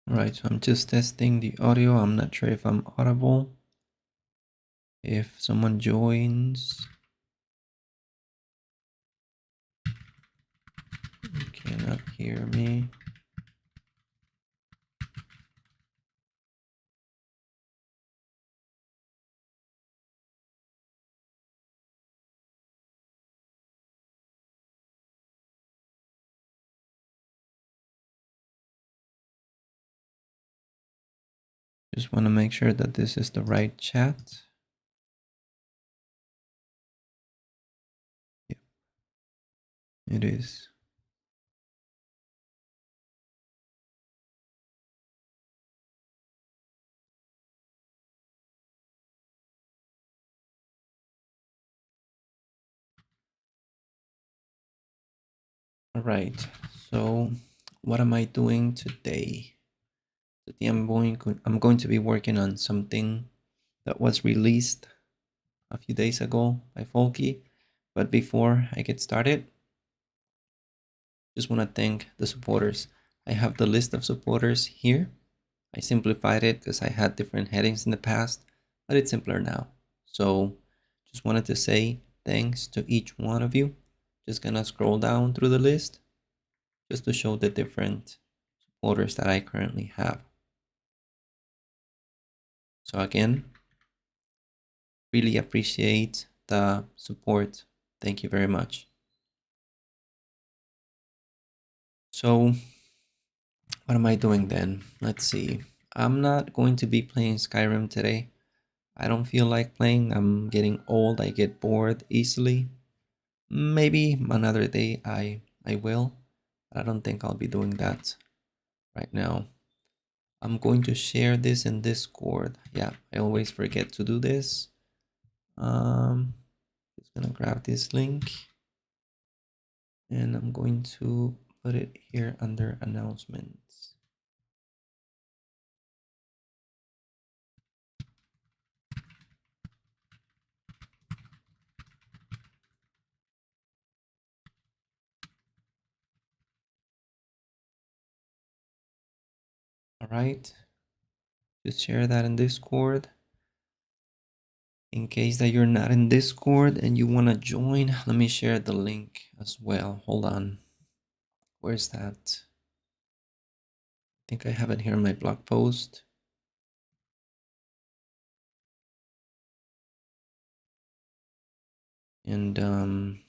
All right, so I'm just testing the audio. I'm not sure if I'm audible. If someone joins, you cannot hear me. Just want to make sure that this is the right chat. Yep, it is. All right, so what am I doing today? Today I'm going to be working on something that was released a few days ago by Folke. But before I get started, just want to thank the supporters. I have the list of supporters here. I simplified it because I had different headings in the past, but it's simpler now. So just wanted to say thanks to each one of you. Just gonna scroll down through the list just to show the different supporters that I currently have. So again, really appreciate the support. Thank you very much. So what am I doing then? Let's see. I'm not going to be playing Skyrim today. I don't feel like playing. I'm getting old. I get bored easily. Maybe another day I will. I don't think I'll be doing that right now. I'm going to share this in Discord. Yeah, I always forget to do this. Just gonna grab this link and I'm going to put it here under announcements. All right, just share that in Discord. In case that you're not in Discord and you want to join, let me share the link as well. Hold on. Where's that? I think I have it here in my blog post. And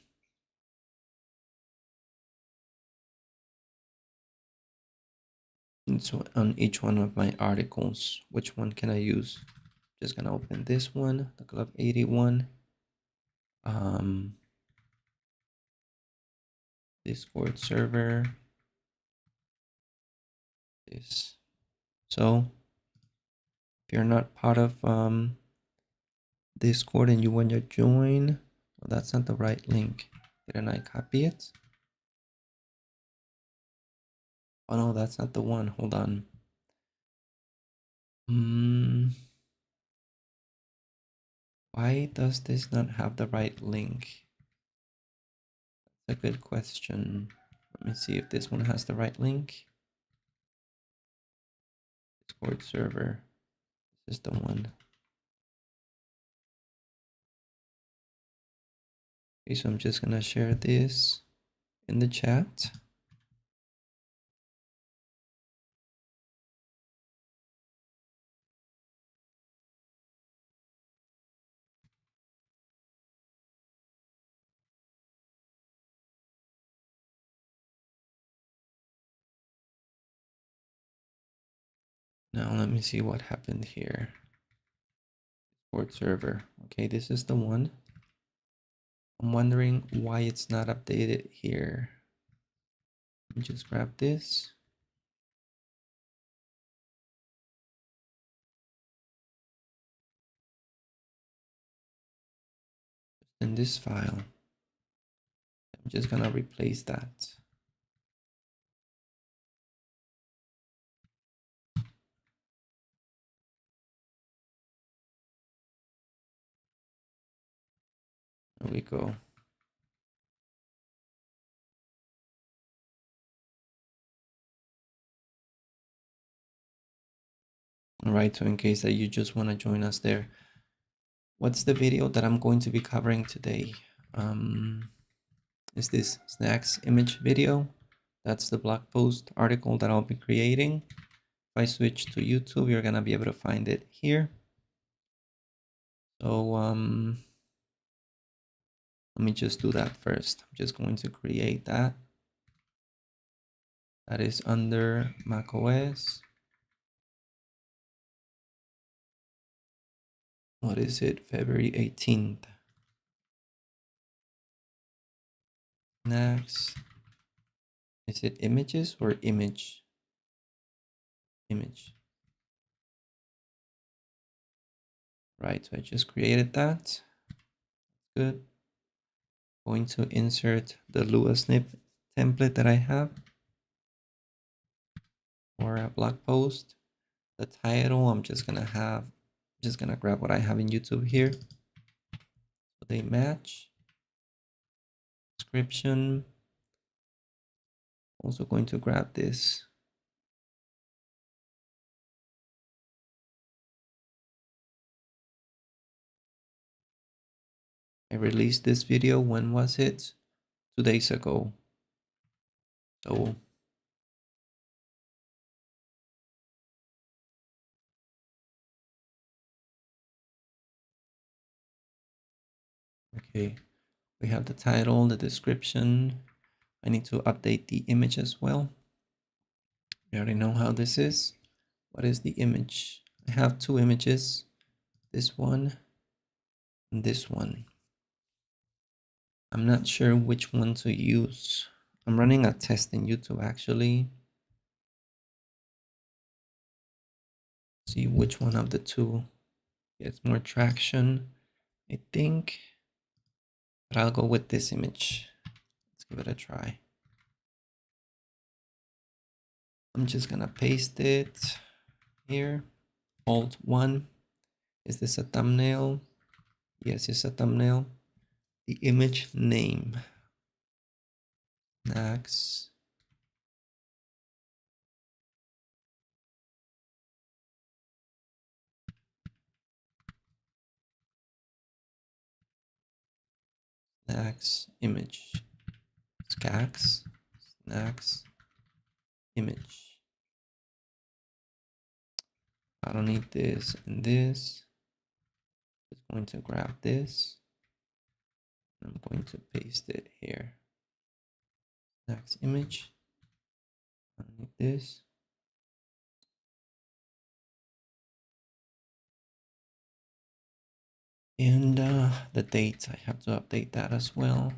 so on each one of my articles, which one can I use? Just gonna open this one, the Club 81. Discord server. This. So if you're not part of Discord and you want to join, well, that's not the right link. Didn't I copy it? Oh no, that's not the one. Hold on. Why does this not have the right link? That's a good question. Let me see if this one has the right link. Discord server. This is the one. Okay, so I'm just gonna share this in the chat. Now let me see what happened here. Discord server. Okay, this is the one. I'm wondering why it's not updated here. Let me just grab this. In this file. I'm just gonna replace that. There we go. All right, so in case that you just want to join us there, what's the video that I'm going to be covering today? Is this snacks image video? That's the blog post article that I'll be creating. If I switch to YouTube, you're gonna be able to find it here. So let me just do that first. I'm just going to create that. That is under macOS. What is it? February 18th. Next. Is it images or image? Image. Right, so I just created that. Good. Going to insert the Lua snip template that I have for a blog post. The title, I'm just gonna grab what I have in YouTube here. So they match. Description. Also going to grab this. I released this video, when was it? 2 days ago. So okay, we have the title, the description. I need to update the image as well. You already know how this is. What is the image? I have two images, this one and this one. I'm not sure which one to use. I'm running a test in YouTube actually. See which one of the two gets more traction. I think, but I'll go with this image. Let's give it a try. I'm just gonna paste it here. Alt 1. Is this a thumbnail? Yes, it's a thumbnail. The image name. Next. Snacks image. Snacks. Snacks image. I don't need this and this. Just going to grab this. I'm going to paste it here. Snacks image. I don't need this. And the date, I have to update that as well.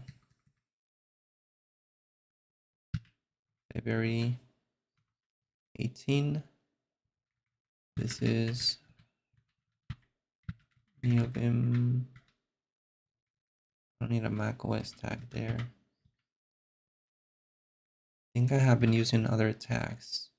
February 18. This is Neovim. I don't need a macOS tag there. I think I have been using other tags.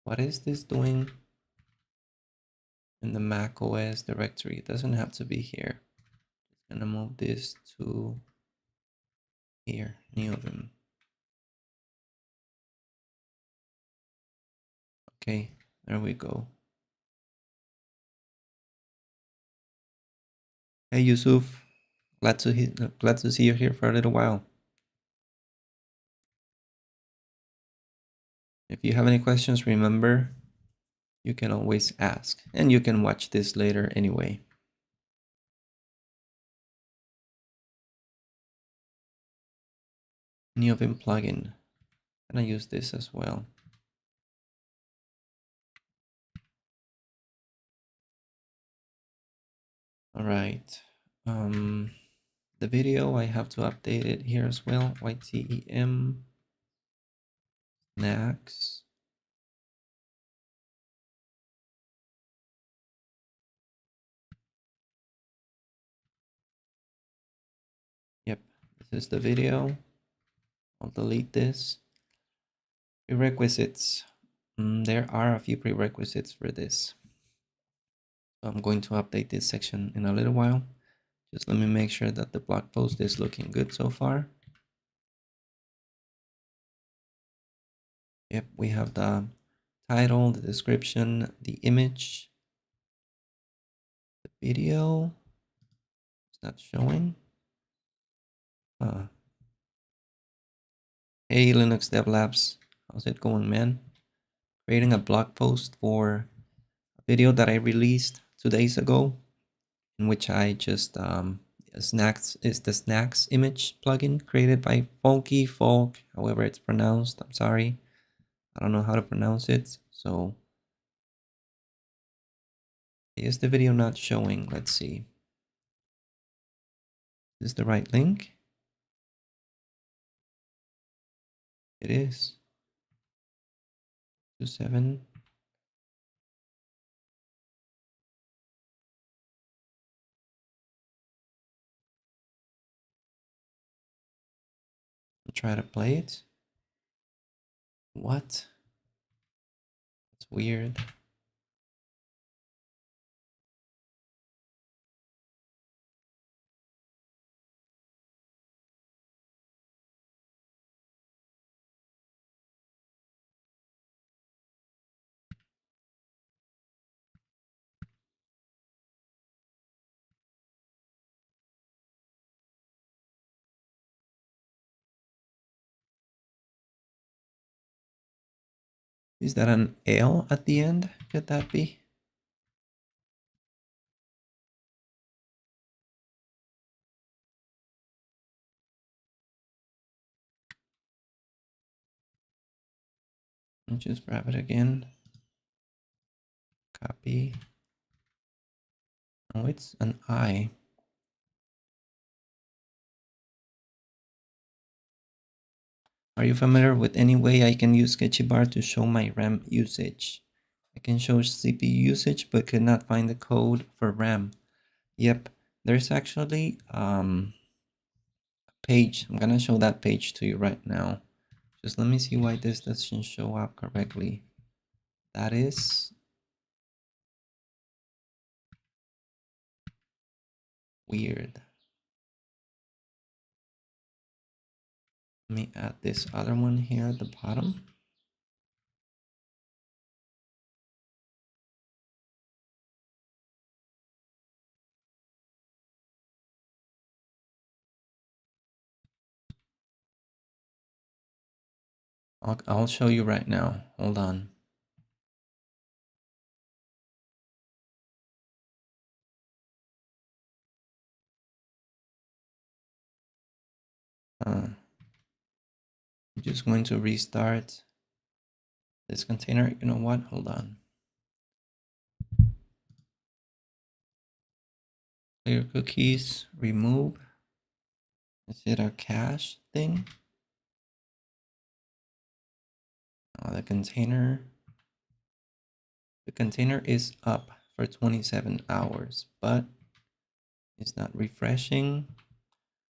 What is this doing in the macOS directory? It doesn't have to be here. Just gonna move this to here, Neovim. Okay, there we go. Hey Yusuf, glad to see you here for a little while. If you have any questions, remember, you can always ask, and you can watch this later anyway. Neovim plugin, and I use this as well. All right. The video, I have to update it here as well. YTEM snacks. Yep, this is the video. I'll delete this. Prerequisites. There are a few prerequisites for this. So I'm going to update this section in a little while. Just let me make sure that the blog post is looking good so far. Yep, we have the title, the description, the image, the video. It's not showing. Hey, Linux Dev Labs. How's it going, man? Creating a blog post for a video that I released 2 days ago, in which I just snacks is the snacks image plugin created by Folke, however it's pronounced. I'm sorry, I don't know how to pronounce it. So is the video not showing? Let's see. Is this the right link? It is. 27. I'll try to play it. What? It's weird. Is that an L at the end? Could that be? I'll just grab it again. Copy. Oh, it's an I. Are you familiar with any way I can use Sketchybar to show my RAM usage? I can show CPU usage, but could not find the code for RAM. Yep, there's actually a page. I'm gonna show that page to you right now. Just let me see why this doesn't show up correctly. That is weird. Let me add this other one here at the bottom. I'll show you right now. Hold on. I'm just going to restart this container. You know what? Hold on. Clear cookies, remove. Is it a cache thing? The container is up for 27 hours, but it's not refreshing.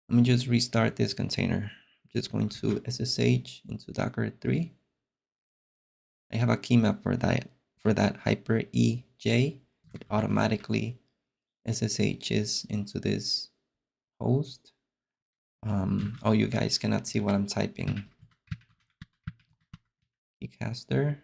Let me just restart this container. I'm just going to SSH into Docker 3. I have a keymap for that hyper EJ. It automatically SSHs into this host. Oh, you guys cannot see what I'm typing. Keycaster.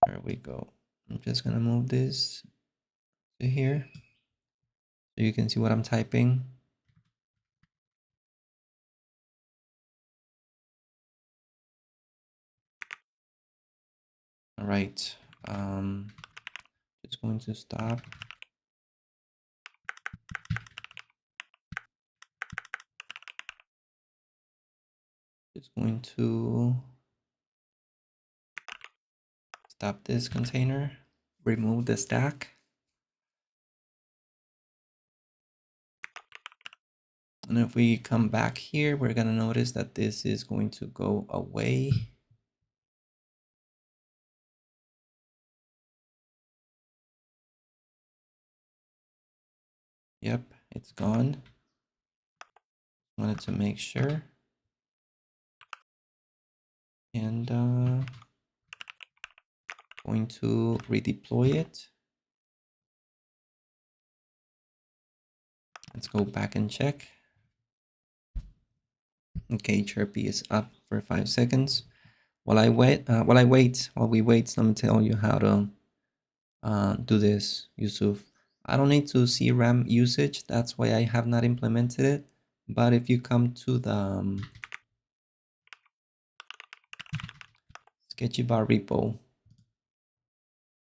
There we go. I'm just gonna move this to here so you can see what I'm typing. All right. Just going to stop. Just going to stop this container, remove the stack. And if we come back here, we're gonna notice that this is going to go away. Yep, it's gone. Wanted to make sure. And Going to redeploy it. Let's go back and check. Okay, Chirpy is up for 5 seconds. While we wait, let me tell you how to do this, Yusuf. I don't need to see RAM usage. That's why I have not implemented it. But if you come to the sketchy bar repo,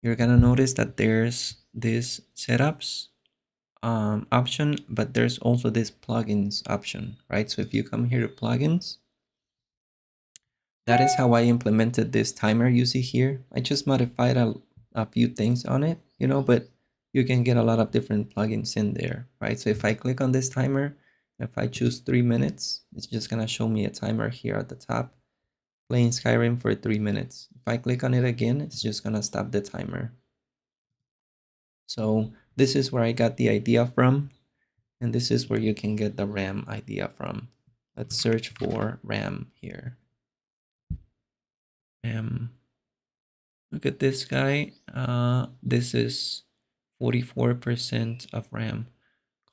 you're gonna notice that there's this setups option, but there's also this plugins option, right? So if you come here to plugins, that is how I implemented this timer you see here. I just modified a few things on it, you know, but you can get a lot of different plugins in there, right? So if I click on this timer, if I choose 3 minutes, it's just gonna show me a timer here at the top, playing Skyrim for 3 minutes. If I click on it again, it's just gonna stop the timer. So this is where I got the idea from, and this is where you can get the RAM idea from. Let's search for RAM here. Look at this guy. This is 44% of RAM.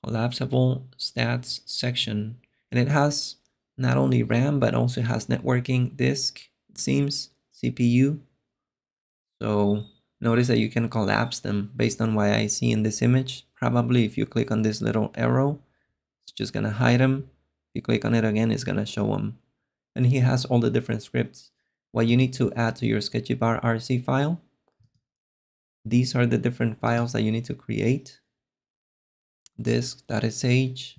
Collapsible stats section. And it has not only RAM, but also has networking disk, it seems, CPU. So notice that you can collapse them based on what I see in this image. Probably if you click on this little arrow, it's just gonna hide them. If you click on it again, it's gonna show them. And he has all the different scripts. What you need to add to your sketchybar RC file. These are the different files that you need to create. Disk.sh.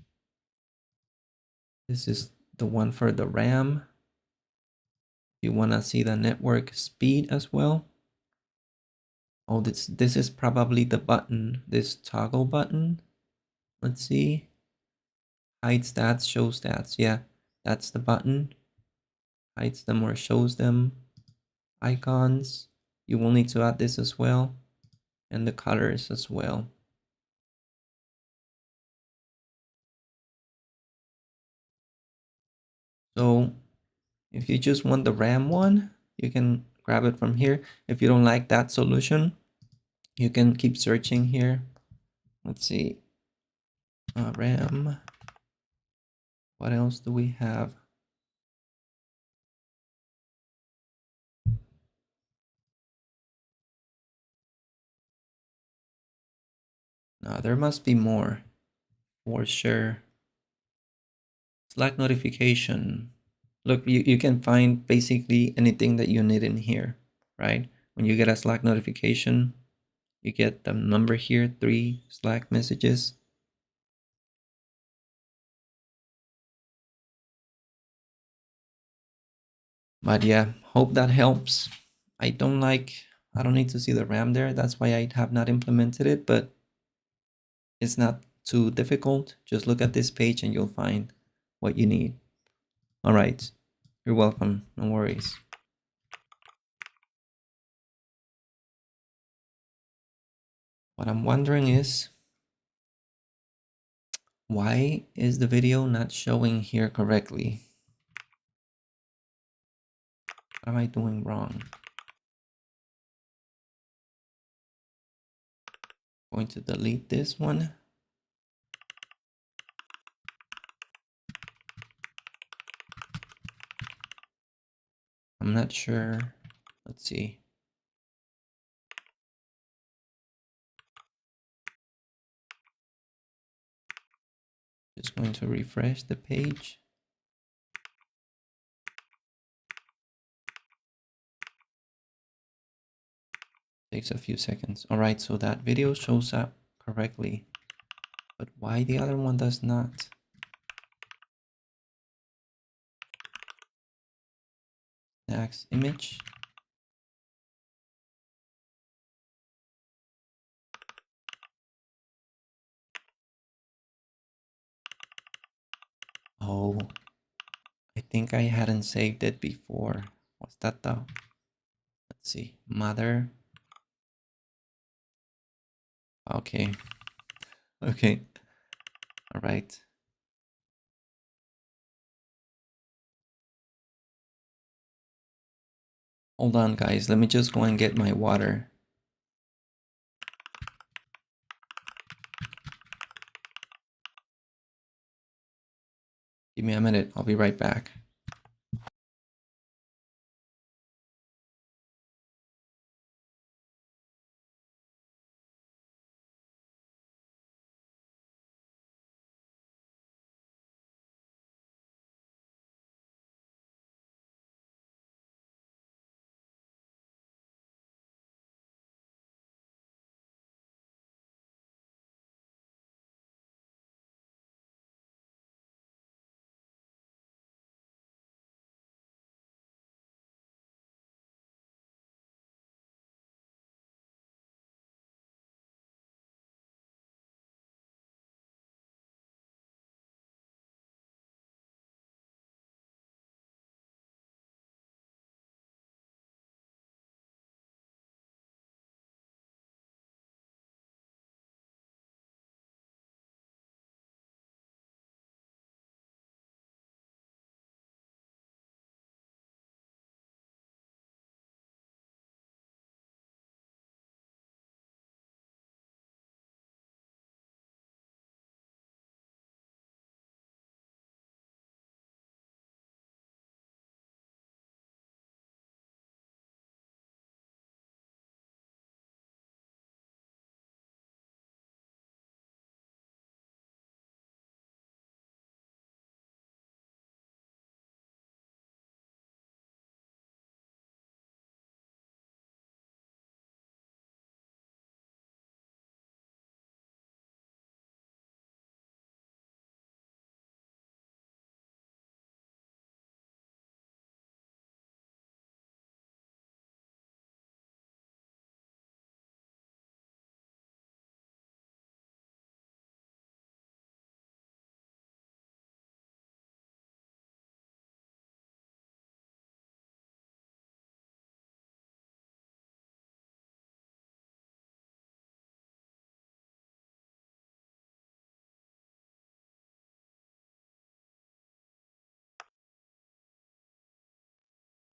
This is the one for the RAM. You want to see the network speed as well. Oh, this is probably the button, this toggle button. Let's see. Hide stats, show stats. Yeah, that's the button. Hides them or shows them. Icons. You will need to add this as well. And the colors as well. So if you just want the RAM one, you can grab it from here. If you don't like that solution, you can keep searching here. Let's see. RAM. What else do we have? No, there must be more for sure. Slack notification. Look, you can find basically anything that you need in here, right? When you get a Slack notification, you get the number here, 3 Slack messages. But yeah, hope that helps. I don't need to see the RAM there. That's why I have not implemented it, but it's not too difficult. Just look at this page and you'll find what you need. All right. You're welcome. No worries. What I'm wondering is, why is the video not showing here correctly? What am I doing wrong? Going to delete this one. I'm not sure. Let's see. Just going to refresh the page. Takes a few seconds. All right, so that video shows up correctly, but why the other one does not? Next image. Oh, I think I hadn't saved it before. What's that though? Let's see. Mother. Okay. Okay. All right. Hold on, guys. Let me just go and get my water. Give me a minute. I'll be right back.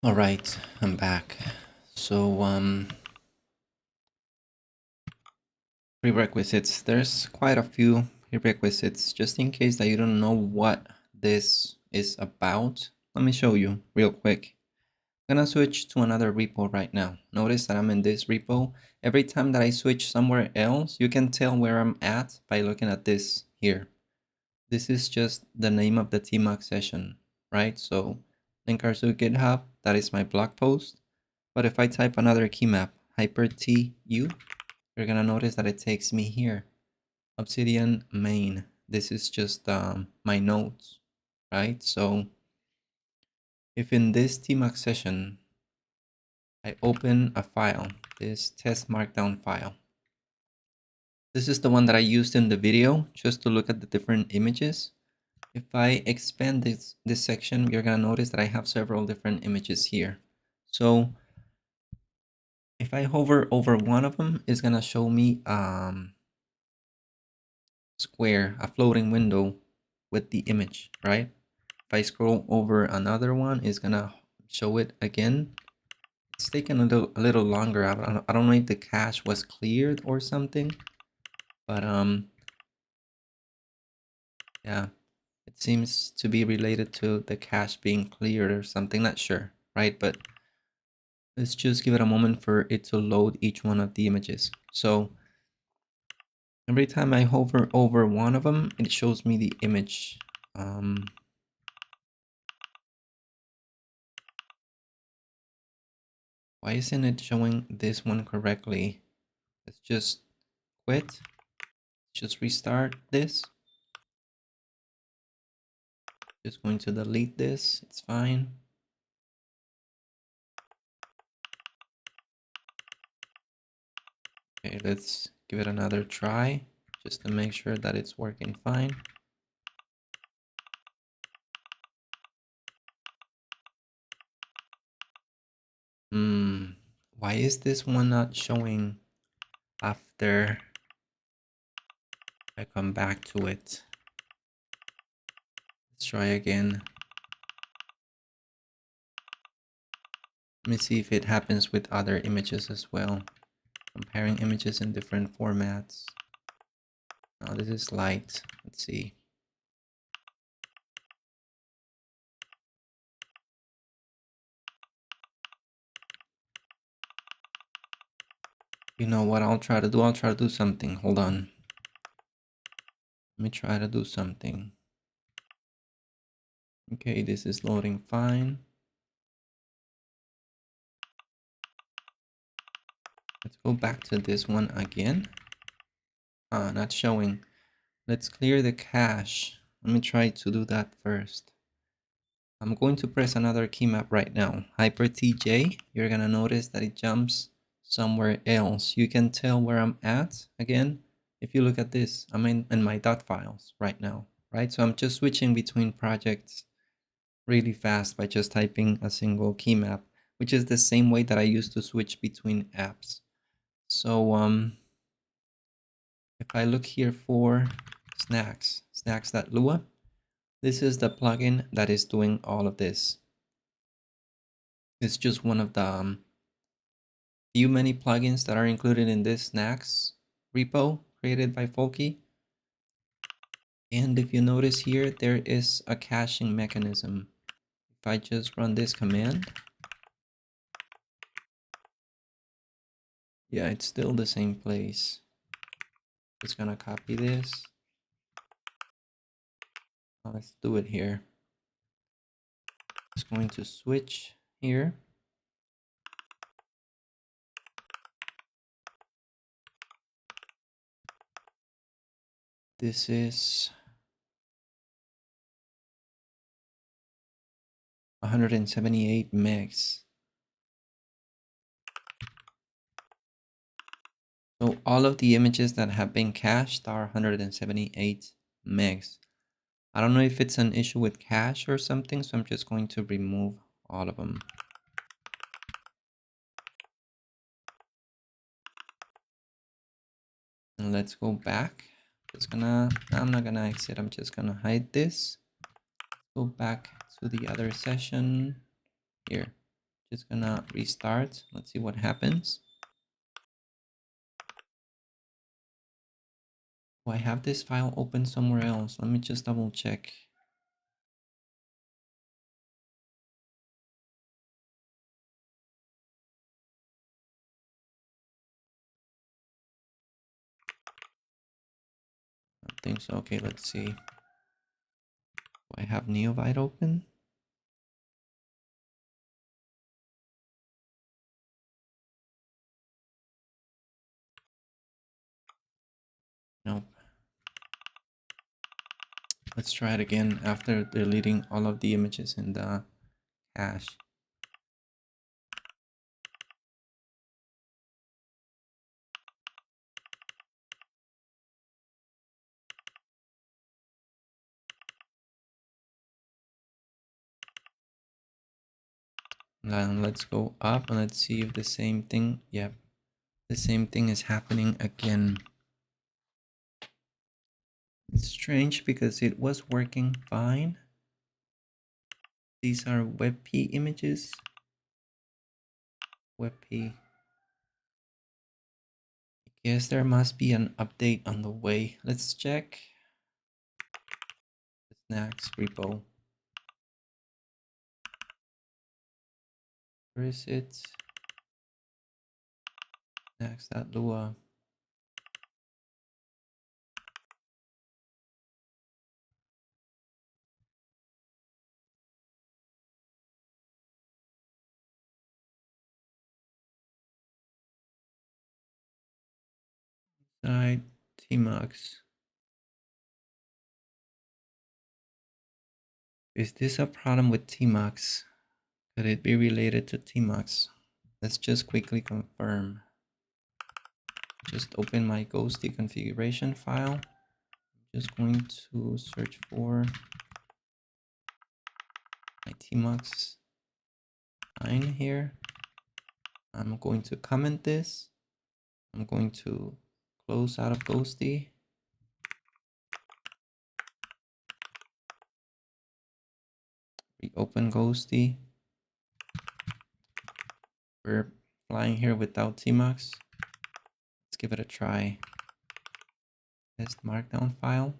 All right, I'm back. So, prerequisites. There's quite a few prerequisites. Just in case that you don't know what this is about, let me show you real quick. I'm gonna switch to another repo right now. Notice that I'm in this repo. Every time that I switch somewhere else, you can tell where I'm at by looking at this here. This is just the name of the tmux session, right? So linkers to GitHub, that is my blog post. But if I type another key map, hyper-tu, you're gonna notice that it takes me here. Obsidian main. This is just my notes, right? So if in this tmux session, I open a file, this test markdown file. This is the one that I used in the video just to look at the different images. If I expand this section, you're gonna notice that I have several different images here. So if I hover over one of them, it's gonna show me square, a floating window with the image, right? If I scroll over another one, it's gonna show it again. It's taking a little longer. I don't know if the cache was cleared or something, but yeah, it seems to be related to the cache being cleared or something. Not sure, right? But let's just give it a moment for it to load each one of the images. So every time I hover over one of them, it shows me the image. Why isn't it showing this one correctly? Let's just quit. Just restart this. Just going to delete this. It's fine. Okay, let's give it another try just to make sure that it's working fine. Why is this one not showing after I come back to it? Let's try again. Let me see if it happens with other images as well. Comparing images in different formats. Oh, this is light. Let's see. You know what I'll try to do? I'll try to do something. Hold on. Let me try to do something. Okay, this is loading fine. Let's go back to this one again. Not showing. Let's clear the cache. Let me try to do that first. I'm going to press another key map right now. Hyper TJ. You're gonna notice that it jumps somewhere else. You can tell where I'm at again. If you look at this, I'm in my dot files right now, right? So I'm just switching between projects really fast by just typing a single key map, which is the same way that I used to switch between apps. So if I look here for snacks.lua, this is the plugin that is doing all of this. It's just one of the few many plugins that are included in this snacks repo created by Folke. And if you notice here, there is a caching mechanism. If I just run this command, yeah, it's still the same place. Just gonna copy this. Let's do it here. Just going to switch here. This is 178 megs. So all of the images that have been cached are 178 megs. I don't know if it's an issue with cache or something, so I'm just going to remove all of them. And let's go back. I'm not gonna exit, I'm just gonna hide this. Go back to the other session here. Just gonna restart. Let's see what happens. Oh, I have this file open somewhere else. Let me just double check. I think so. Okay, let's see. Do I have Neovim open? Nope. Let's try it again after deleting all of the images in the cache. Then let's go up and let's see if the same thing, yep, the same thing is happening again. It's strange because it was working fine. These are WebP images. WebP. I guess there must be an update on the way. Let's check the snacks repo. Where is it? Snacks.lua. Side tmux. Is this a problem with tmux? Could it be related to tmux? Let's just quickly confirm. Just open my ghosty configuration file. Just going to search for my tmux 9 here. I'm going to comment this. I'm going to close out of ghosty. Reopen ghosty. We're flying here without Tmux. Let's give it a try. Test markdown file.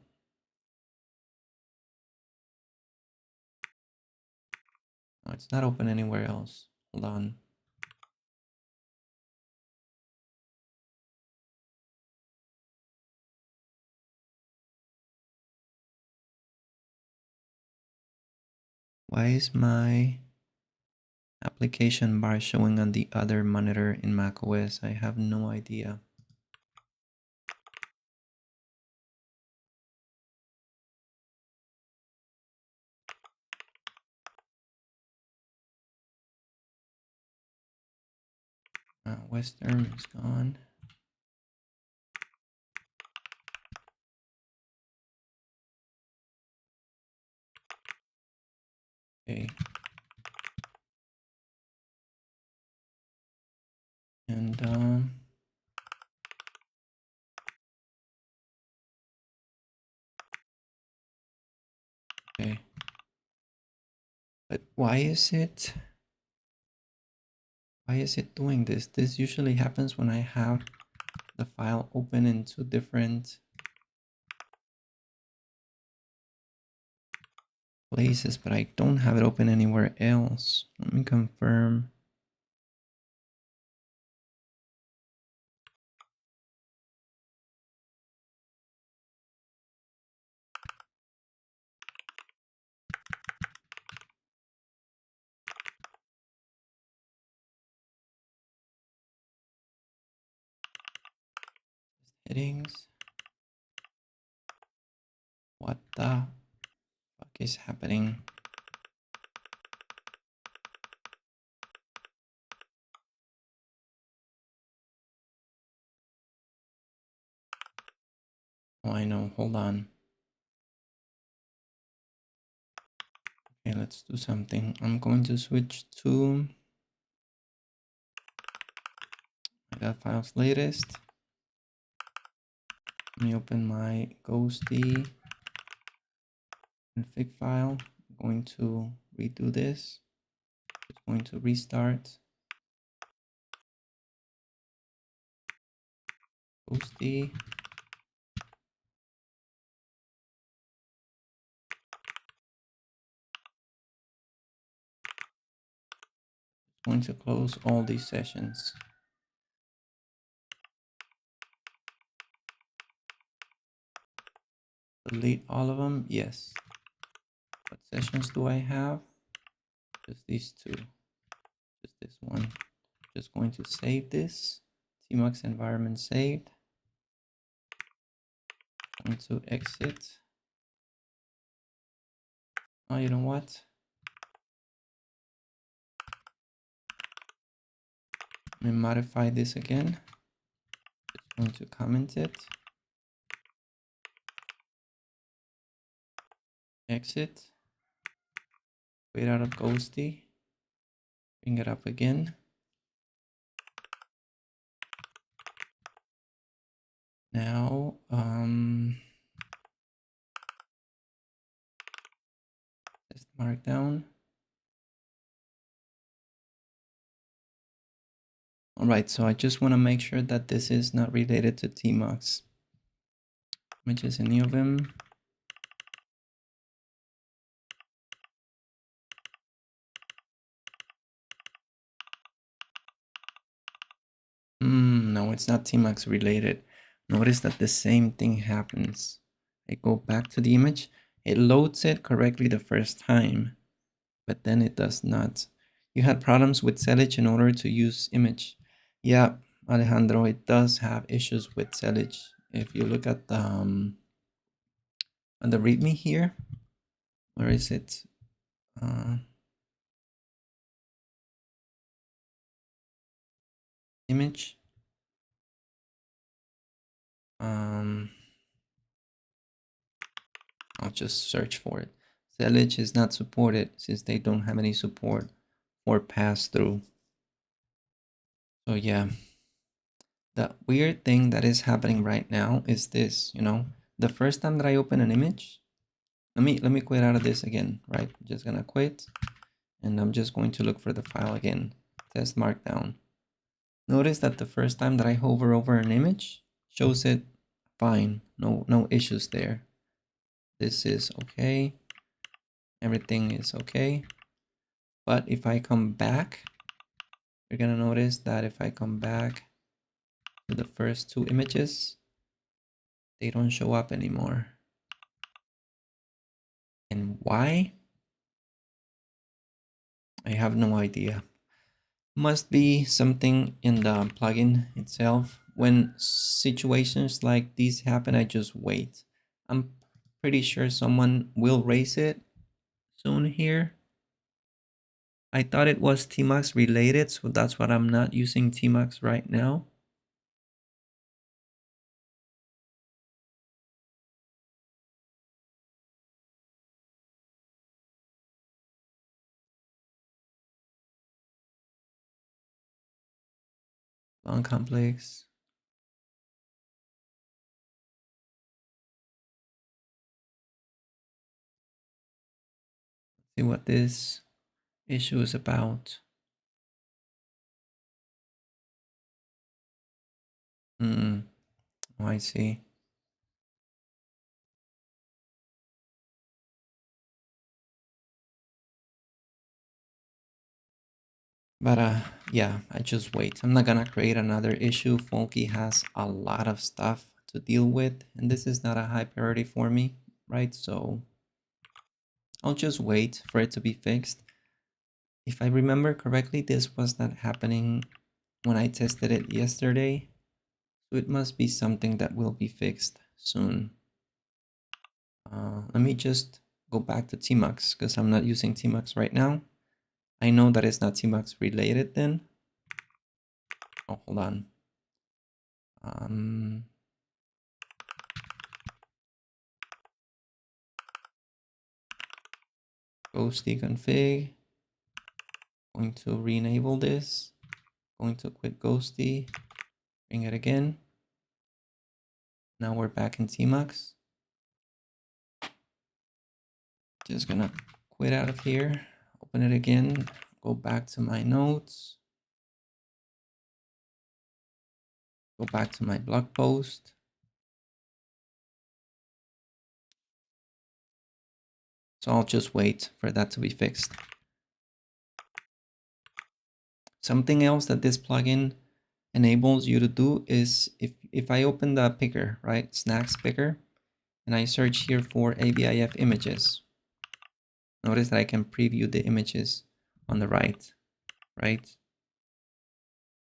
No, it's not open anywhere else. Hold on. Why is my application bar showing on the other monitor in macOS? I have no idea. Western is gone. Okay. And okay. But why is it doing this? This usually happens when I have the file open in two different places, but I don't have it open anywhere else. Let me confirm. Headings. What the fuck is happening? Oh, I know. Hold on. Okay, let's do something. I'm going to switch to my files latest. Let me open my ghosty config file. I'm going to redo this. It's going to restart. Ghosty. Going to close all these sessions. Delete all of them. Yes. What sessions do I have? Just these two. Just this one. Just going to save this. Tmux environment saved. Going to exit. Oh, you know what? Let me modify this again. Just going to comment it. Exit. Wait out of ghosty. Bring it up again. Now, test markdown. All right, so I just want to make sure that this is not related to Tmux. Images in Neovim. No, it's not Tmux related. Notice that the same thing happens. I go back to the image. It loads it correctly the first time, but then it does not. You had problems with Selige in order to use image. Yeah, Alejandro, it does have issues with Selige. If you look at the on the README here, where is it? Image. I'll just search for it. Selige is not supported since they don't have any support for pass-through. So yeah, the weird thing that is happening right now is this, you know, the first time that I open an image, let me quit out of this again, right? I'm just gonna quit and I'm just going to look for the file again. test markdown. Notice that the first time that I hover over an image, shows it fine, no issues there. This is okay, everything is okay. But if I come back, you're gonna notice that if I come back to the first two images, they don't show up anymore. And why? I have no idea. Must be something in the plugin itself. When situations like these happen, I just wait. I'm pretty sure someone will raise it soon here. I thought it was Tmux related, so that's why I'm not using Tmux right now. Long complex. See what this issue is about. Oh, I see. But yeah, I just wait. I'm not gonna create another issue. Folke has a lot of stuff to deal with, and this is not a high priority for me, right? So I'll just wait for it to be fixed. If I remember correctly, this was not happening when I tested it yesterday. So it must be something that will be fixed soon. Let me just go back to Tmux because I'm not using Tmux right now. I know that it's not Tmux related then. Oh, hold on. Ghosty config. Going to re-enable this. Going to quit Ghosty. Bring it again. Now we're back in Tmux. Just gonna quit out of here. Open it again. Go back to my notes. Go back to my blog post. So I'll just wait for that to be fixed. Something else that this plugin enables you to do is if I open the picker, right, snacks picker, and I search here for ABIF images, notice that I can preview the images on the right?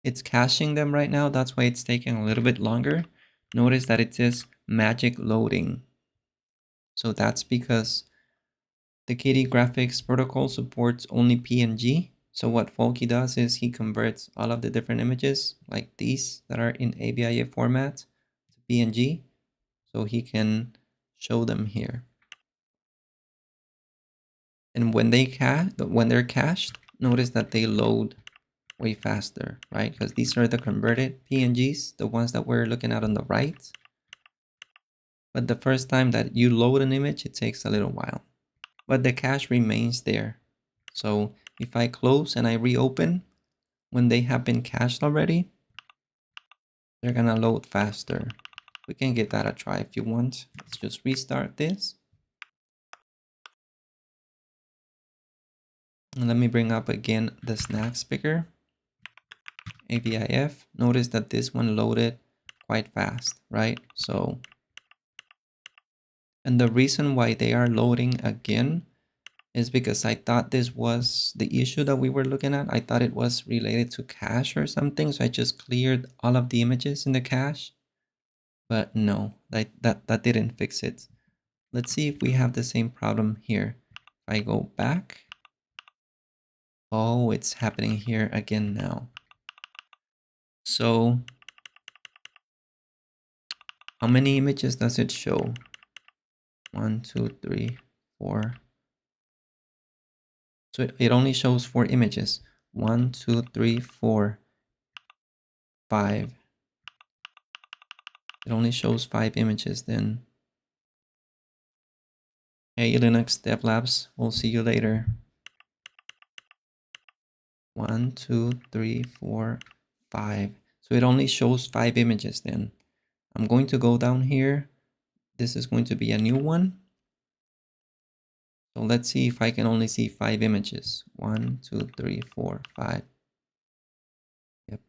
It's caching them right now. That's why it's taking a little bit longer. Notice that it says magic loading. So that's because the KD graphics protocol supports only PNG. So what Folke does is he converts all of the different images like these that are in ABIF format to PNG. So he can show them here. And when they're cached, notice that they load way faster, right? Because these are the converted PNGs, the ones that we're looking at on the right. But the first time that you load an image, it takes a little while. But the cache remains there. So if I close and I reopen, when they have been cached already, they're gonna load faster. We can give that a try if you want. Let's just restart this. And let me bring up again the snacks picker. ABIF. Notice that this one loaded quite fast, right? So, and the reason why they are loading again is because I thought this was the issue that we were looking at. I thought it was related to cache or something. So I just cleared all of the images in the cache. But no, that didn't fix it. Let's see if we have the same problem here. If I go back. Oh, it's happening here again now. So how many images does it show? 1, 2, 3, 4. So it only shows 4 images. 1, 2, 3, 4, 5. It only shows 5 images then. Hey Linux Dev Labs, we'll see you later. 1, 2, 3, 4, 5. So it only shows 5 images then. I'm going to go down here. This is going to be a new one. So let's see if I can only see 5 images. 1, 2, 3, 4, 5. Yep.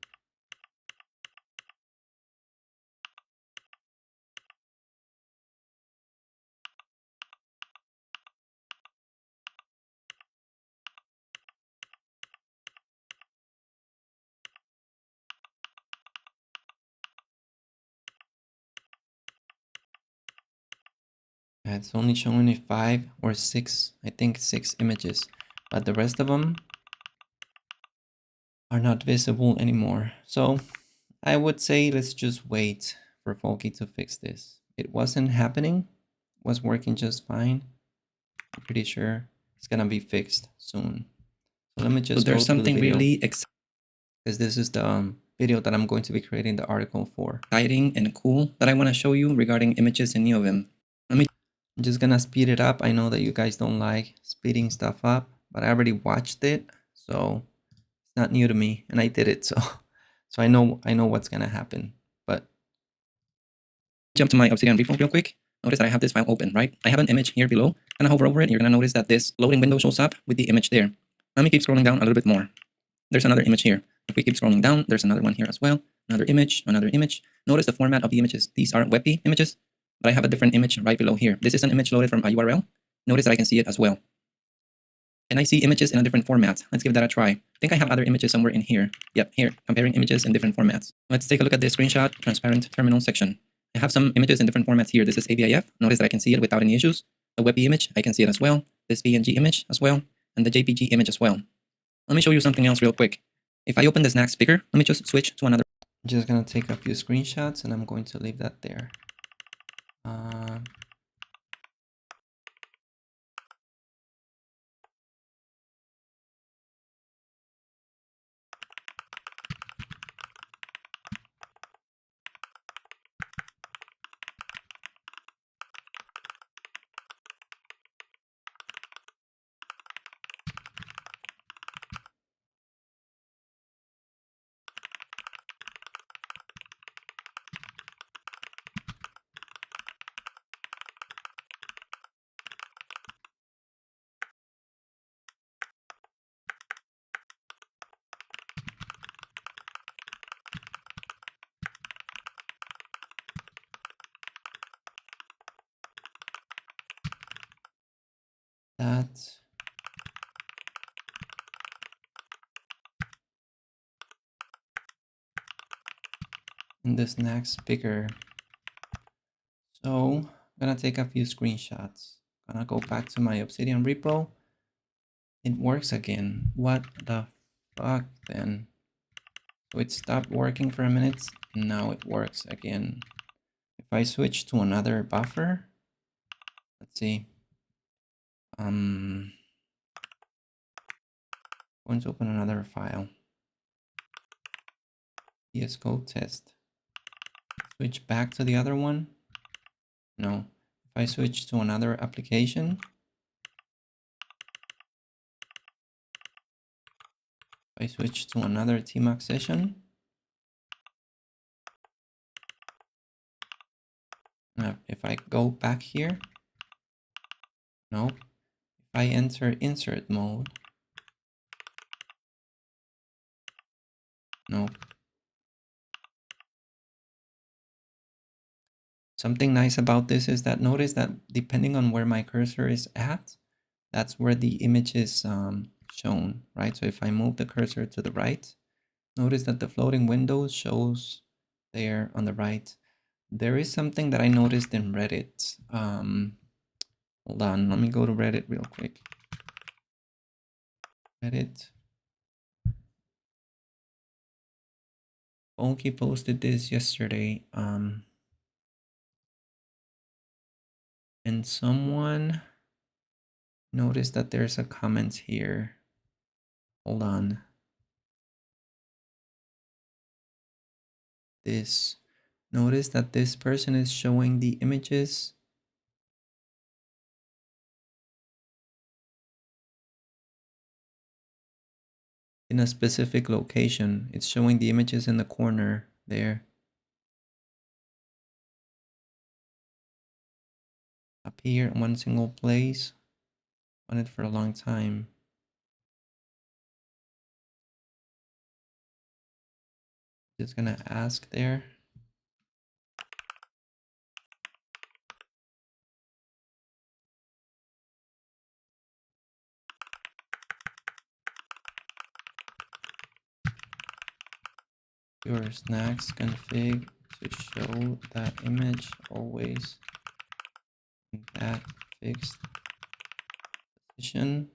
Yeah, it's only showing me 5 or 6, I think 6 images, but the rest of them are not visible anymore. So I would say let's just wait for Folke to fix this. It wasn't happening, was working just fine. I'm pretty sure it's gonna be fixed soon. So let me just So there's go to the something video, really because this is the video that I'm going to be creating the article for. exciting and cool that I want to show you regarding images in Neovim. I'm just gonna speed it up. I know that you guys don't like speeding stuff up, but I already watched it, so it's not new to me, and I did it, so I know what's gonna happen. But jump to my Obsidian repo real quick. Notice that I have this file open, right? I have an image here below, and I hover over it. You're gonna notice that this loading window shows up with the image there. Let me keep scrolling down a little bit more. There's another image here. If we keep scrolling down, there's another one here as well. Another image, another image. Notice the format of the images. These are WebP images, but I have a different image right below here. This is an image loaded from a URL. Notice that I can see it as well. And I see images in a different format. Let's give that a try. I think I have other images somewhere in here. Yep, here, comparing images in different formats. Let's take a look at this screenshot, transparent terminal section. I have some images in different formats here. This is AVIF. Notice that I can see it without any issues. The WebP image, I can see it as well. This PNG image as well, and the JPG image as well. Let me show you something else real quick. If I open the snack speaker, let me just switch to another. I'm just gonna take a few screenshots and I'm going to leave that there. That. In this next speaker. So I'm gonna take a few screenshots. Gonna go back to my Obsidian repo. It works again. What the fuck then? So it stopped working for a minute. Now it works again. If I switch to another buffer, let's see. Going to open another file. VS Code test. Switch back to the other one. No. If I switch to another application, if I switch to another TMAC session, if I go back here, no. If I enter insert mode, no. Something nice about this is that notice that depending on where my cursor is at, that's where the image is shown, right? So if I move the cursor to the right, notice that the floating window shows there on the right. There is something that I noticed in Reddit. Hold on, let me go to Reddit real quick. Reddit. Folke posted this yesterday. And someone noticed that there's a comment here. Hold on. This. Notice that this person is showing the images. in a specific location. It's showing the images in the corner there. Up here in one single place. On it for a long time. Just gonna ask there. Your snacks config to show that image always in that fixed position.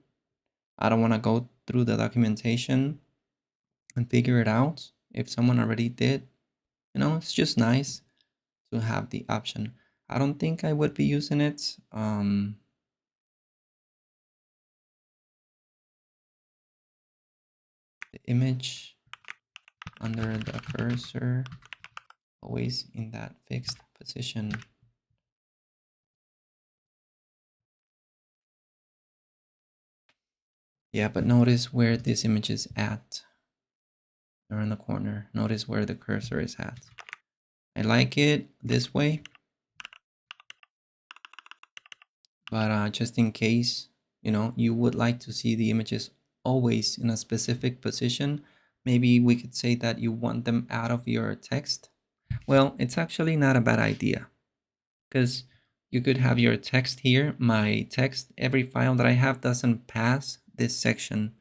I don't want to go through the documentation and figure it out. If someone already did, you know, it's just nice to have the option. I don't think I would be using it. The image under the cursor, always in that fixed position. Yeah, but notice where this image is at. They're in the corner. Notice where the cursor is at. I like it this way, but just in case, you know, you would like to see the images always in a specific position, maybe we could say that you want them out of your text. Well, it's actually not a bad idea, because you could have your text here. My text, every file that I have doesn't pass this section.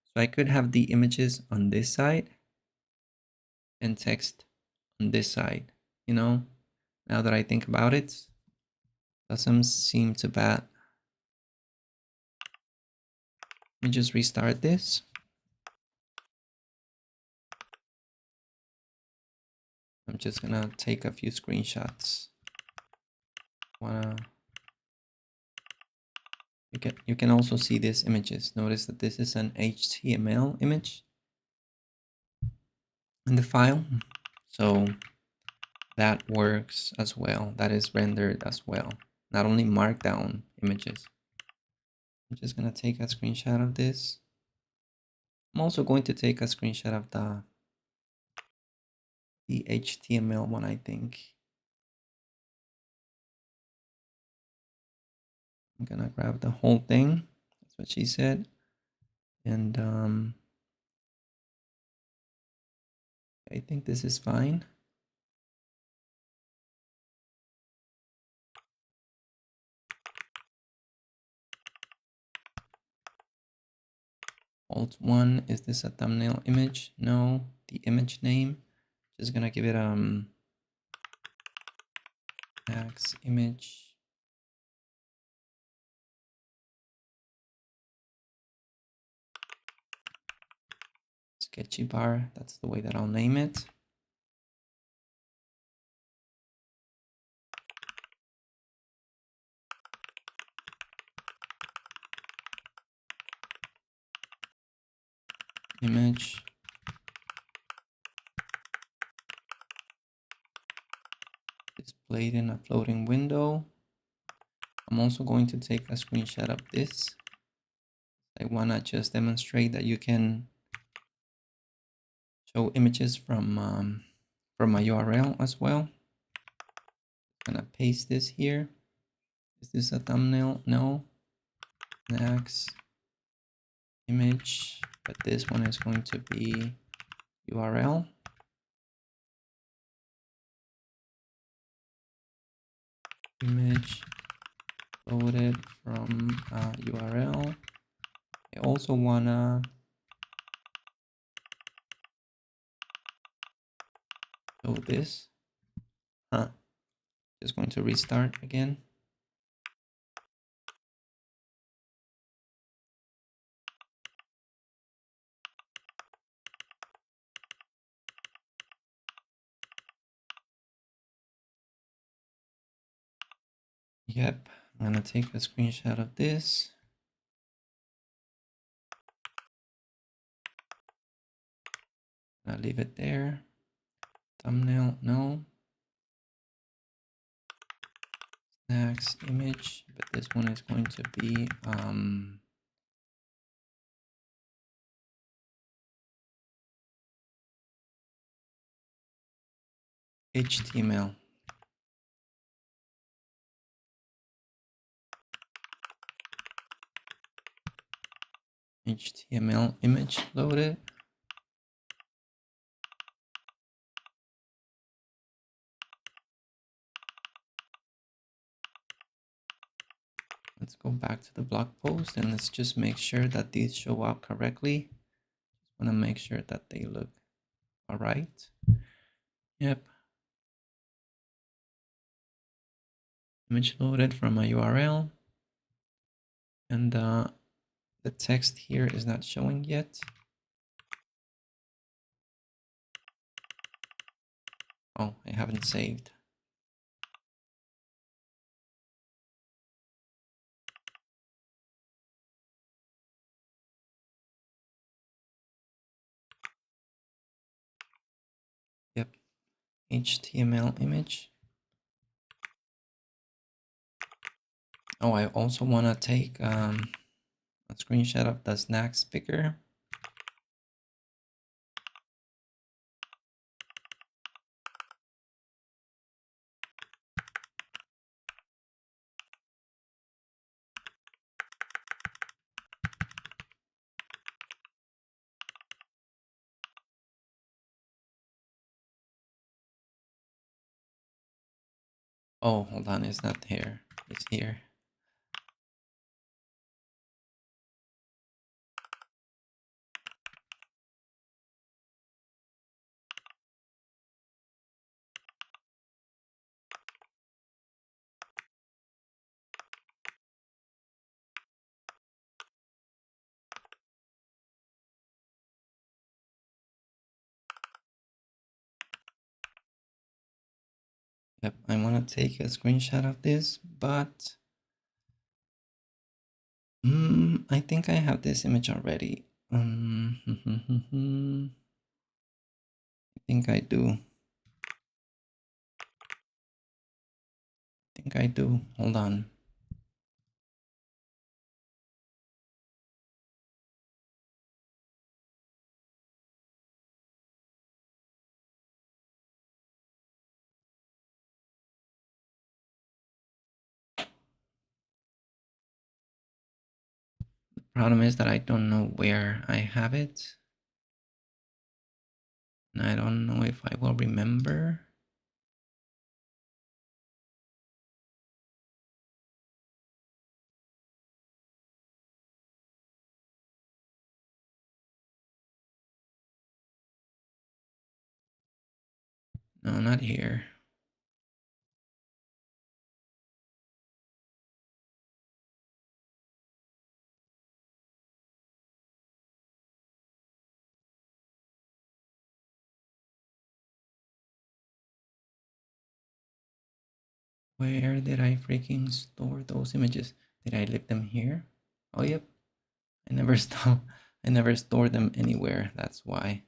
So I could have the images on this side and text on this side, you know. Now that I think about it, doesn't seem too bad. Let me just restart this. I'm just gonna take a few screenshots. You can also see these images. Notice that this is an HTML image in the file. So that works as well. That is rendered as well. Not only markdown images. I'm just gonna take a screenshot of this. I'm also going to take a screenshot of the HTML one, I think. I'm gonna grab the whole thing. That's what she said. And I think this is fine. Alt 1, is this a thumbnail image? No. The image name, just gonna give it max image. Sketchy bar, that's the way that I'll name it. Image. Displayed in a floating window. I'm also going to take a screenshot of this. I wanna just demonstrate that you can show images from a URL as well. I'm gonna paste this here. Is this a thumbnail? No. Next image, but this one is going to be URL. Image loaded from URL. I also wanna show this. Just going to restart again. Yep, I'm gonna take a screenshot of this. I'll leave it there. Thumbnail, no. Next image, but this one is going to be HTML. HTML image loaded. Let's go back to the blog post and let's just make sure that these show up correctly. Just want to make sure that they look all right. Yep. Image loaded from a URL. And the text here is not showing yet. Oh, I haven't saved. Yep. HTML image. Oh, I also want to take a screenshot of the snack picker. Oh, hold on, it's not here. It's here. Yep, I want to take a screenshot of this, but I think I have this image already. I think I do. I think I do. Hold on. The problem is that I don't know where I have it. And I don't know if I will remember. No, not here. Where did I freaking store those images? Did I leave them here? Oh, yep. I never store them anywhere. That's why.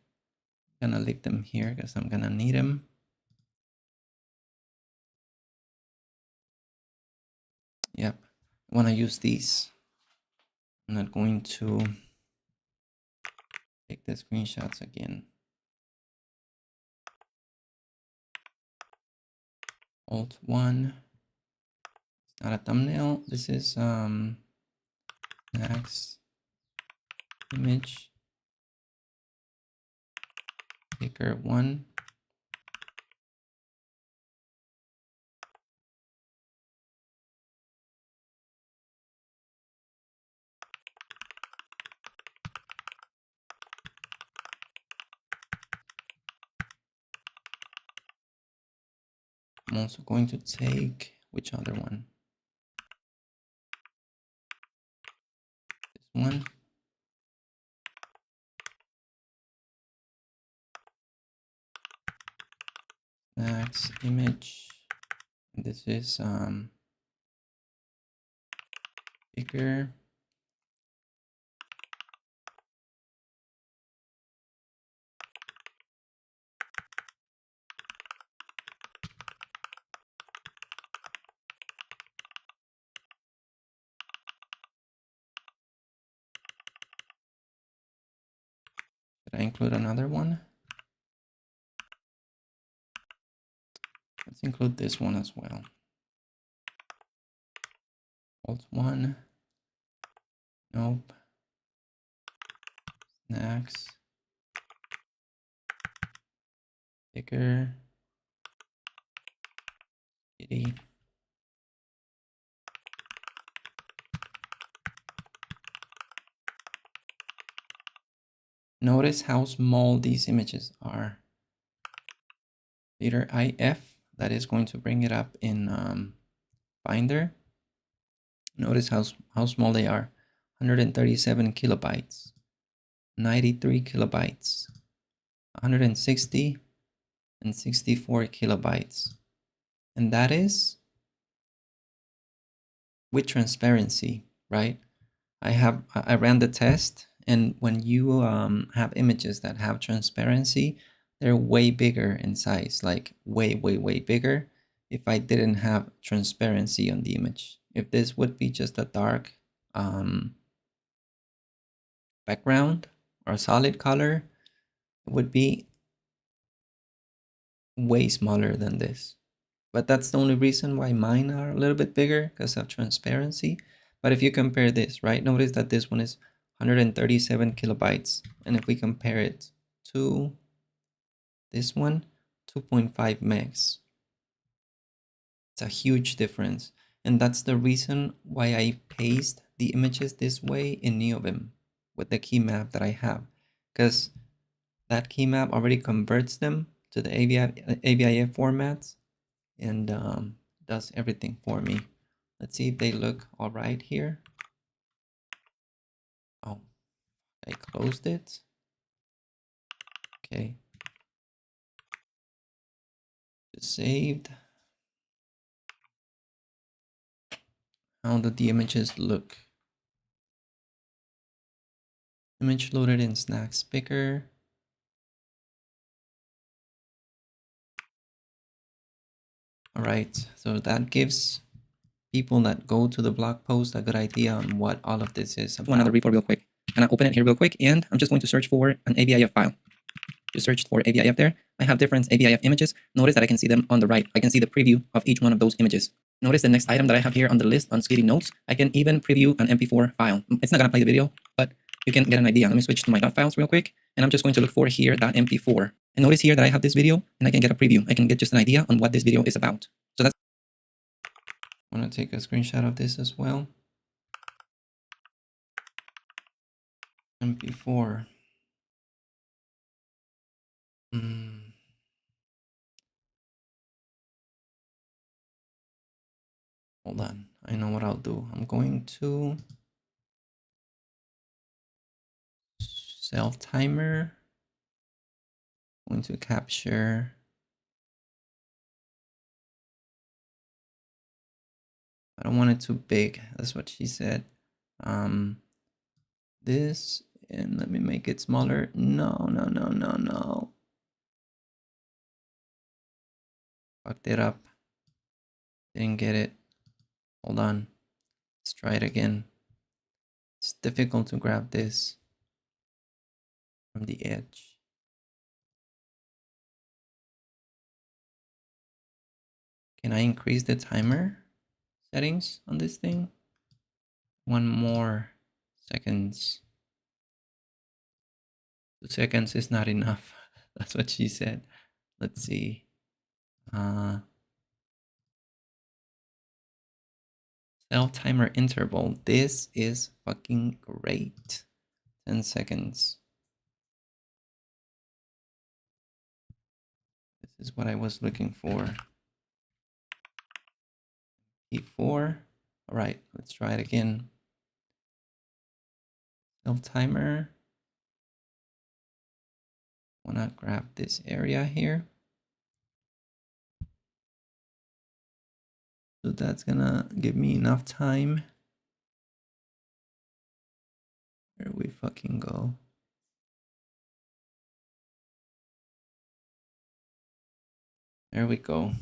I'm gonna leave them here because I'm gonna need them. Yep. I want to use these. I'm not going to take the screenshots again. Alt 1. It's not a thumbnail. This is next image picker 1. I'm also going to take which other one? This one. Next image. And this is picker. Should I include another one? Let's include this one as well. Alt 1. Nope. Snacks. Sticker. Kitty. Notice how small these images are. Leader IF, that is going to bring it up in Finder. Notice how small they are. 137 kilobytes, 93 kilobytes, 160 and 64 kilobytes. And that is with transparency, right? I ran the test, and when you have images that have transparency, they're way bigger in size, like way bigger if I didn't have transparency on the image. If this would be just a dark background or a solid color, it would be way smaller than this. But that's the only reason why mine are a little bit bigger, because of transparency. But if you compare this, right, notice that this one is 137 kilobytes. And if we compare it to this one, 2.5 megs. It's a huge difference. And that's the reason why I paste the images this way in Neovim with the key map that I have. Because that key map already converts them to the AVIF formats and does everything for me. Let's see if they look all right here. Oh, I closed it. Okay. Just saved. How do the images look? Image loaded in Snacks Picker. All right, so that gives people that go to the blog post a good idea on what all of this is about. Another repo real quick. And I open it here real quick, and I'm just going to search for an AVIF file. Just search for AVIF there. I have different AVIF images. Notice that I can see them on the right. I can see the preview of each one of those images. Notice the next item that I have here on the list on Speedy Notes. I can even preview an MP4 file. It's not going to play the video, but you can get an idea. Let me switch to my .files real quick, and I'm just going to look for here .mp4. And notice here that I have this video, and I can get a preview. I can get just an idea on what this video is about. So that's... I'm going to take a screenshot of this as well. MP4. Hold on. I know what I'll do. I'm going to self timer. Going to capture I don't want it too big. That's what she said. This, and let me make it smaller. No. Fucked it up. Didn't get it. Hold on. Let's try it again. It's difficult to grab this from the edge. Can I increase the timer settings on this thing? 1 more seconds. 2 seconds is not enough. That's what she said. Let's see. Self timer interval. This is fucking great. 10 seconds. This is what I was looking for. P4. All right, let's try it again. Self timer. Wanna grab this area here. So that's gonna give me enough time. Where we fucking go? There we go.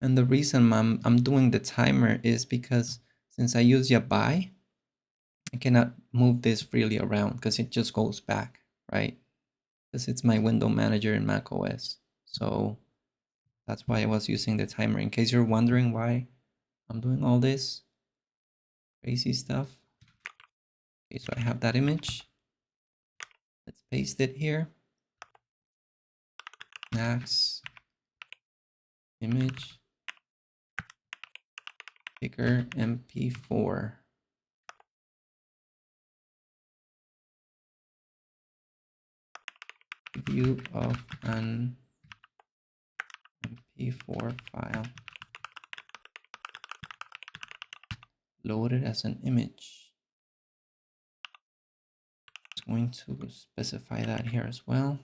And the reason I'm doing the timer is because since I use Yabai, I cannot move this freely around because it just goes back, right? because it's my window manager in macOS. So that's why I was using the timer. In case you're wondering why I'm doing all this crazy stuff. Okay, so I have that image. Let's paste it here. Max image picker MP4. View of an MP4 file loaded as an image. It's going to specify that here as well.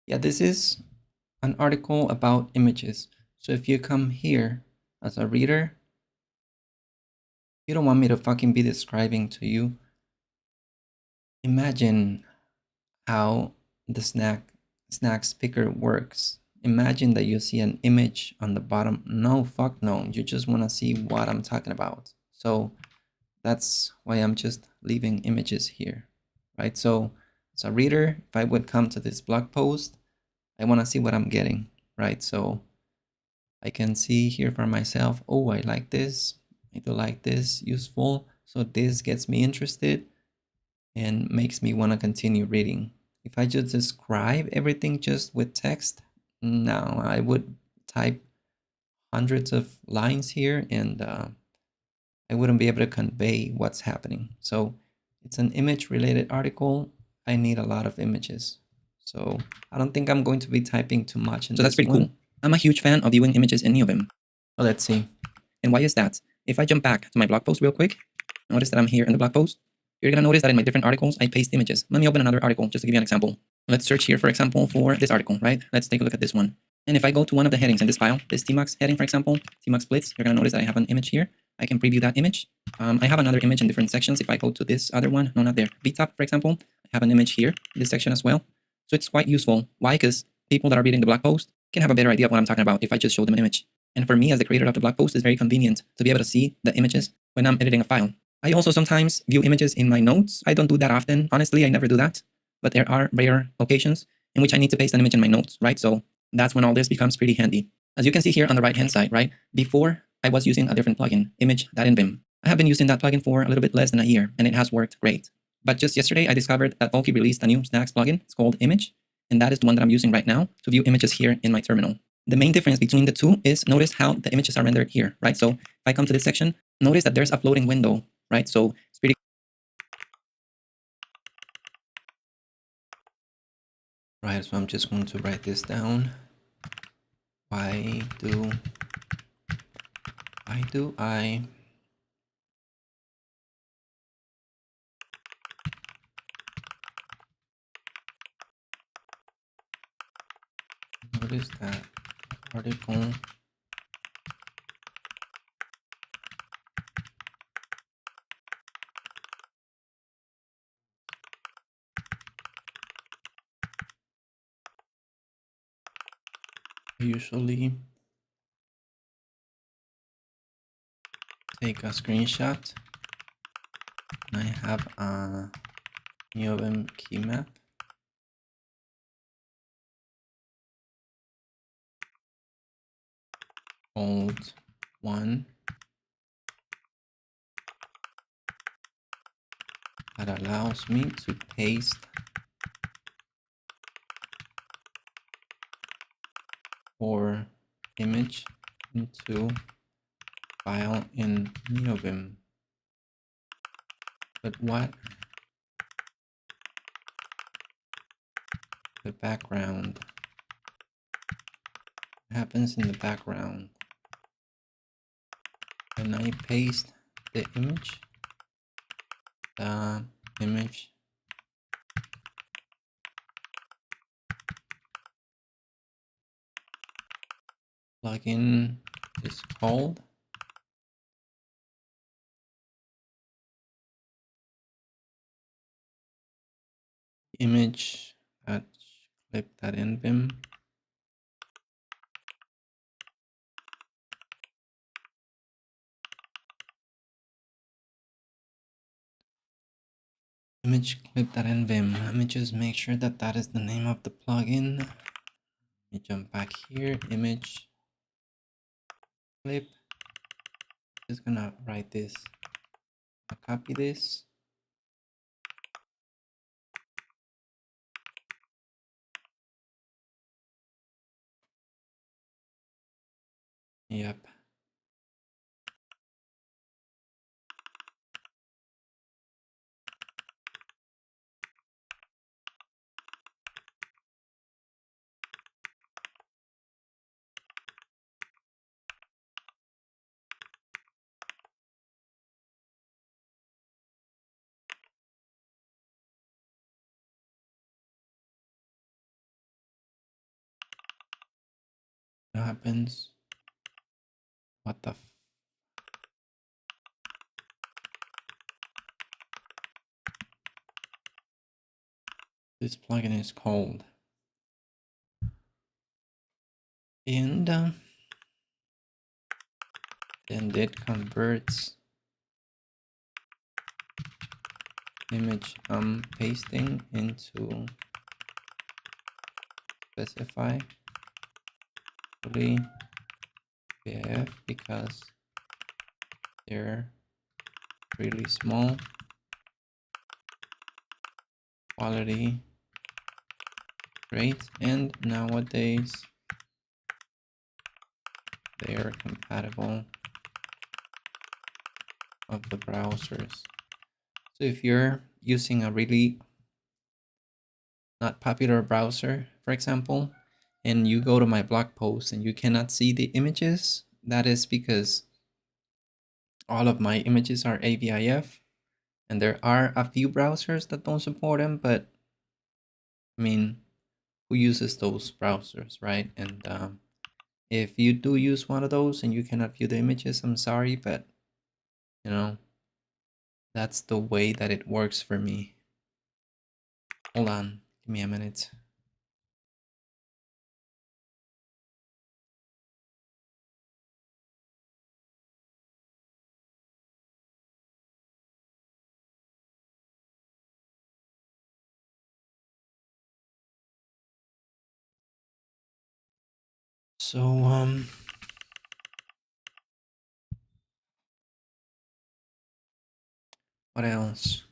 Yeah, this is an article about images. So if you come here as a reader, you don't want me to fucking be describing to you. Imagine how the snacks picker works. Imagine that you see an image on the bottom. No, fuck no. You just want to see what I'm talking about. So that's why I'm just leaving images here, right? So as a reader, if I would come to this blog post, I want to see what I'm getting, right? So I can see here for myself, oh, I like this. I do like this, useful. So this gets me interested and makes me want to continue reading. If I just describe everything just with text, no, I would type hundreds of lines here and I wouldn't be able to convey what's happening. So it's an image related article. I need a lot of images. So I don't think I'm going to be typing too much in So that's this pretty one. cool. I'm a huge fan of viewing images in Neovim. So let's see. And why is that? If I jump back to my blog post real quick, notice that I'm here in the blog post. You're going to notice that in my different articles, I paste images. Let me open another article just to give you an example. Let's search here, for example, for this article, right? Let's take a look at this one. And if I go to one of the headings in this file, this tmux heading, for example, tmux splits, you're going to notice that I have an image here. I can preview that image. I have another image in different sections. If I go to this other one, no, not there, vtop, for example, I have an image here in this section as well. So it's quite useful. Why? Because people that are reading the blog post can have a better idea of what I'm talking about if I just show them an image. And for me, as the creator of the blog post, it's very convenient to be able to see the images when I'm editing a file. I also sometimes view images in my notes. I don't do that often. Honestly, I never do that. But there are rare occasions in which I need to paste an image in my notes, right? So that's when all this becomes pretty handy. As you can see here on the right-hand side, right? Before, I was using a different plugin, Image.nvim. I have been using that plugin for a little bit less than a year, and it has worked great. But just yesterday, I discovered that Folke released a new snacks plugin. It's called Image, and that is the one that I'm using right now to view images here in my terminal. The main difference between the two is notice how the images are rendered here, right? So if I come to this section, notice that there's a floating window, right? So it's pretty. Right, so I'm just going to write this down. Why do I notice that article usually take a screenshot and I have a Neovim keymap. Old one that allows me to paste or image into file in Neovim. But what the background happens in the background when I paste the image plugin is called. Image at clip.nvim. Image clip.nvim. Let me just make sure that that is the name of the plugin. Let me jump back here. Image clip. Just gonna write this. I'll copy this. Yep. What happens? What the this plugin is called? And then it converts image I'm pasting into specify fully BF because they're really small. Quality great, and nowadays they are compatible of the browsers. So if you're using a really not popular browser, for example, and you go to my blog post and you cannot see the images, that is because all of my images are AVIF, and there are a few browsers that don't support them, but I mean, who uses those browsers, right? And if you do use one of those and you cannot view the images, I'm sorry, but you know, that's the way that it works for me. Hold on, give me a minute. So what else?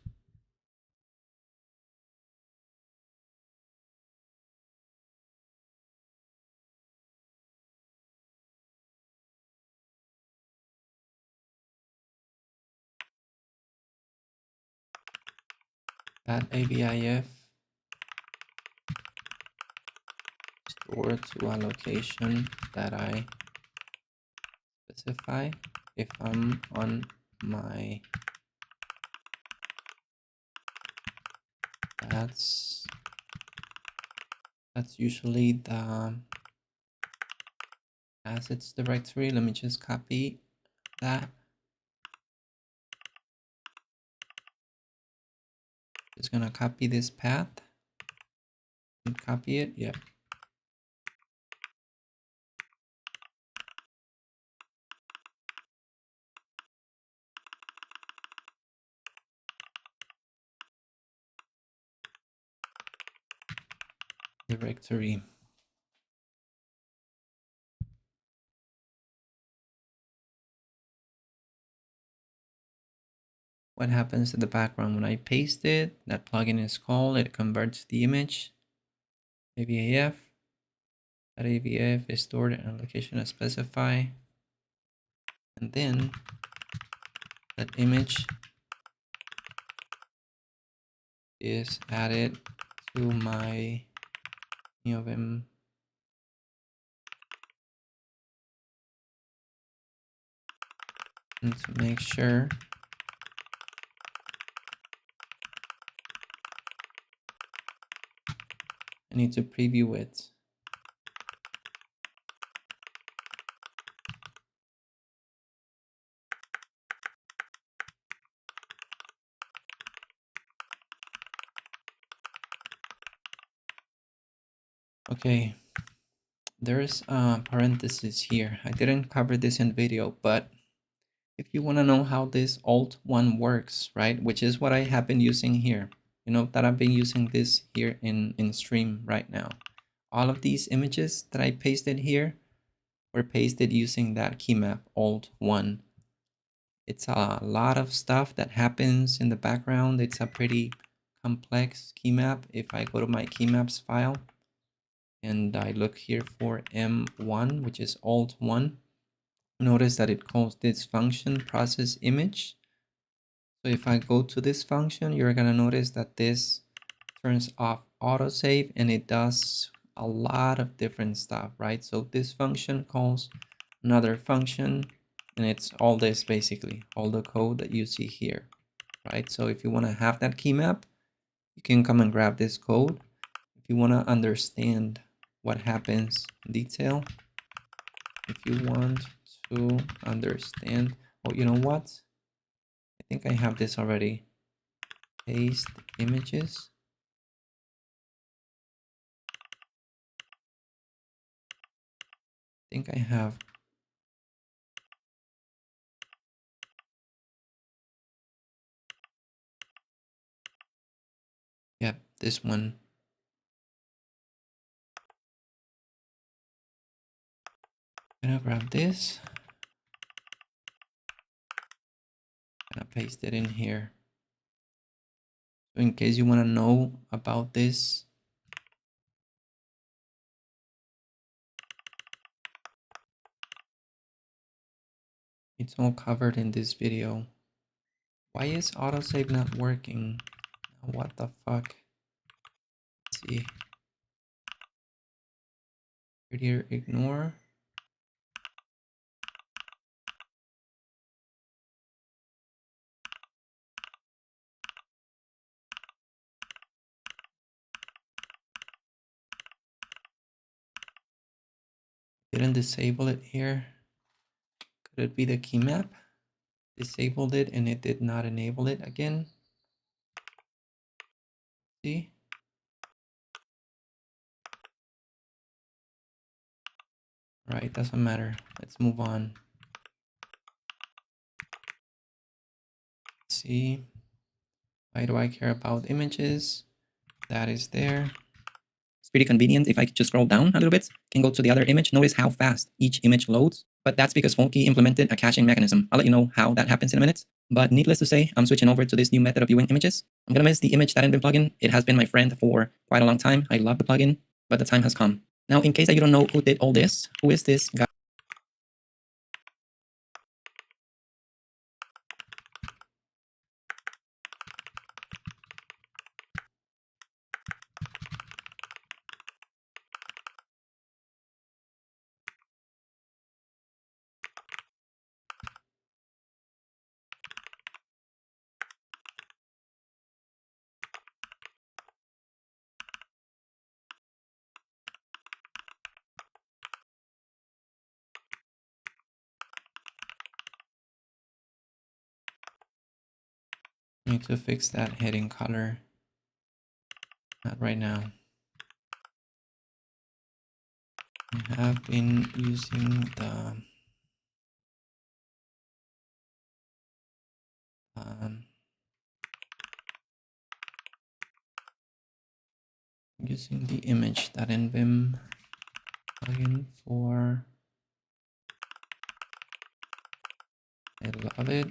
That AVIF stored to a location that I specify. If I'm on my that's usually the assets directory. Let me just copy that. Just gonna copy this path and copy it. Yep. Directory. What happens to the background when I paste it? That plugin is called, it converts the image, AVIF. That AVIF is stored in a location I specify. And then that image is added to my Neovim and to make sure I need to preview it. Okay, there's a parenthesis here. I didn't cover this in video, but if you want to know how this Alt1 works, right, which is what I have been using here, you know that I've been using this here in stream right now. All of these images that I pasted here were pasted using that key map Alt1. It's a lot of stuff that happens in the background. It's a pretty complex key map. If I go to my keymaps file and I look here for M1, which is Alt1, notice that it calls this function process image. So if I go to this function, you're gonna notice that this turns off autosave and it does a lot of different stuff, right? So this function calls another function, and it's all this basically, all the code that you see here, right? So if you want to have that key map, you can come and grab this code. If you want to understand what happens in detail, if you want to understand, oh, you know what? I think I have this already. Paste images. I think I have. Yep, this one. I'm gonna grab this. I'm gonna paste it in here. So in case you want to know about this, it's all covered in this video. Why is autosave not working? What the fuck? Let's see. Prettier ignore. Didn't disable it here. Could it be the key map? Disabled it and it did not enable it again. See? Right, doesn't matter. Let's move on. Let's see. Why do I care about images? That is there. It's pretty convenient. If I just scroll down a little bit, can go to the other image. Notice how fast each image loads. But that's because Folke implemented a caching mechanism. I'll let you know how that happens in a minute. But needless to say, I'm switching over to this new method of viewing images. I'm gonna miss the Image.nvim plugin. It has been my friend for quite a long time. I love the plugin, but the time has come. Now, in case that you don't know who did all this, who is this guy? Need to fix that heading color. Not right now. I have been using the using the Image.nvim plugin for. I love it.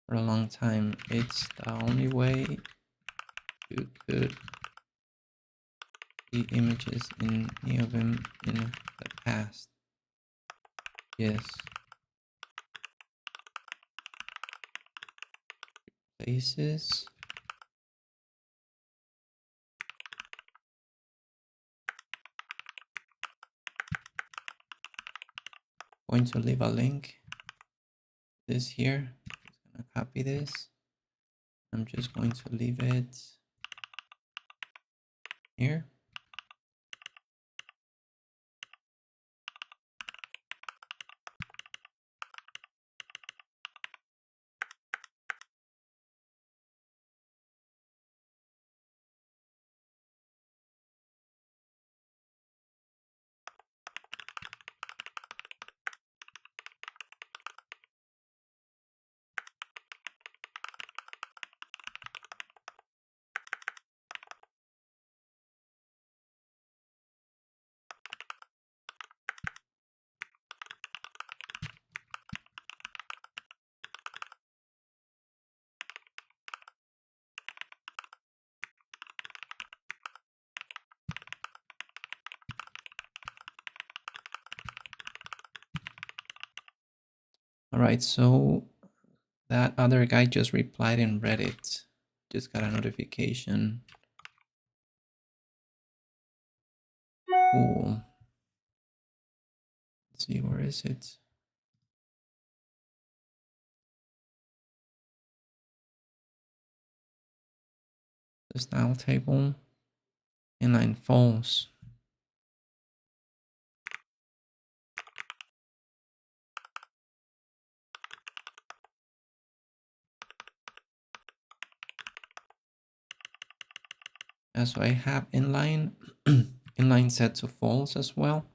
For a long time, it's the only way you could see images in Neovim in the past. Yes. Places. Going to leave a link. This here. Just gonna copy this. I'm just going to leave it here. All right, so that other guy just replied in Reddit. Just got a notification. Cool. Let's see, where is it? The style table, inline false. So I have inline, inline set to false as well.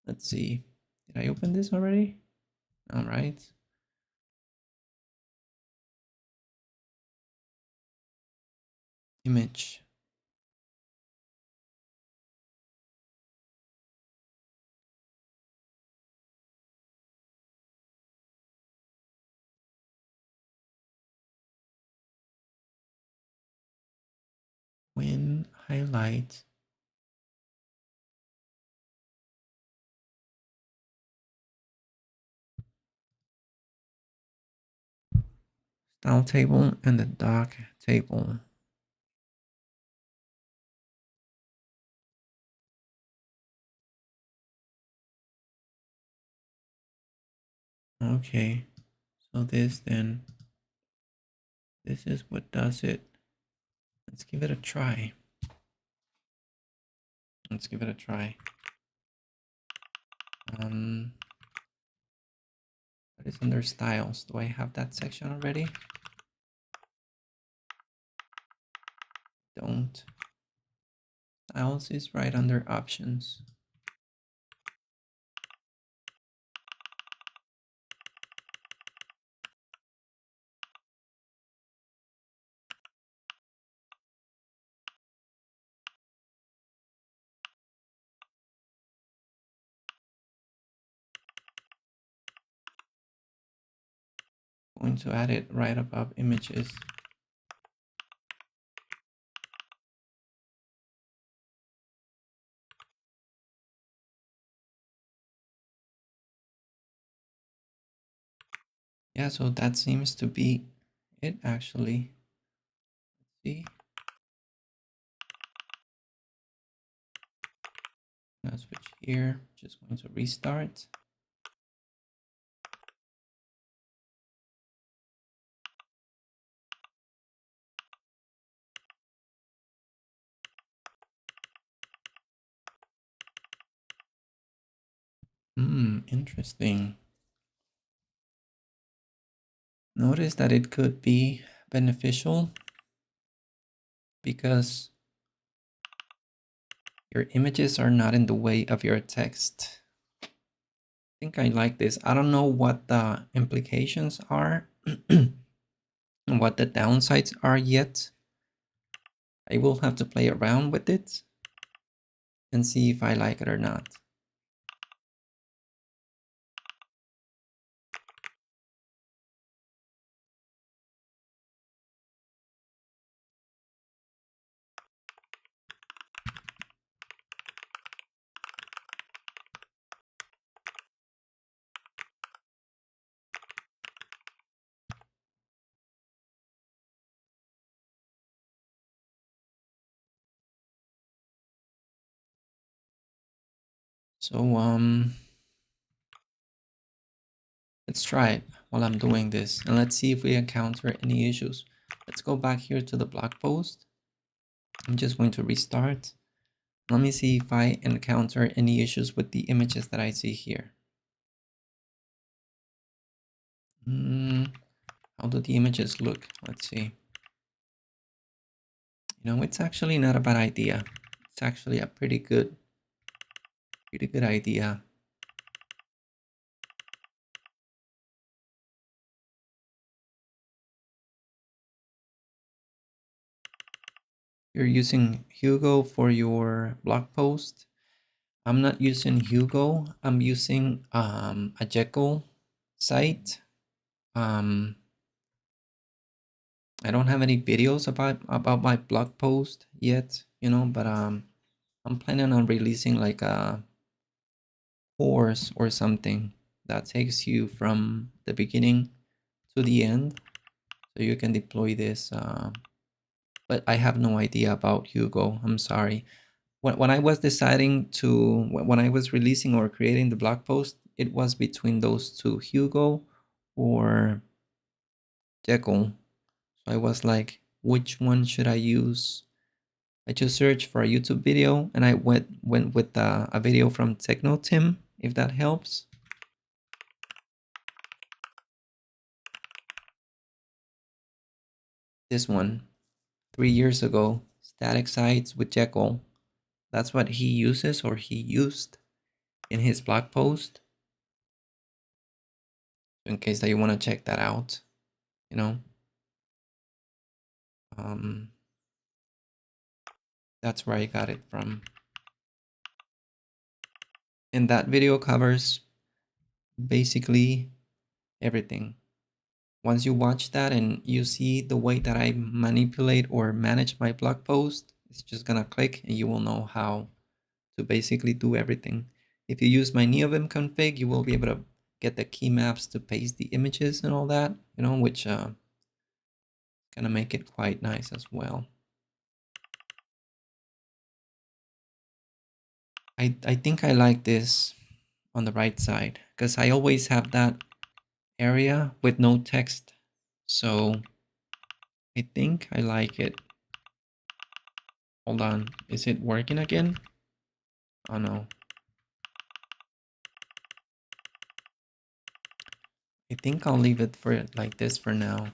Let's see, did I open this already? All right. Image. When highlight. Style table and the doc table. Okay, so this then, this is what does it. Let's give it a try. Let's give it a try. What is under styles? Do I have that section already? Don't. Styles is right under options. Going to add it right above images. Yeah, so that seems to be it actually. Let's see. Now switch here, just going to restart. Interesting. Notice that it could be beneficial because your images are not in the way of your text. I think I like this. I don't know what the implications are and what the downsides are yet. I will have to play around with it and see if I like it or not. So let's try it while I'm doing this and let's see if we encounter any issues. Let's go back here to the blog post. I'm just going to restart. Let me see if I encounter any issues with the images that I see here. How do the images look? Let's see. You know, it's actually not a bad idea. It's actually a pretty good idea. You're using Hugo for your blog post. I'm not using Hugo. I'm using a Jekyll site. I don't have any videos about my blog post yet, you know, but I'm planning on releasing like a course or something that takes you from the beginning to the end, so you can deploy this. But I have no idea about Hugo. I'm sorry. When I was deciding to, when I was releasing or creating the blog post, it was between those two, Hugo or Jekyll. So I was like, which one should I use? I just searched for a YouTube video and I went with a video from Techno Tim, if that helps. This one, 3 years ago, static sites with Jekyll. That's what he uses or he used in his blog post. In case that you want to check that out, you know. That's where I got it from. And that video covers basically everything. Once you watch that and you see the way that I manipulate or manage my blog post, it's just gonna click and you will know how to basically do everything. If you use my Neovim config, you will be able to get the keymaps to paste the images and all that, you know, which gonna make it quite nice as well. I think I like this on the right side because I always have that area with no text. So I think I like it. Hold on, is it working again? Oh no. I think I'll leave it for like this for now.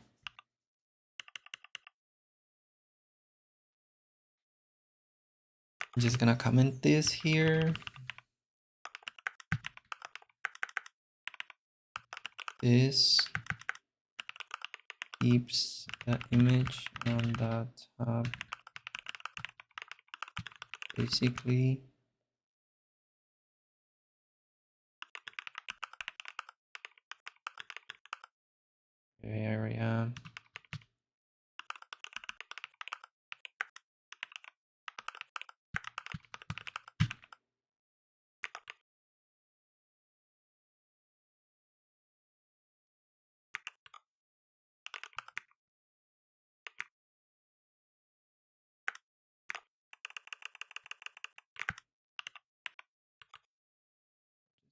I'm just gonna comment this here. This keeps the image on the top. Basically, area.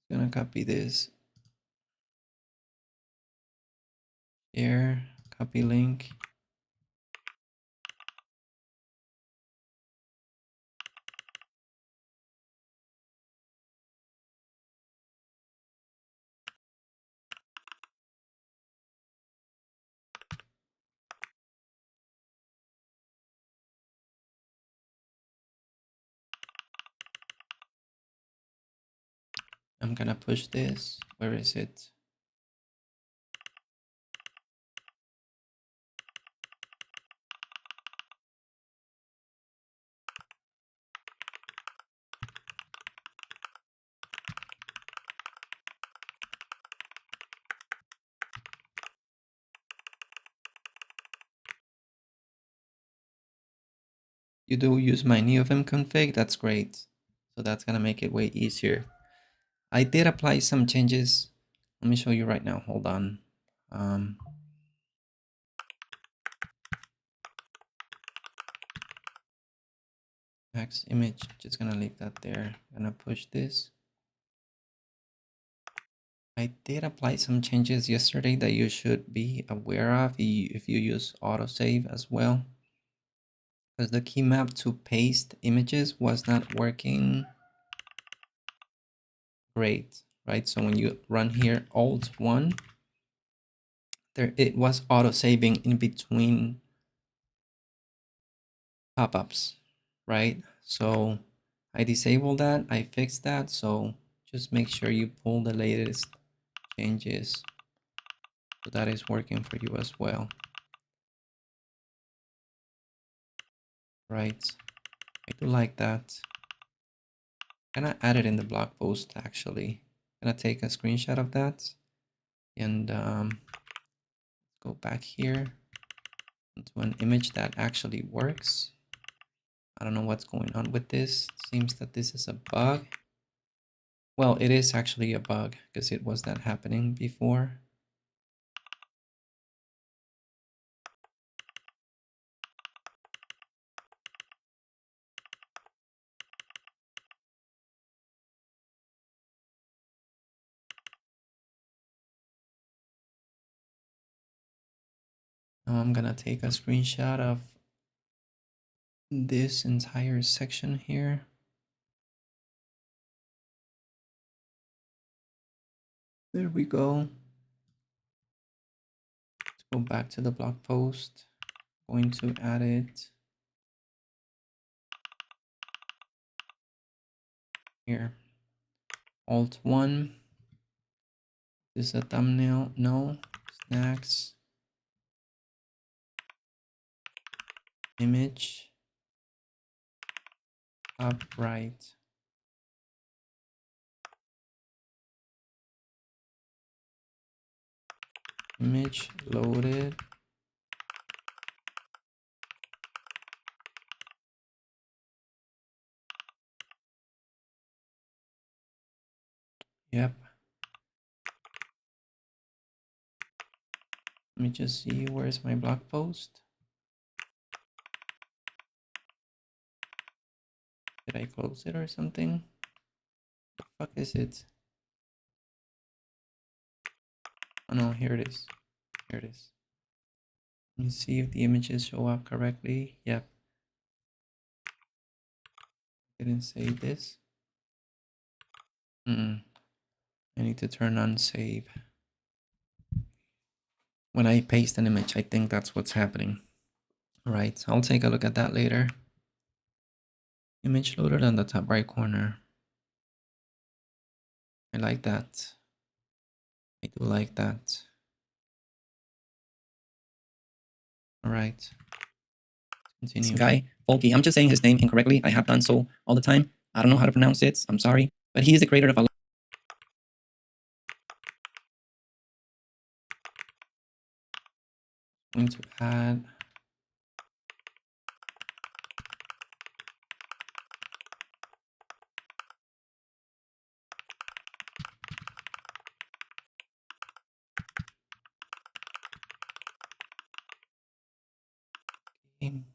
Gonna copy this. Here, copy link. I'm gonna push this. Where is it? You do use my Neovim config, that's great. So that's gonna make it way easier. I did apply some changes. Let me show you right now, hold on. Max image, just gonna leave that there. I'm gonna push this. I did apply some changes yesterday that you should be aware of if you use autosave as well. Because the key map to paste images was not working great, right? So when you run here Alt-1, it was auto-saving in between pop-ups, right? So I disabled that, I fixed that, so just make sure you pull the latest changes so that is working for you as well. Right, I do like that. I'm gonna add it in the blog post actually. I'm gonna take a screenshot of that and go back here into an image that actually works. I don't know what's going on with this. It seems that this is a bug. Well, it is actually a bug because it was not happening before. Now I'm gonna take a screenshot of this entire section here. There we go. Let's go back to the blog post. Going to add it here. Alt-1. This is a thumbnail. No. Snacks. Image. Top right. Image loaded. Yep. Let me just see where's my blog post. Did I close it or something? The fuck is it? Oh no, here it is. Here it is. Let me see if the images show up correctly. Yep. Didn't save this. I need to turn on save. When I paste an image, I think that's what's happening. All right, I'll take a look at that later. Image loaded on the top right corner. I like that. I do like that. All right. Continue. This guy, Folke, I'm just saying his name incorrectly. I have done so all the time. I don't know how to pronounce it. I'm sorry. But he is the creator of a Going to add game.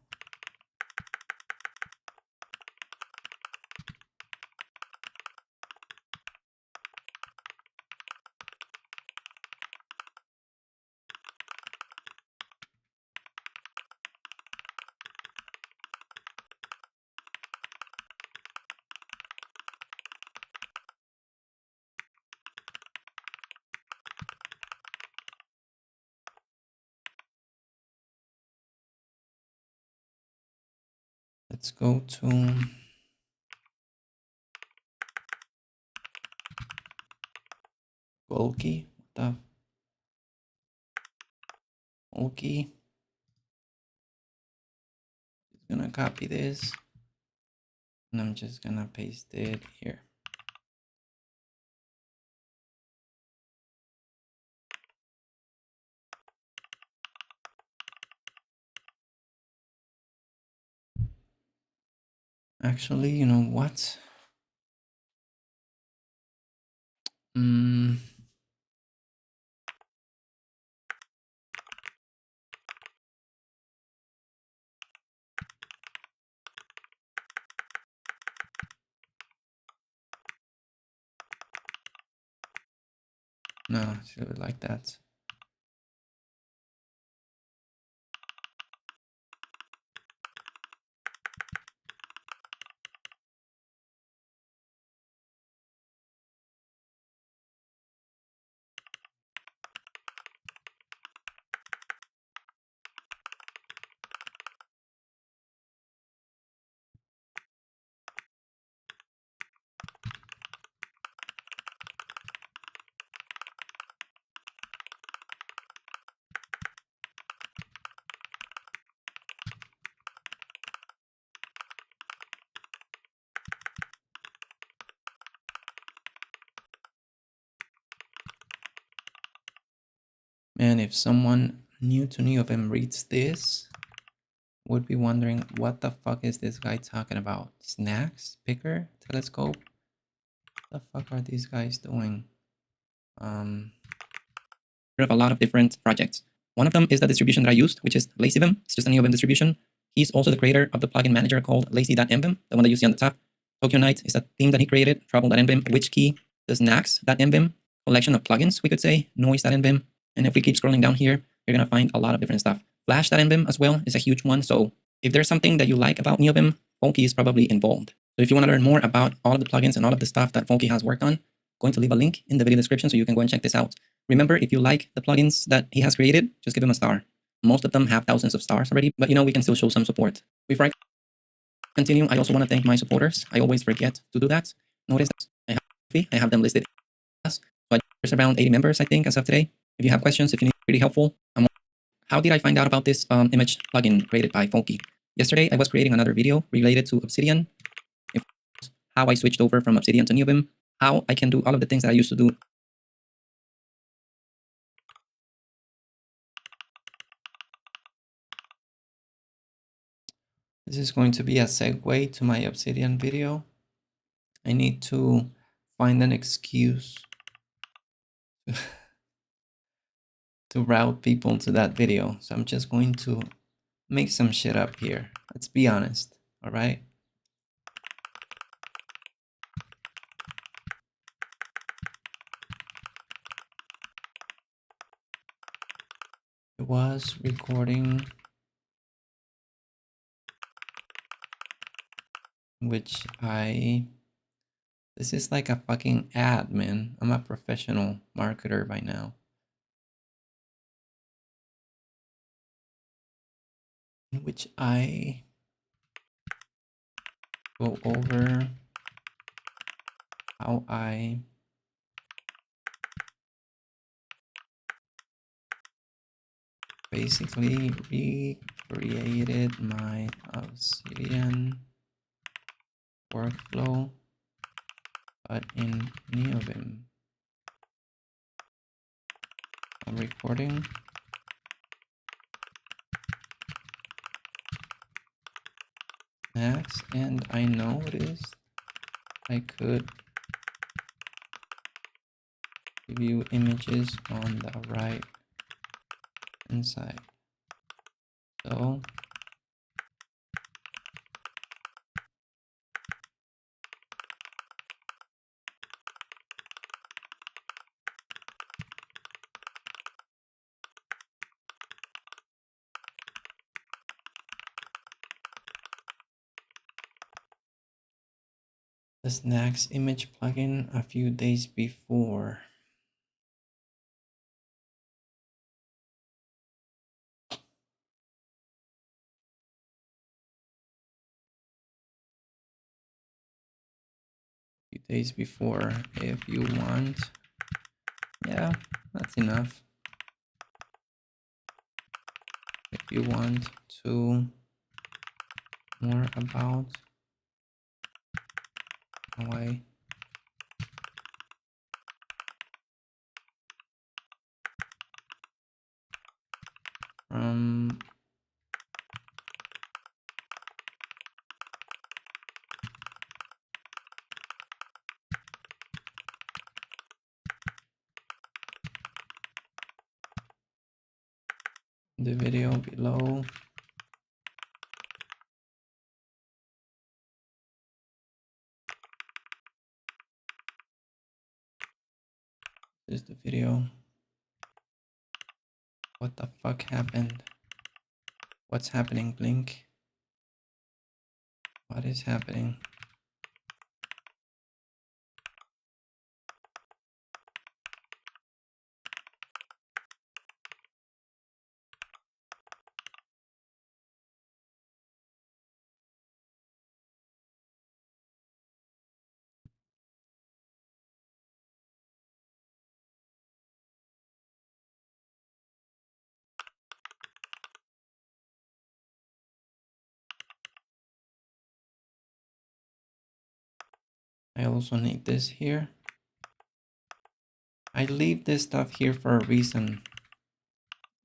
Let's go to Folke. What the Folke? Just gonna copy this and I'm just gonna paste it here. Actually, you know what? No, it's really like that. Man, if someone new to Neovim reads this, would be wondering what the fuck is this guy talking about? Snacks? Picker? Telescope? What the fuck are these guys doing? Of a lot of different projects. One of them is the distribution that I used, which is LazyVim. It's just a Neovim distribution. He's also the creator of the plugin manager called lazy.nvim, the one that you see on the top. Tokyo Night is a theme that he created. Trouble.nvim, Witchkey, the snacks.nvim, collection of plugins, we could say, noise.nvim. And if we keep scrolling down here, you're going to find a lot of different stuff. Flash.nvim as well is a huge one. So if there's something that you like about Neovim, Folke is probably involved. So if you want to learn more about all of the plugins and all of the stuff that Folke has worked on, I'm going to leave a link in the video description so you can go and check this out. Remember, if you like the plugins that he has created, just give him a star. Most of them have thousands of stars already, but we can still show some support. Before I continue, I also want to thank my supporters. I always forget to do that. Notice that I have them listed. So there's around 80 members, I think, as of today. If you have questions, if you need really helpful, how did I find out about this image plugin created by Folke? Yesterday, I was creating another video related to Obsidian, how I switched over from Obsidian to Neovim, how I can do all of the things that I used to do. This is going to be a segue to my Obsidian video. I need to find an excuse to route people to that video. So I'm just going to make some shit up here. Let's be honest, all right? I was recording which this is like a fucking ad, man. I'm a professional marketer by now. In which I go over how I basically recreated my Obsidian workflow, but in Neovim. I'm recording. Next, and I noticed I could view images on the right hand side. So the snacks image plugin a few days before. Few days before, if you want. Yeah, that's enough. If you want to more about how I from the video below. is the video. What the fuck happened? What's happening, Blink? What is happening? I also need this here. I leave this stuff here for a reason.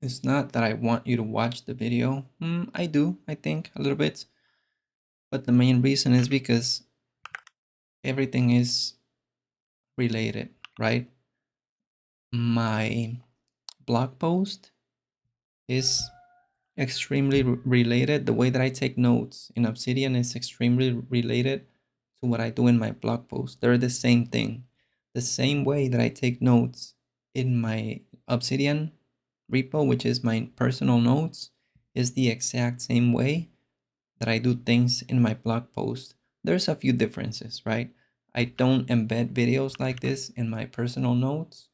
It's not that I want you to watch the video. I do, I think, a little bit. But the main reason is because everything is related, right? My blog post is extremely related. The way that I take notes in Obsidian is extremely related to what I do in my blog post. They're the same thing. The same way that I take notes in my Obsidian repo, which is my personal notes, is the exact same way that I do things in my blog post. There's a few differences, right? I don't embed videos like this in my personal notes,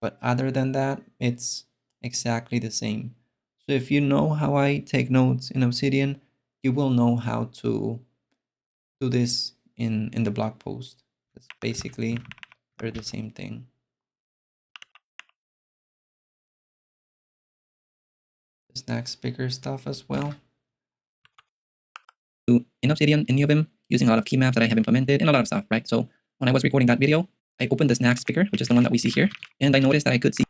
but other than that, it's exactly the same. So if you know how I take notes in Obsidian, you will know how to do this in the blog post. It's basically, they're the same thing. The snacks picker stuff as well. In Obsidian, in Neovim, using a lot of keymaps that I have implemented and a lot of stuff, right? So when I was recording that video, I opened the snacks picker, which is the one that we see here, and I noticed that I could see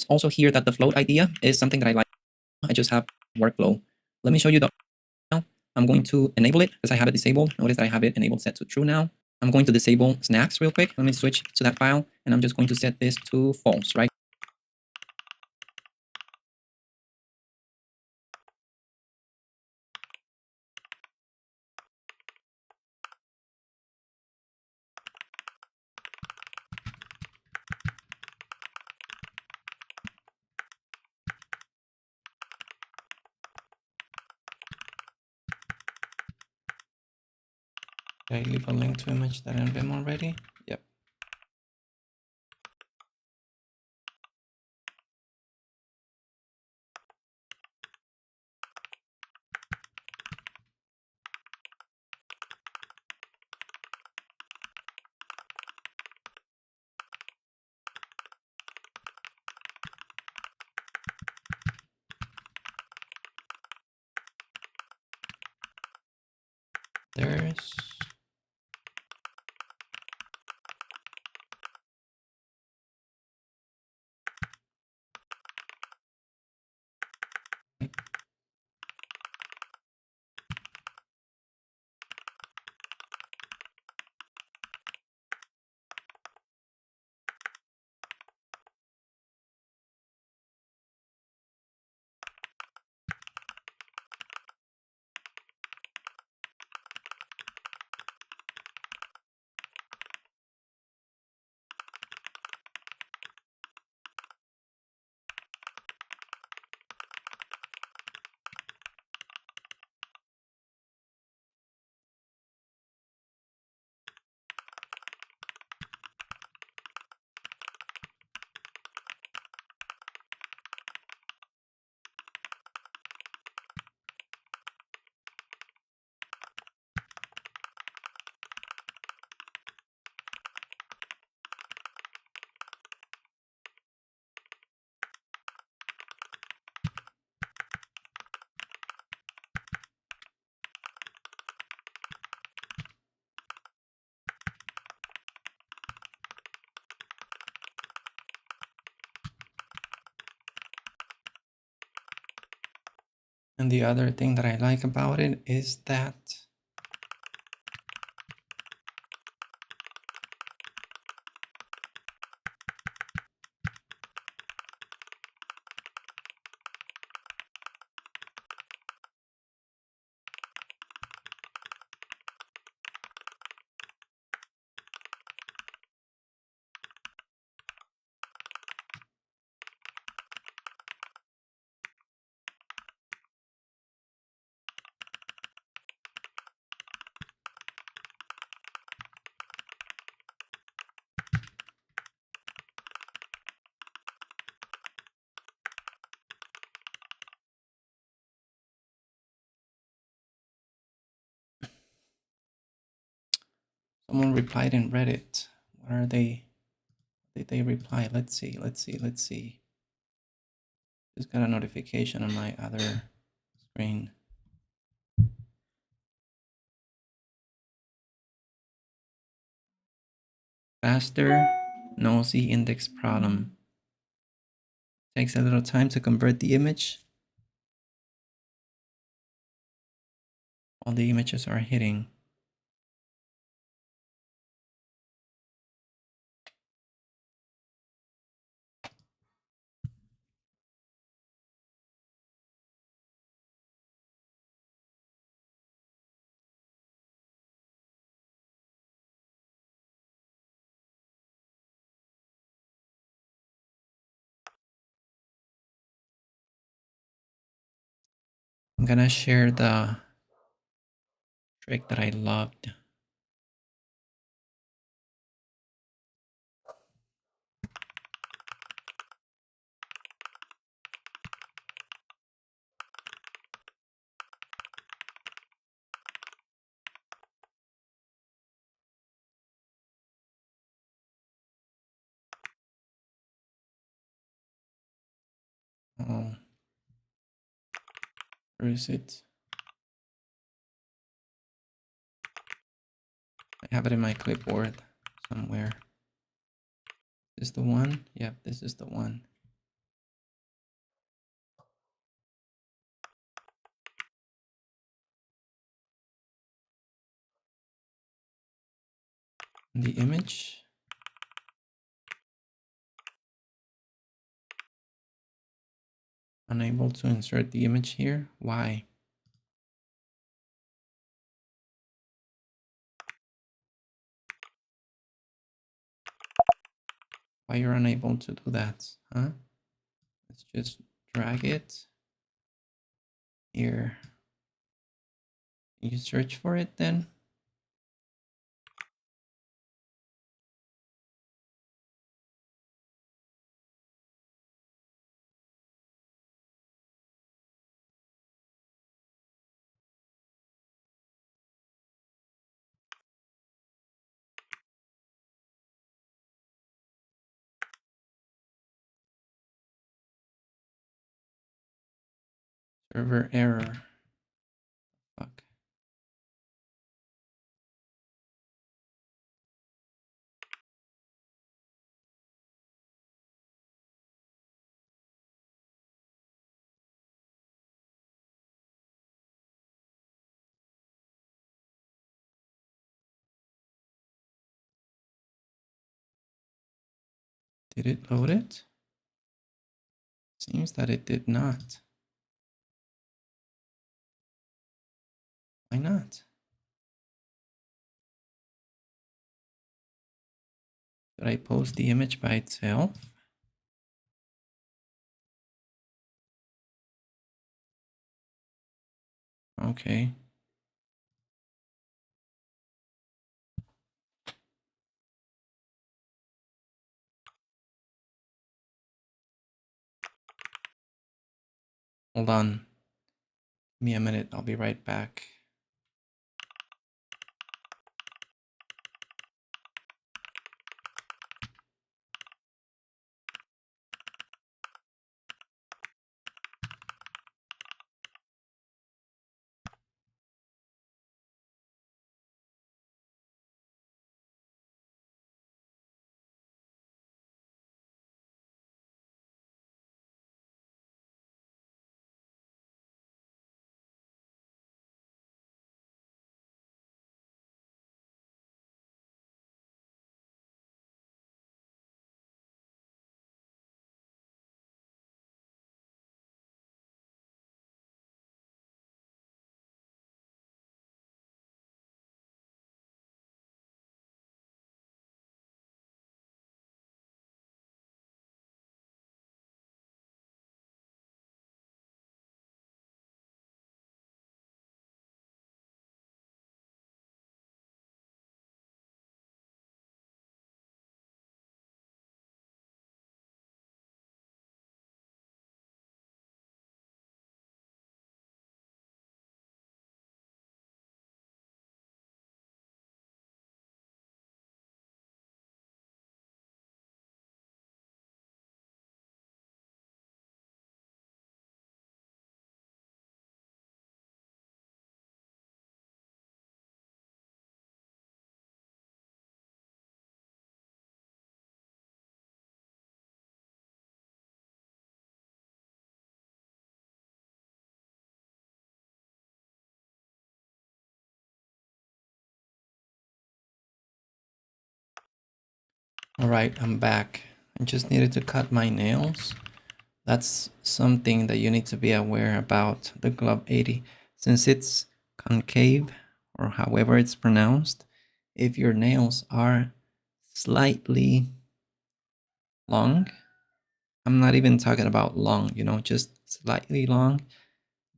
also here that the float idea is something that I like. I just have workflow. Let me show you the now. I'm going to enable it because I have it disabled. Notice that I have it enabled set to true now. I'm going to disable snacks real quick. Let me switch to that file, and I'm just going to set this to false, right? Did I leave a link to Image.nvim already? Yep. There's and the other thing that I like about it is that Someone replied in Reddit. What are they? Did they reply? Let's see. Just got a notification on my other screen. Faster nosy index problem. Takes a little time to convert the image. All the images are hitting. I'm gonna share the trick that I loved. Oh, where is it? I have it in my clipboard somewhere. Is this the one? Yep, this is the one. The image. Unable to insert the image here. Why? Why you're unable to do that? Huh? Let's just drag it here. You search for it then. Server error. Fuck. Did it load it? Seems that it did not. Why not? Did I post the image by itself? Okay. Hold on. Give me a minute. I'll be right back. All right, I'm back. I just needed to cut my nails. That's something that you need to be aware about the Glob 80. Since it's concave, or however it's pronounced, if your nails are slightly long, I'm not even talking about long, just slightly long,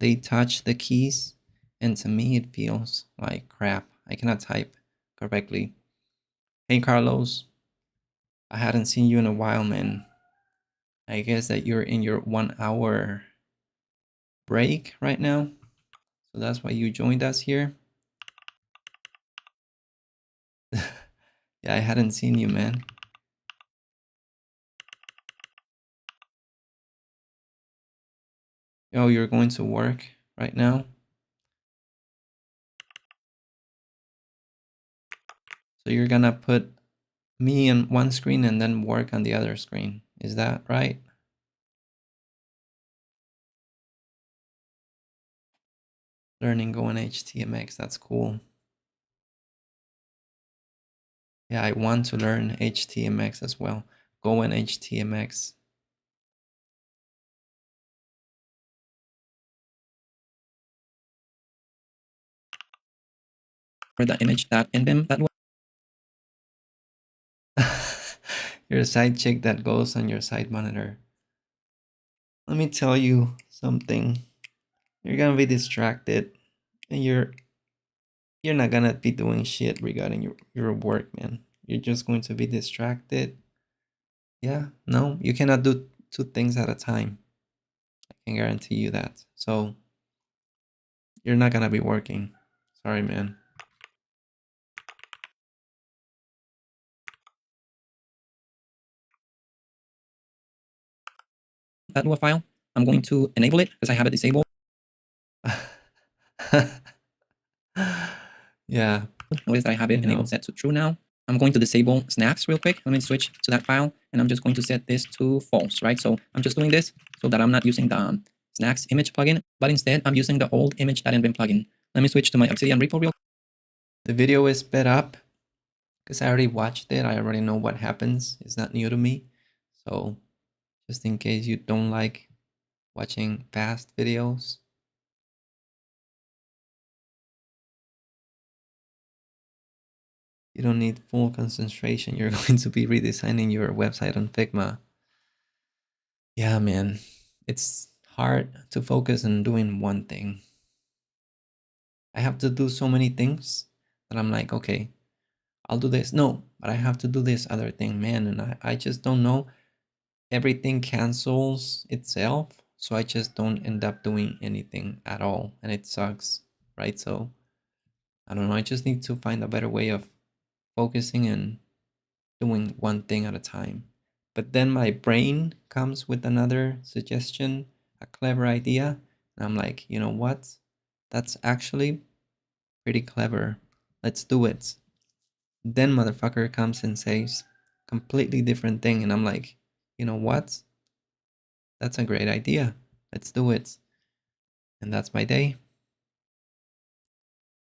they touch the keys, and to me it feels like crap. I cannot type correctly. Hey Carlos, I hadn't seen you in a while, man. I guess that you're in your 1 hour break right now. So that's why you joined us here. Yeah, I hadn't seen you, man. Oh, you're going to work right now? So you're gonna put me on one screen and then work on the other screen. Is that right? Learning Go and HTMX, that's cool. Yeah, I want to learn HTMX as well. Go and HTMX. For the image.nvim, that was Your side chick that goes on your side monitor. Let me tell you something. You're gonna be distracted, and you're not gonna be doing shit regarding your work, man. You're just going to be distracted. Yeah, no, you cannot do two things at a time. I can guarantee you that. So you're not gonna be working. Sorry, man. that WAV file. I'm going to enable it because I have it disabled. Yeah. Notice that I have it enabled set to true now. I'm going to disable snaps real quick. Let me switch to that file, and I'm just going to set this to false, right? So I'm just doing this so that I'm not using the snacks image plugin, but instead I'm using the old image.nvim plugin. Let me switch to my Obsidian repo real quick. The video is sped up because I already watched it. I already know what happens. It's not new to me. So just in case you don't like watching fast videos, you don't need full concentration. You're going to be redesigning your website on Figma. Yeah, man. It's hard to focus on doing one thing. I have to do so many things that I'm like, okay, I'll do this. No, but I have to do this other thing, man. And I just don't know. Everything cancels itself. So I just don't end up doing anything at all. And it sucks, right? So I don't know. I just need to find a better way of focusing and doing one thing at a time. But then my brain comes with another suggestion, a clever idea. And I'm like, you know what? That's actually pretty clever. Let's do it. Then motherfucker comes and says completely different thing. And I'm like, you know what? That's a great idea. Let's do it. And that's my day.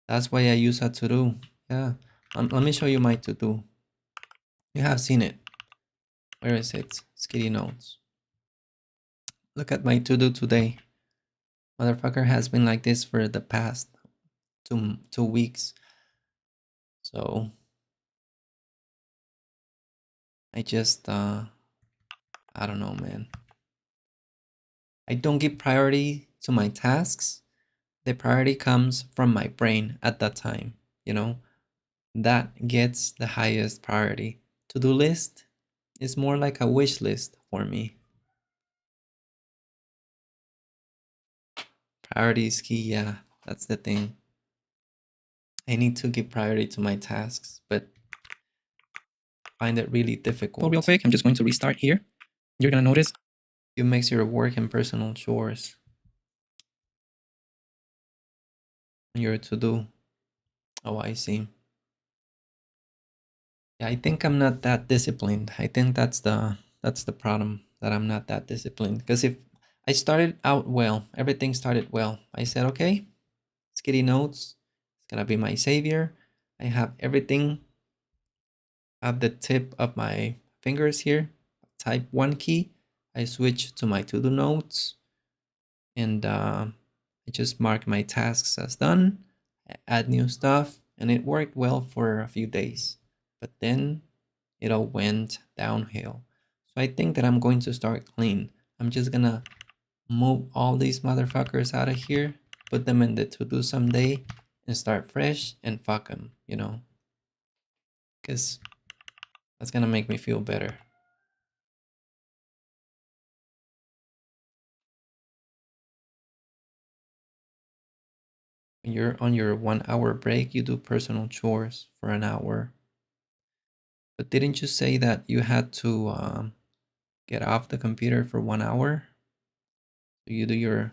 That's why I use a to-do. Yeah. Let me show you my to-do. You have seen it. Where is it? Skitty notes. Look at my to-do today. Motherfucker has been like this for the past two weeks. So I just I don't know, man. I don't give priority to my tasks. The priority comes from my brain at that time, you know? That gets the highest priority. To-do list is more like a wish list for me. Priority is key, yeah, that's the thing. I need to give priority to my tasks, but find it really difficult. So real quick, I'm just going to restart here. You're going to notice You mix your work and personal chores. Your to-do. Oh, I see. Yeah, I think I'm not that disciplined. I think that's the problem, that I'm not that disciplined. Because if I started out well, everything started well. I said, okay, Skitty Notes, it's gonna be my savior. I have everything at the tip of my fingers here, type one key, I switch to my to-do notes, and I just mark my tasks as done, add new stuff, and it worked well for a few days. But then it all went downhill. So I think that I'm going to start clean. I'm just gonna move all these motherfuckers out of here, put them in the to-do someday, and start fresh and fuck them, you know? Because that's gonna make me feel better. When you're on your 1 hour break, you do personal chores for an hour. But didn't you say that you had to get off the computer for 1 hour? So you do your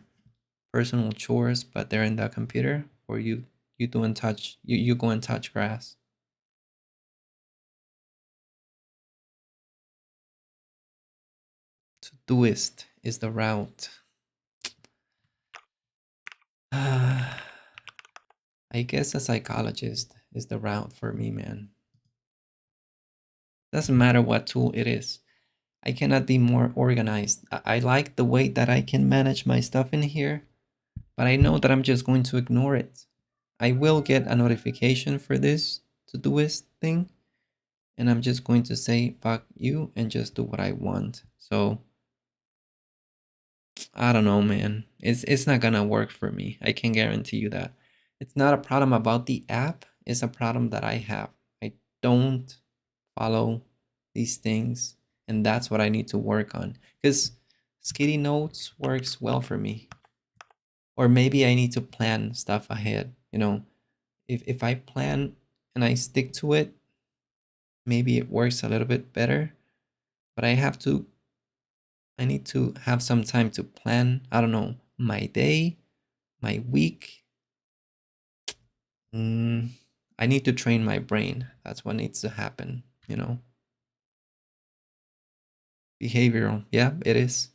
personal chores, but they're in the computer, or you do and touch you go and touch grass. Todoist is the route. I guess a psychologist is the route for me, man. Doesn't matter what tool it is. I cannot be more organized. I like the way that I can manage my stuff in here, but I know that I'm just going to ignore it. I will get a notification for this Todoist thing, and I'm just going to say fuck you and just do what I want. So I don't know, man. It's not gonna work for me. I can guarantee you that. It's not a problem about the app, it's a problem that I have. I don't follow these things, and that's what I need to work on. Because Skitty Notes works well for me. Or maybe I need to plan stuff ahead. You know, if I plan and I stick to it, maybe it works a little bit better. But I need to have some time to plan, I don't know, my day, my week. I need to train my brain. That's what needs to happen, you know? Behavioral. Yeah, it is.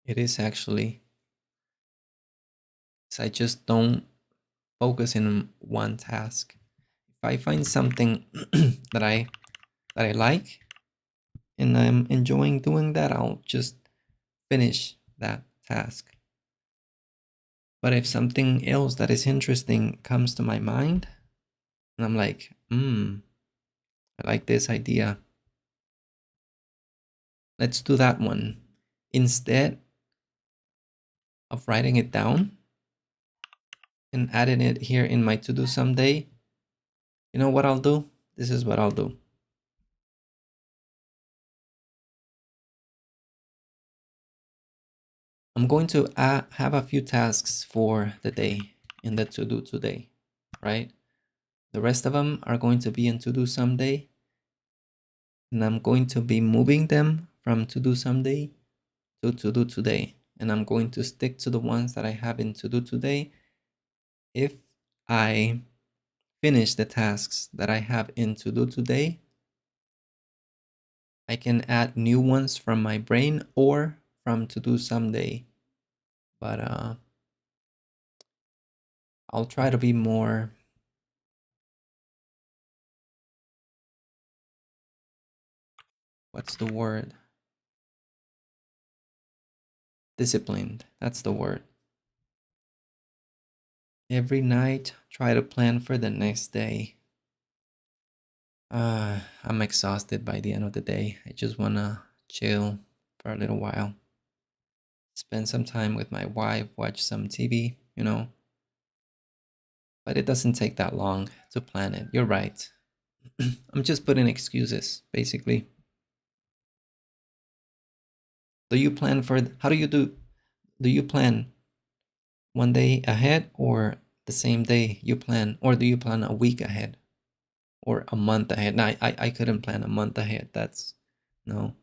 It is actually. So I just don't focus in one task. If I find something that I like and I'm enjoying doing that, I'll just finish that task. But if something else that is interesting comes to my mind, and I'm like, I like this idea. Let's do that one. Instead of writing it down and adding it here in my to do someday, you know what I'll do? This is what I'll do. I'm going to have a few tasks for the day in the to do today, right? The rest of them are going to be in to do someday, and I'm going to be moving them from to do someday to do today, and I'm going to stick to the ones that I have in to do today if I finish the tasks that I have in to do today. I can add new ones from my brain or from to do someday, but I'll try to be more what's the word? Disciplined. That's the word. Every night, try to plan for the next day. I'm exhausted by the end of the day. I just wanna chill for a little while. Spend some time with my wife, watch some TV, you know. But it doesn't take that long to plan it. You're right. I'm just putting excuses, basically. Do you plan for how do you plan one day ahead or the same day you plan, or do you plan a week ahead or a month ahead? No, I couldn't plan a month ahead. That's no.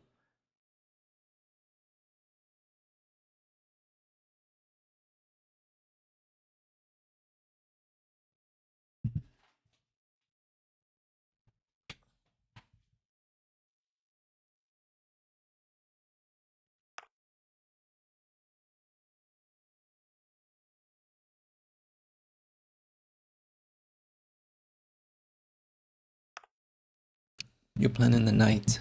You plan in the night.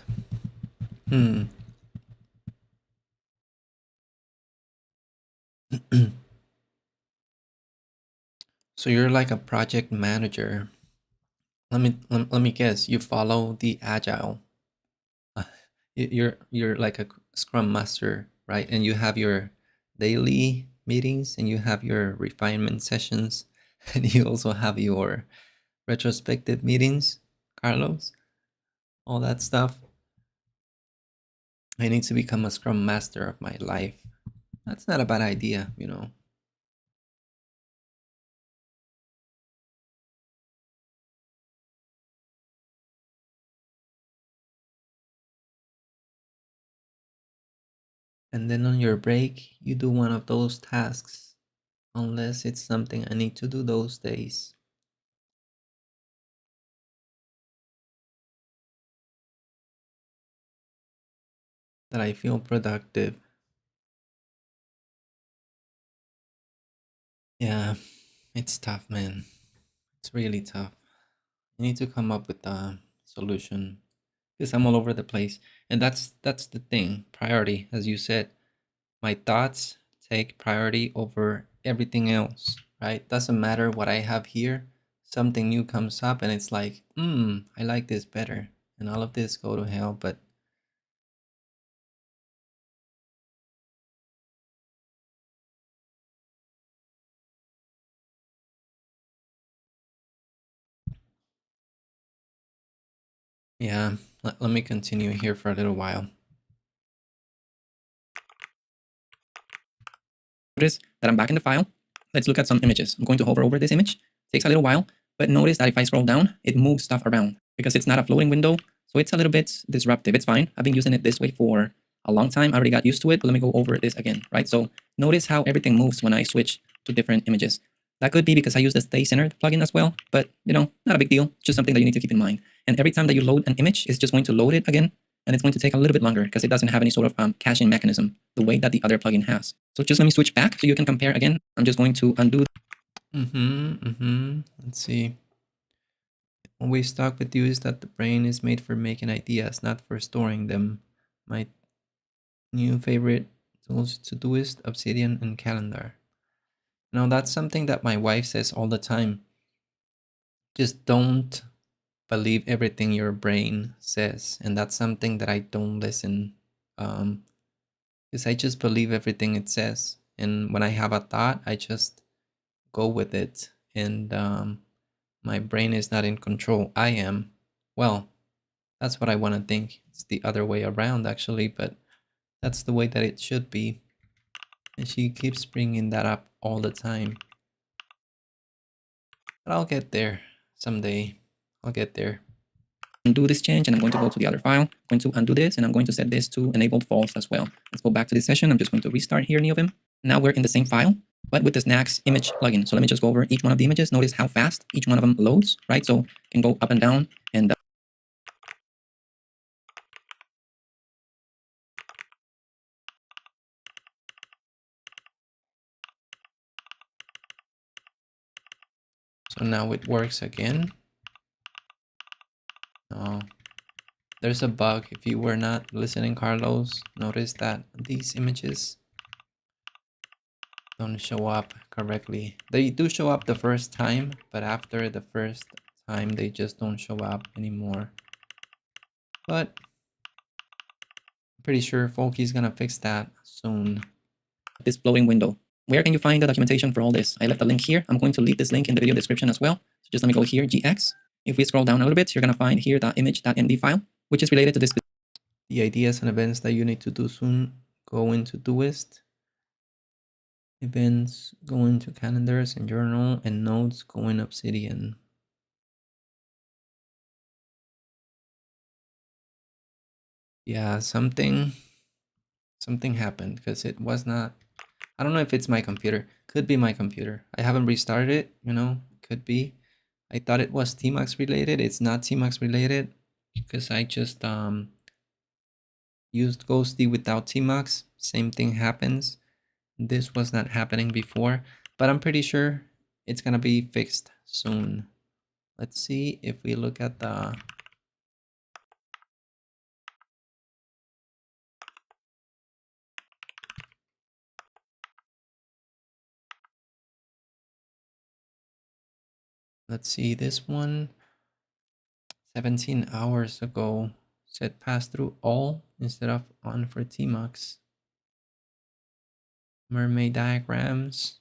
So you're like a project manager. Let me guess. You follow the agile. You're like a scrum master, right? And you have your daily meetings and you have your refinement sessions and you also have your retrospective meetings, Carlos, all that stuff. I need to become a scrum master of my life. That's not a bad idea, you know. And then on your break, you do one of those tasks, unless it's something I need to do those days. That I feel productive. Yeah, it's tough, man. It's really tough. I need to come up with a solution because I'm all over the place. And that's the thing. Priority, as you said. My thoughts take priority over everything else, right? Doesn't matter what I have here. Something new comes up and it's like, I like this better. And all of this go to hell, but yeah, let me continue here for a little while. Notice that I'm back in the file. Let's look at some images. I'm going to hover over this image. Takes a little while, but notice that if I scroll down, it moves stuff around because it's not a floating window. So it's a little bit disruptive. It's fine. I've been using it this way for a long time. I already got used to it, but let me go over this again, right? So notice how everything moves when I switch to different images. That could be because I use the Stay Centered plugin as well, but not a big deal. Just something that you need to keep in mind. And every time that you load an image, it's just going to load it again, and it's going to take a little bit longer because it doesn't have any sort of caching mechanism the way that the other plugin has. So just let me switch back so you can compare again. I'm just going to undo. Let's see. What we talk with you is that the brain is made for making ideas, not for storing them. My new favorite tools to Todoist, Obsidian, and Calendar. Now that's something that my wife says all the time. Just don't believe everything your brain says, and that's something that I don't listen. Because I just believe everything it says, and when I have a thought, I just go with it, and my brain is not in control. I am. Well, that's what I want to think. It's the other way around, actually, but that's the way that it should be. And she keeps bringing that up all the time. But I'll get there someday. I'll get there. Undo this change, and I'm going to go to the other file. I'm going to undo this, and I'm going to set this to enabled false as well. Let's go back to this session. I'm just going to restart here, Neovim. Now we're in the same file, but with the Snacks image plugin. So let me just go over each one of the images. Notice how fast each one of them loads, right? So you can go up and down, and So now it works again. Oh, there's a bug. If you were not listening, Carlos, notice that these images don't show up correctly. They do show up the first time, but after the first time, they just don't show up anymore. But I'm pretty sure Folke is gonna fix that soon. this flowing window. Where can you find the documentation for all this? I left a link here. I'm going to leave this link in the video description as well. So just let me go here, GX. If we scroll down a little bit, you're going to find here the Image.nvim file, which is related to this. The ideas and events that you need to do soon, go into Todoist. Events, go into calendars and journal, and notes, go in Obsidian. Yeah, something happened because it was not, I don't know if it's my computer. Could be my computer. I haven't restarted it, could be. I thought it was Tmax related. It's not Tmax related because I just used Ghosty without Tmax. Same thing happens. This was not happening before, but I'm pretty sure it's gonna be fixed soon. Let's see if we look at the Let's see, this one 17 hours ago said pass through all instead of on for tmux. Mermaid diagrams,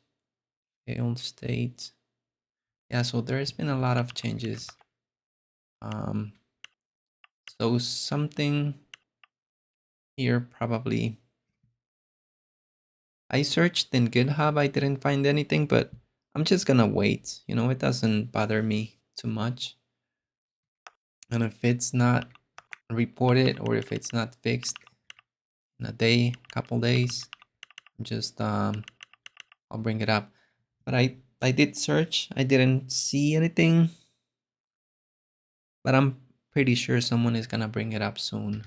failed state. Yeah, so there's been a lot of changes. So something here probably. I searched in GitHub, I didn't find anything, but I'm just gonna wait. You know, it doesn't bother me too much. And if it's not reported or if it's not fixed in a day, couple days, just I'll bring it up. But I did search, I didn't see anything, but I'm pretty sure someone is gonna bring it up soon.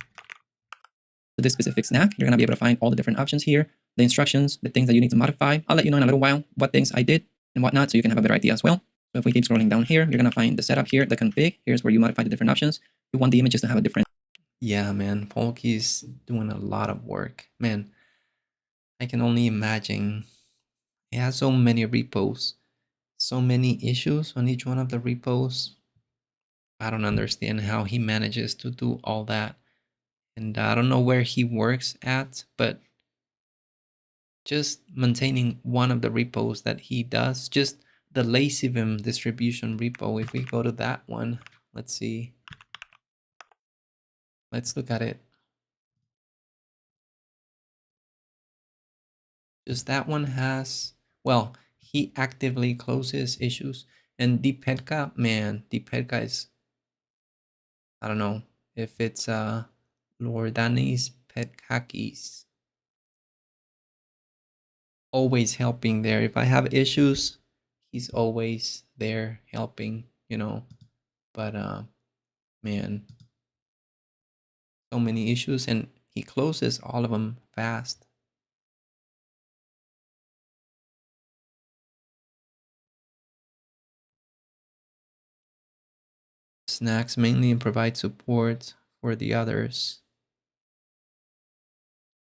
To this specific snack, you're gonna be able to find all the different options here, the instructions, the things that you need to modify. I'll let you know in a little while what things I did and whatnot, so you can have a better idea as well. So if we keep scrolling down here, you're gonna find the setup here, the config. Here's where you modify the different options. You want the images to have a different. Yeah, man, Folke's doing a lot of work. Man, I can only imagine. It has so many repos, so many issues on each one of the repos. I don't understand how he manages to do all that. And I don't know where he works at, but just maintaining one of the repos that he does, just the LazyVim distribution repo. If we go to that one, let's see. Let's look at it. Just that one has, well, he actively closes issues. And Deepedka, man, Deepedka is, I don't know if it's Lordanis Pedkakis. Always helping there. If I have issues, he's always there helping, you know. But man, so many issues, and he closes all of them fast. Snacks mainly provide support for the others.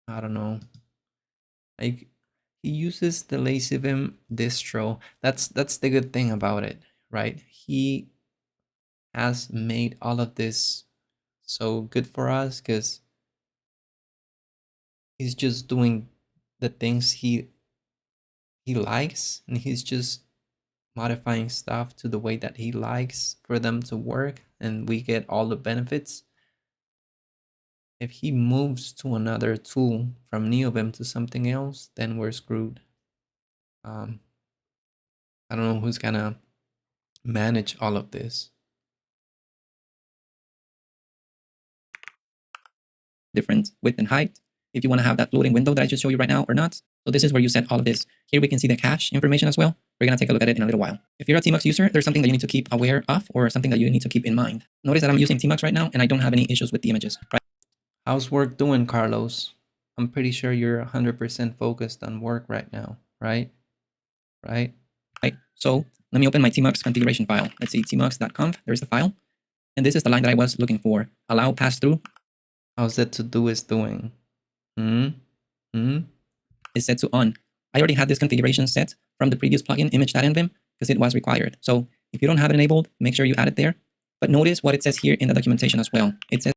I don't know. Like, he uses the LazyVim distro. That's the good thing about it, right? He has made all of this so good for us because he's just doing the things he likes, and he's just modifying stuff to the way that he likes for them to work, and we get all the benefits. If he moves to another tool from Neovim to something else, then we're screwed. I don't know who's gonna manage all of this. Different width and height, if you want to have that floating window that I just showed you right now or not. So this is where you set all of this. Here we can see the cache information as well. We're going to take a look at it in a little while. If you're a tmux user, there's something that you need to keep aware of or something that you need to keep in mind. Notice that I'm using tmux right now and I don't have any issues with the images, right? How's work doing, Carlos? I'm pretty sure you're 100% focused on work right now, right? Right? Right. So let me open my tmux configuration file. Let's see, tmux.conf, there's the file. And this is the line that I was looking for. Allow pass-through. How's that Todoist doing? Is set to on. I already had this configuration set from the previous plugin, Image.nvim, because it was required. So if you don't have it enabled, make sure you add it there. But notice what it says here in the documentation as well. It says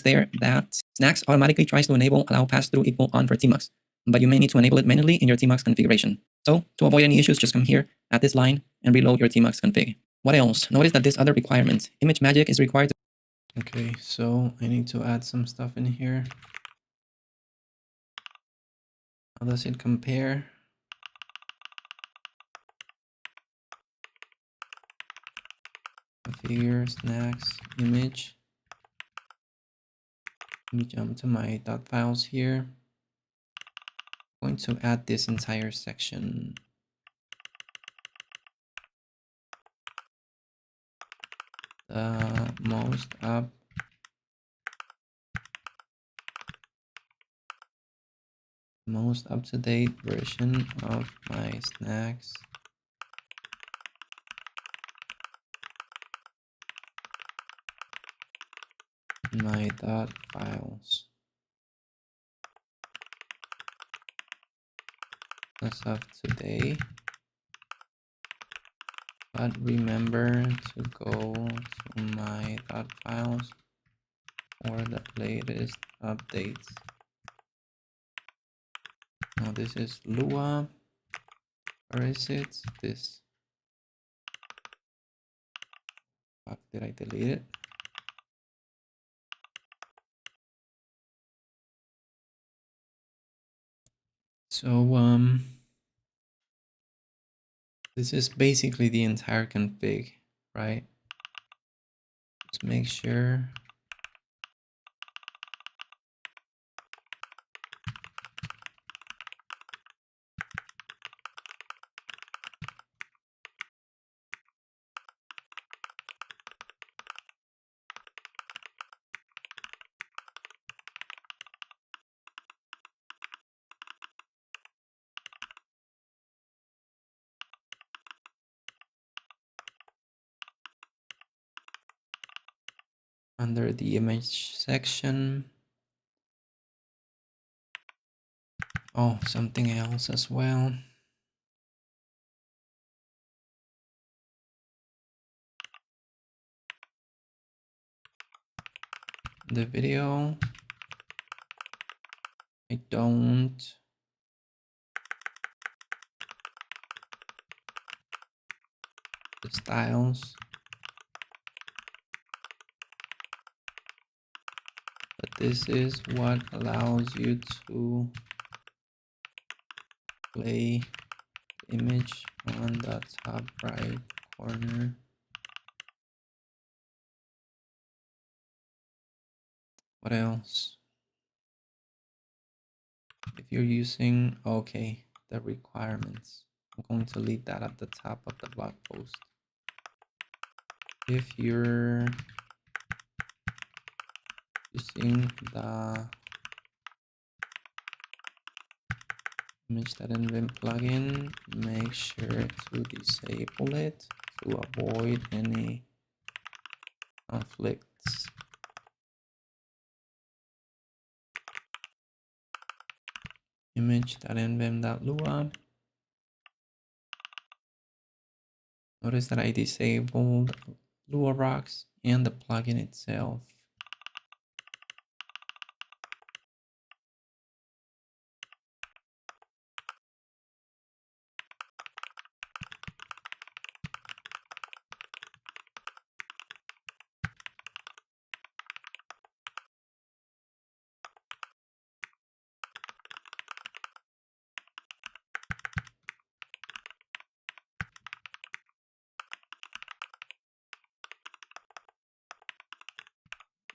there that Snacks automatically tries to enable allow pass-through equal on for tmux, but you may need to enable it manually in your tmux configuration. So to avoid any issues, just come here at this line and reload your tmux config. What else? Notice that this other requirement, ImageMagick, is required to. Okay, so I need to add some stuff in here. How does it compare? Configure, snacks, image. Let me jump to my dotfiles here. I'm going to add this entire section. The most up-to-date version of my snacks my dot files as of today, but remember to go to my dot files for the latest updates. Now this is Lua. Where is it? This. Fuck, did I delete it? So this is basically the entire config, right? Let's make sure. Under the image section. Oh, something else as well. The video. I don't. The styles. But this is what allows you to play the image on the top right corner. What else? If you're using, okay, the requirements. I'm going to leave that at the top of the blog post. If you're using the Image.nvim plugin, make sure to disable it to avoid any conflicts. Image.nvim.lua. Notice that I disabled Lua rocks and the plugin itself.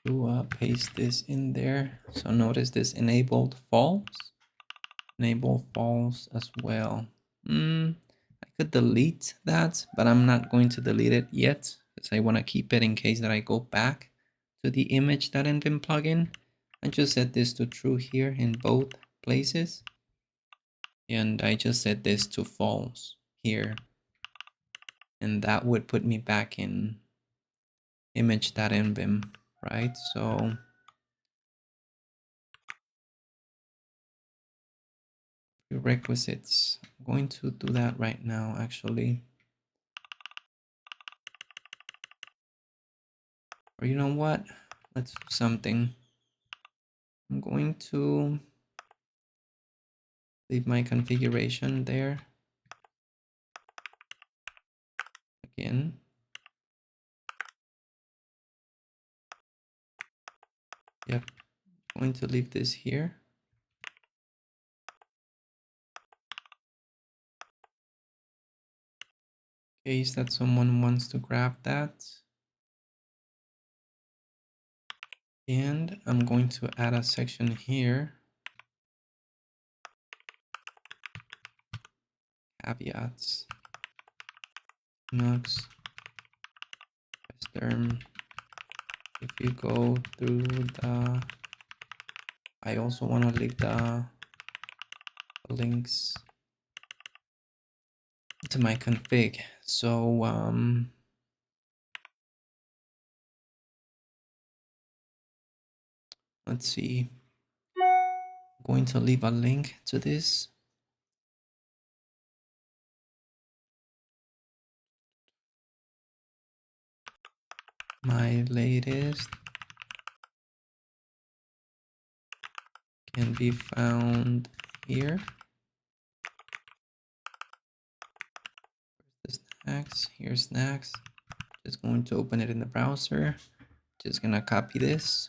To paste this in there. So notice this enabled false. Enable false as well. I could delete that, but I'm not going to delete it yet because I want to keep it in case that I go back to the Image.nvim plugin. I just set this to true here in both places. And I just set this to false here. And that would put me back in Image.nvim, right? So prerequisites. I'm going to do that right now, actually. Or you know what? Let's do something. I'm going to leave my configuration there. Again. Yep. I'm going to leave this here. In case that someone wants to grab that. And I'm going to add a section here. Caveats. Notes. Term. If you go through the, I also want to leave the links to my config. So let's see. I'm going to leave a link to this. My latest can be found here. The snacks, here's snacks. Just going to open it in the browser. Just gonna copy this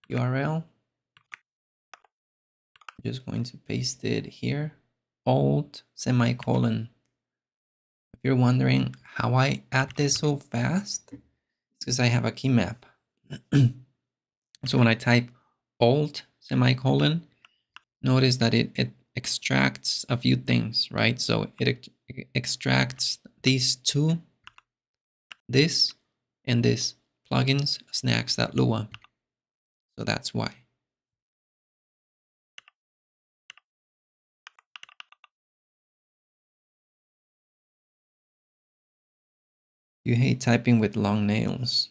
URL. Just going to paste it here. Alt semicolon. If you're wondering how I add this so fast, it's because I have a key map. So when I type Alt semicolon, notice that it extracts a few things, right? So it extracts these two, this and this, plugins, snacks.lua. So that's why. You hate typing with long nails.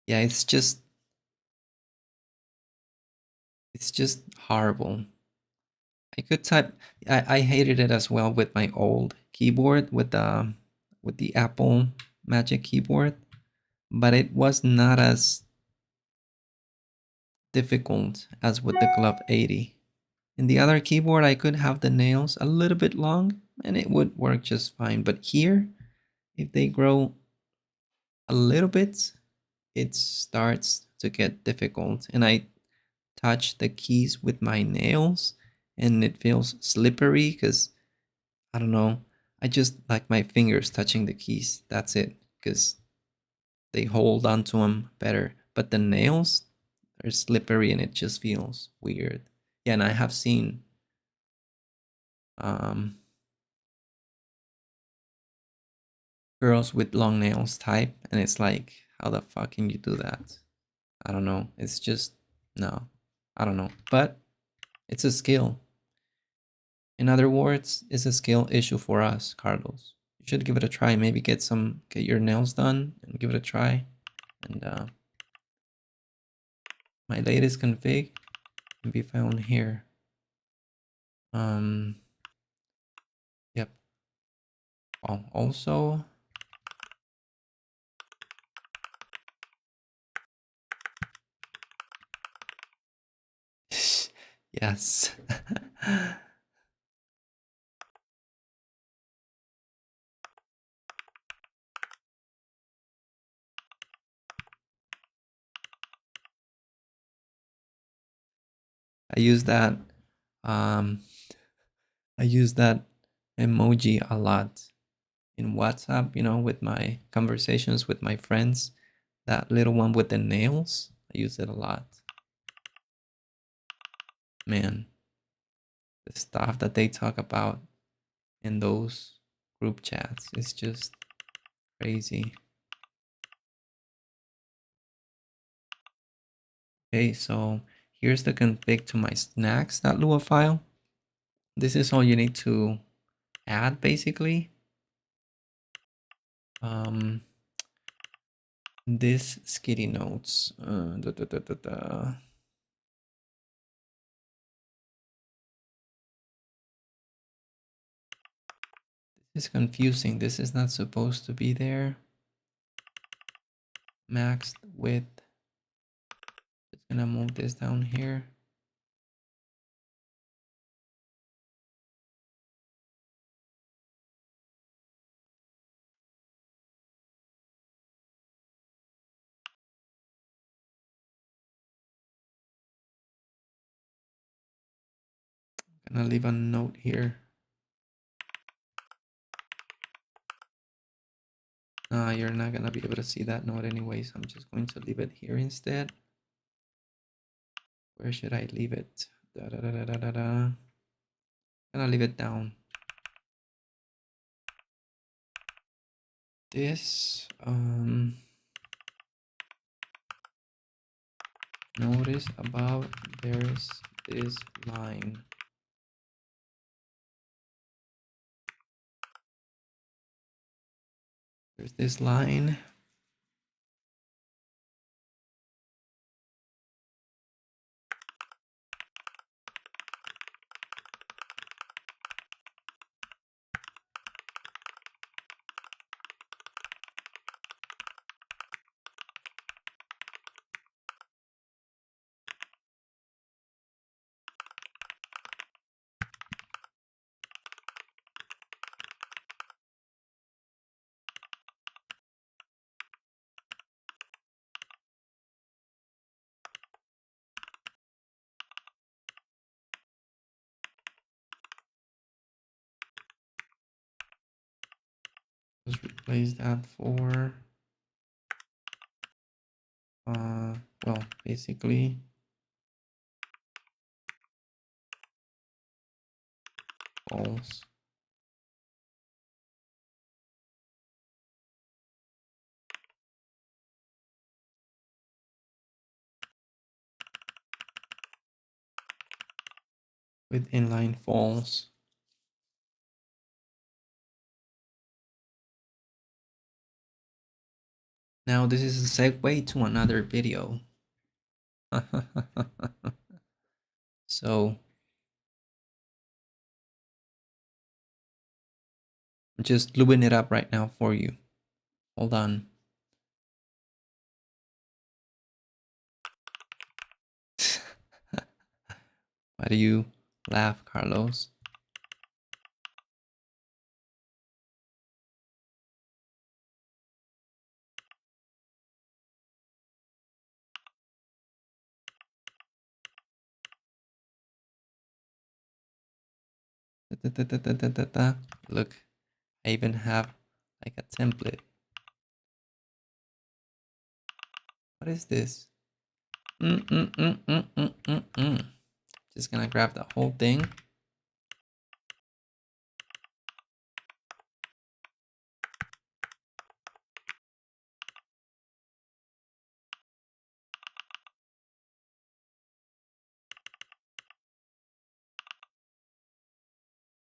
Yeah, it's just horrible. I could type. I hated it as well with my old keyboard with the Apple Magic keyboard, but it was not as difficult as with the Glove 80. In the other keyboard, I could have the nails a little bit long and it would work just fine. But here, if they grow a little bit, it starts to get difficult. And I touch the keys with my nails and it feels slippery because I don't know. I just like my fingers touching the keys. That's it, because they hold onto them better. But the nails are slippery and it just feels weird. Yeah, and I have seen girls with long nails type, and it's like, how the fuck can you do that? I don't know. It's just no. I don't know. But it's a skill. In other words, it's a skill issue for us, Carlos. You should give it a try. Maybe get your nails done and give it a try. And my latest config can be found here. Yep. Oh, also, yes. I use that. Um, I use that emoji a lot in WhatsApp. You know, with my conversations with my friends. That little one with the nails. I use it a lot. Man, the stuff that they talk about in those group chats is just crazy. Okay, so here's the config to my snacks.lua file. This is all you need to add basically. This skitty notes. This is confusing. This is not supposed to be there. Maxed width. Just gonna move this down here. Gonna leave a note here. You're not gonna be able to see that note anyways. I'm just going to leave it here instead. Where should I leave it? Gonna leave it down. This notice about there's this line. There's this line. Let's replace that for well, basically false. With inline false. Now this is a segue to another video. So I'm just gluing it up right now for you. Hold on. Why do you laugh, Carlos? Look, I even have like a template. What is this? Just gonna grab the whole thing.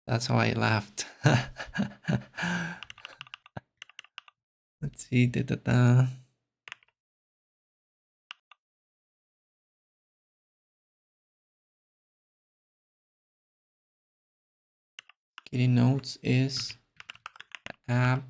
That's how I laughed. Let's see. Kitty notes is app.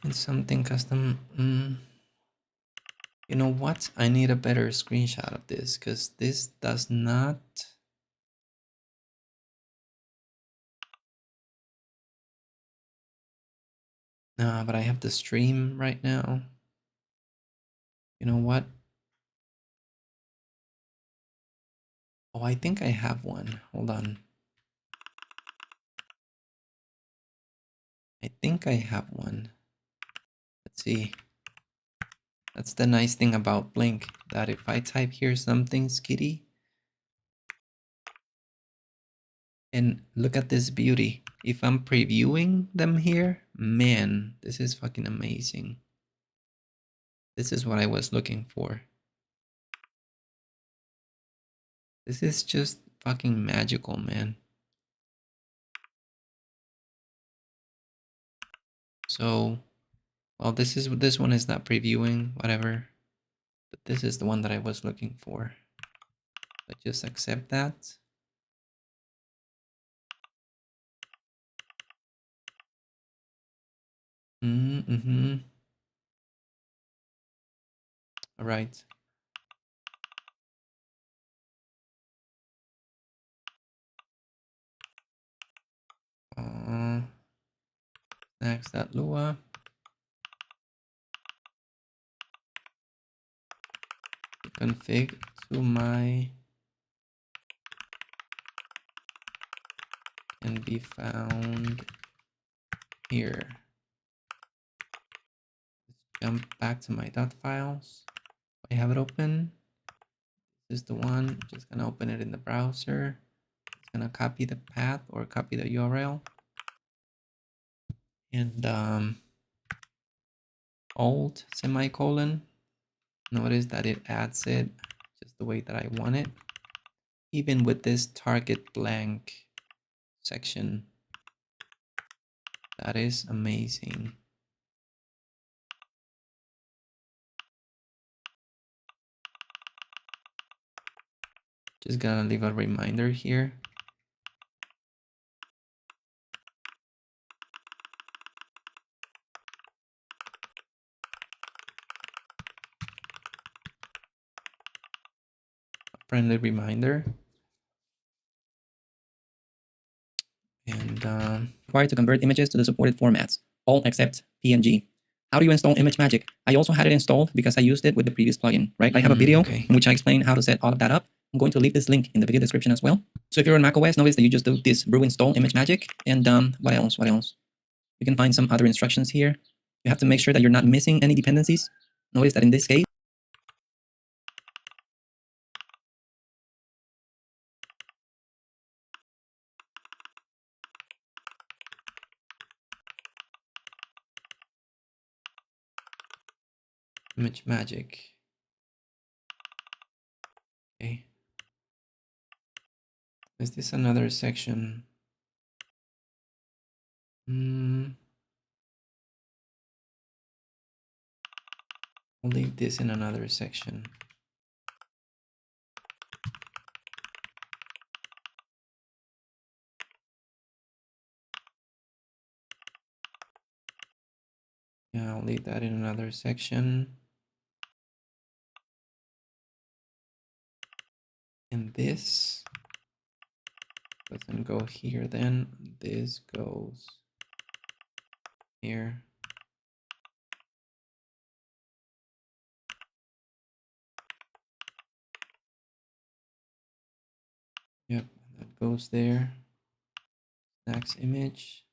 And something custom. You know what? I need a better screenshot of this because this does not. Nah, but I have the stream right now. You know what? Oh, I think I have one. Hold on. I think I have one. Let's see. That's the nice thing about Blink, that if I type here something skitty, and look at this beauty. If I'm previewing them here, man, this is fucking amazing. This is what I was looking for. This is just fucking magical, man. So, well, this one is not previewing, whatever. But this is the one that I was looking for. But just accept that. All right. Next.lua. Config to my can be found here. Let's jump back to my dotfiles. I have it open. This is the one. Just gonna open it in the browser. It's gonna copy the path or copy the URL. And alt semicolon. Notice that it adds it just the way that I want it. Even with this target blank section. That is amazing. Just gonna leave a reminder here. A friendly reminder. And required to convert images to the supported formats, all except PNG. How do you install ImageMagick? I also had it installed because I used it with the previous plugin, right? I have a video in which I explain how to set all of that up. I'm going to leave this link in the video description as well. So if you're on macOS, notice that you just do this brew install ImageMagick. And what else? You can find some other instructions here. You have to make sure that you're not missing any dependencies. Notice that in this case, ImageMagick. Okay. Is this another section? I'll leave this in another section. Yeah, I'll leave that in another section. And this doesn't go here then. This goes here. Yep, that goes there. Next image.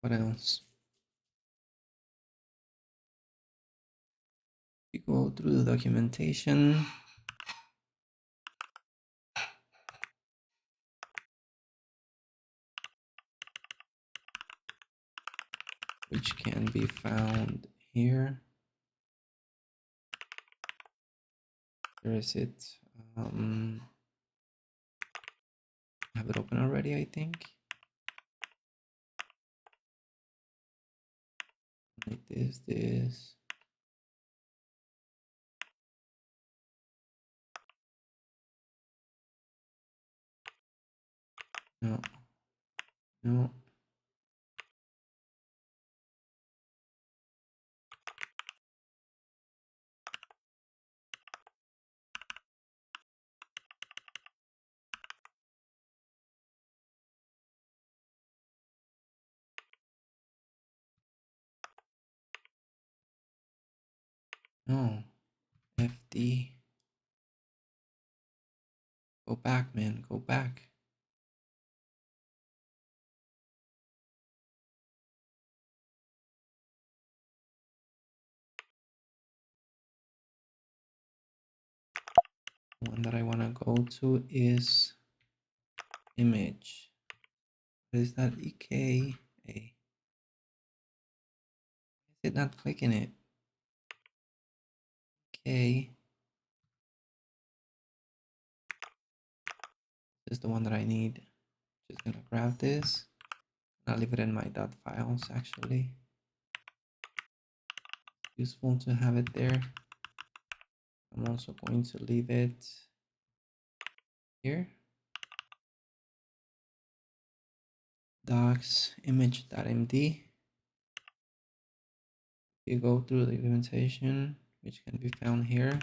What else? We go through the documentation. Which can be found here. Where is it? I have it open already, I think. Like this. No. No. FD. Go back, man. Go back. The one that I want to go to is image. What is that? EKA. Is it not clicking it? Okay. This is the one that I need. Just gonna grab this. I'll leave it in my dotfiles actually. Useful to have it there. I'm also going to leave it here. Docs image.md. You go through the documentation, which can be found here.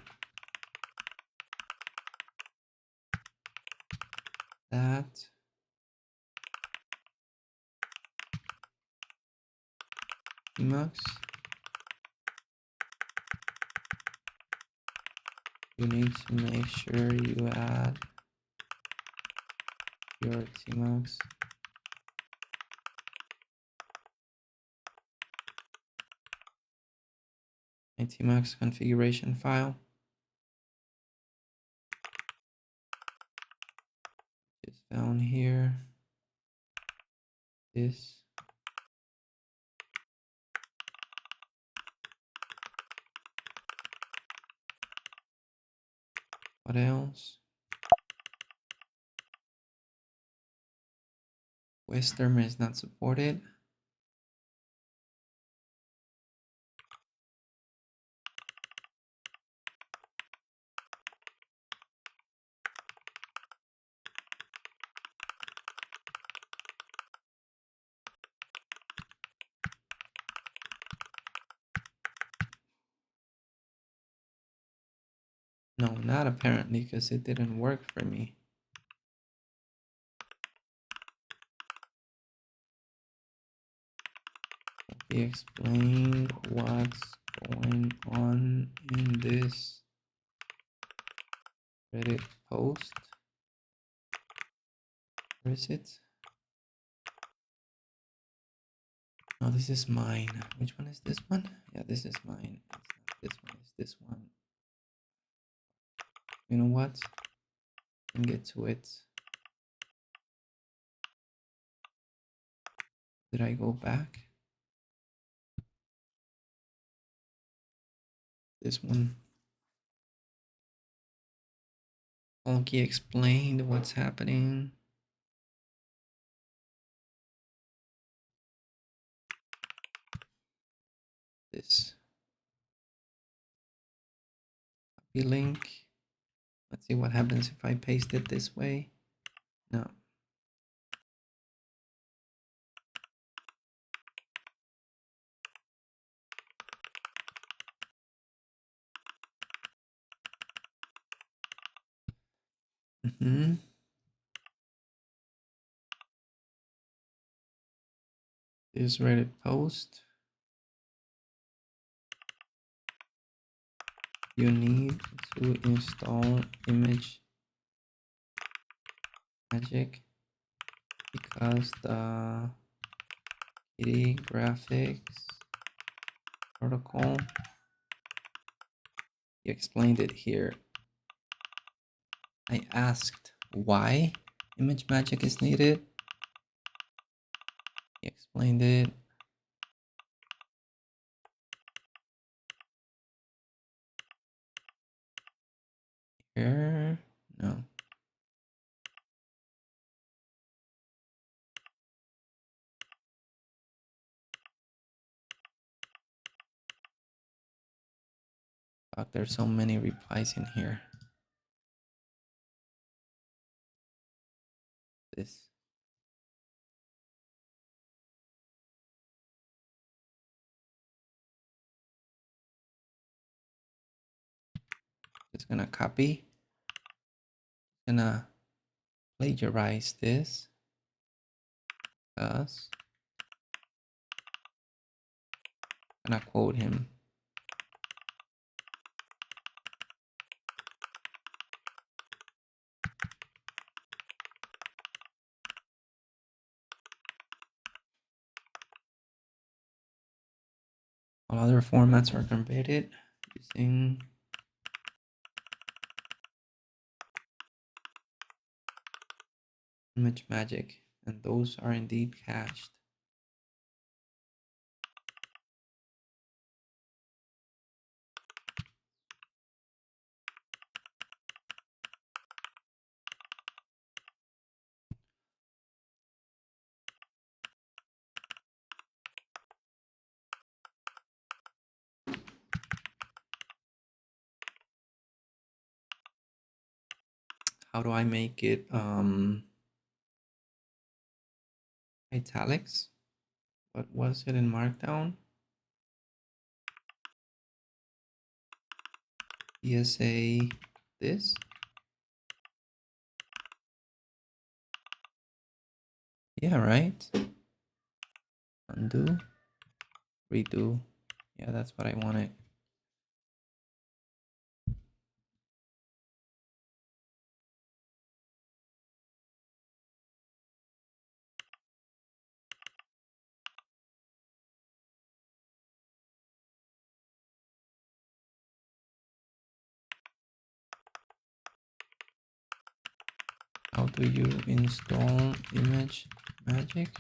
That Emacs. You need to make sure you add your Tmax. My Tmax configuration file is found here. This. What else? Western is not supported. No, not apparently, because it didn't work for me. He explained what's going on in this Reddit post. Where is it? No, this is mine. Which one is this one? Yeah, this is mine. It's not this one, it's this one. You know what? I can get to it. Did I go back? This one. Folke explained what's happening. This copy link. Let's see what happens if I paste it this way. No. This Reddit post. You need to install ImageMagick because the kitty graphics protocol, he explained it here. I asked why ImageMagick is needed. He explained it. Here, no. Fuck, there's so many replies in here. This. Just gonna copy. Gonna plagiarize this. Because gonna quote him. All other formats are converted using ImageMagick, and those are indeed cached. How do I make it italics? What was it in Markdown? ESA this? Yeah, right? Undo, redo. Yeah, that's what I wanted. How do you install ImageMagick?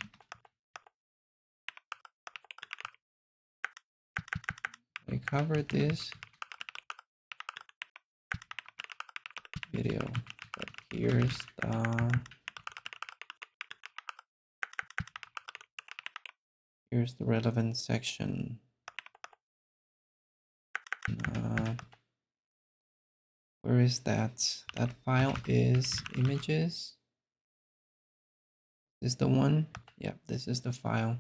I covered this video, but here's the relevant section. Where is that? That file is images. Is the one? Yep, this is the file.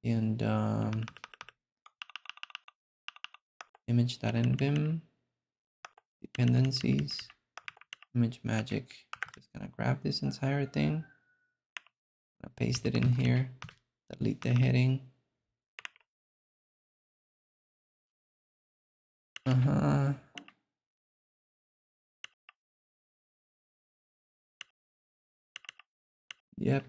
And Image.nvim. dependencies, ImageMagick. Just gonna grab this entire thing, gonna paste it in here, delete the heading. Yep.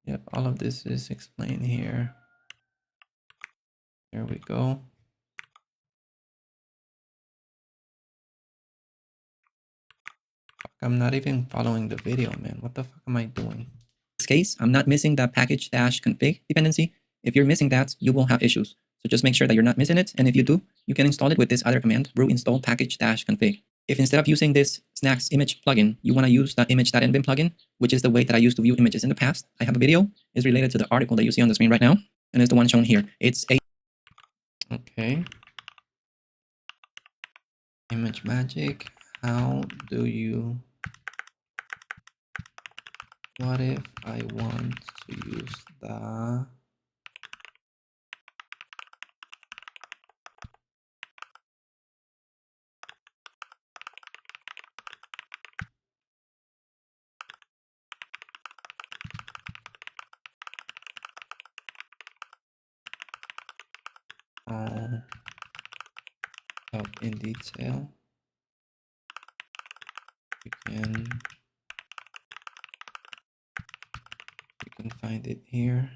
Yep, all of this is explained here. There we go. I'm not even following the video, man. What the fuck am I doing? In this case, I'm not missing the package-config dependency. If you're missing that, you will have issues. So just make sure that you're not missing it. And if you do, you can install it with this other command, brew install package-config. If instead of using this Snacks image plugin, you want to use the Image.nvim plugin, which is the way that I used to view images in the past, I have a video. It's related to the article that you see on the screen right now, and it's the one shown here. It's a Okay. ImageMagick, how do you... What if I want to use the... Help in detail. You can find it here.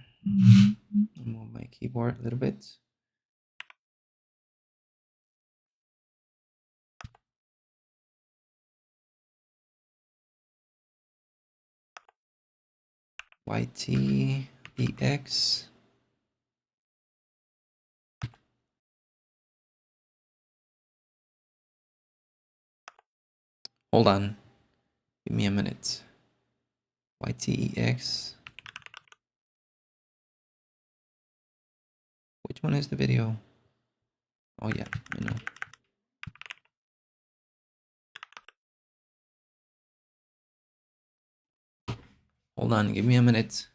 Move my keyboard a little bit. YTEX. Hold on. Give me a minute. YTEX. Which one is the video? Oh yeah, I know. Hold on, give me a minute.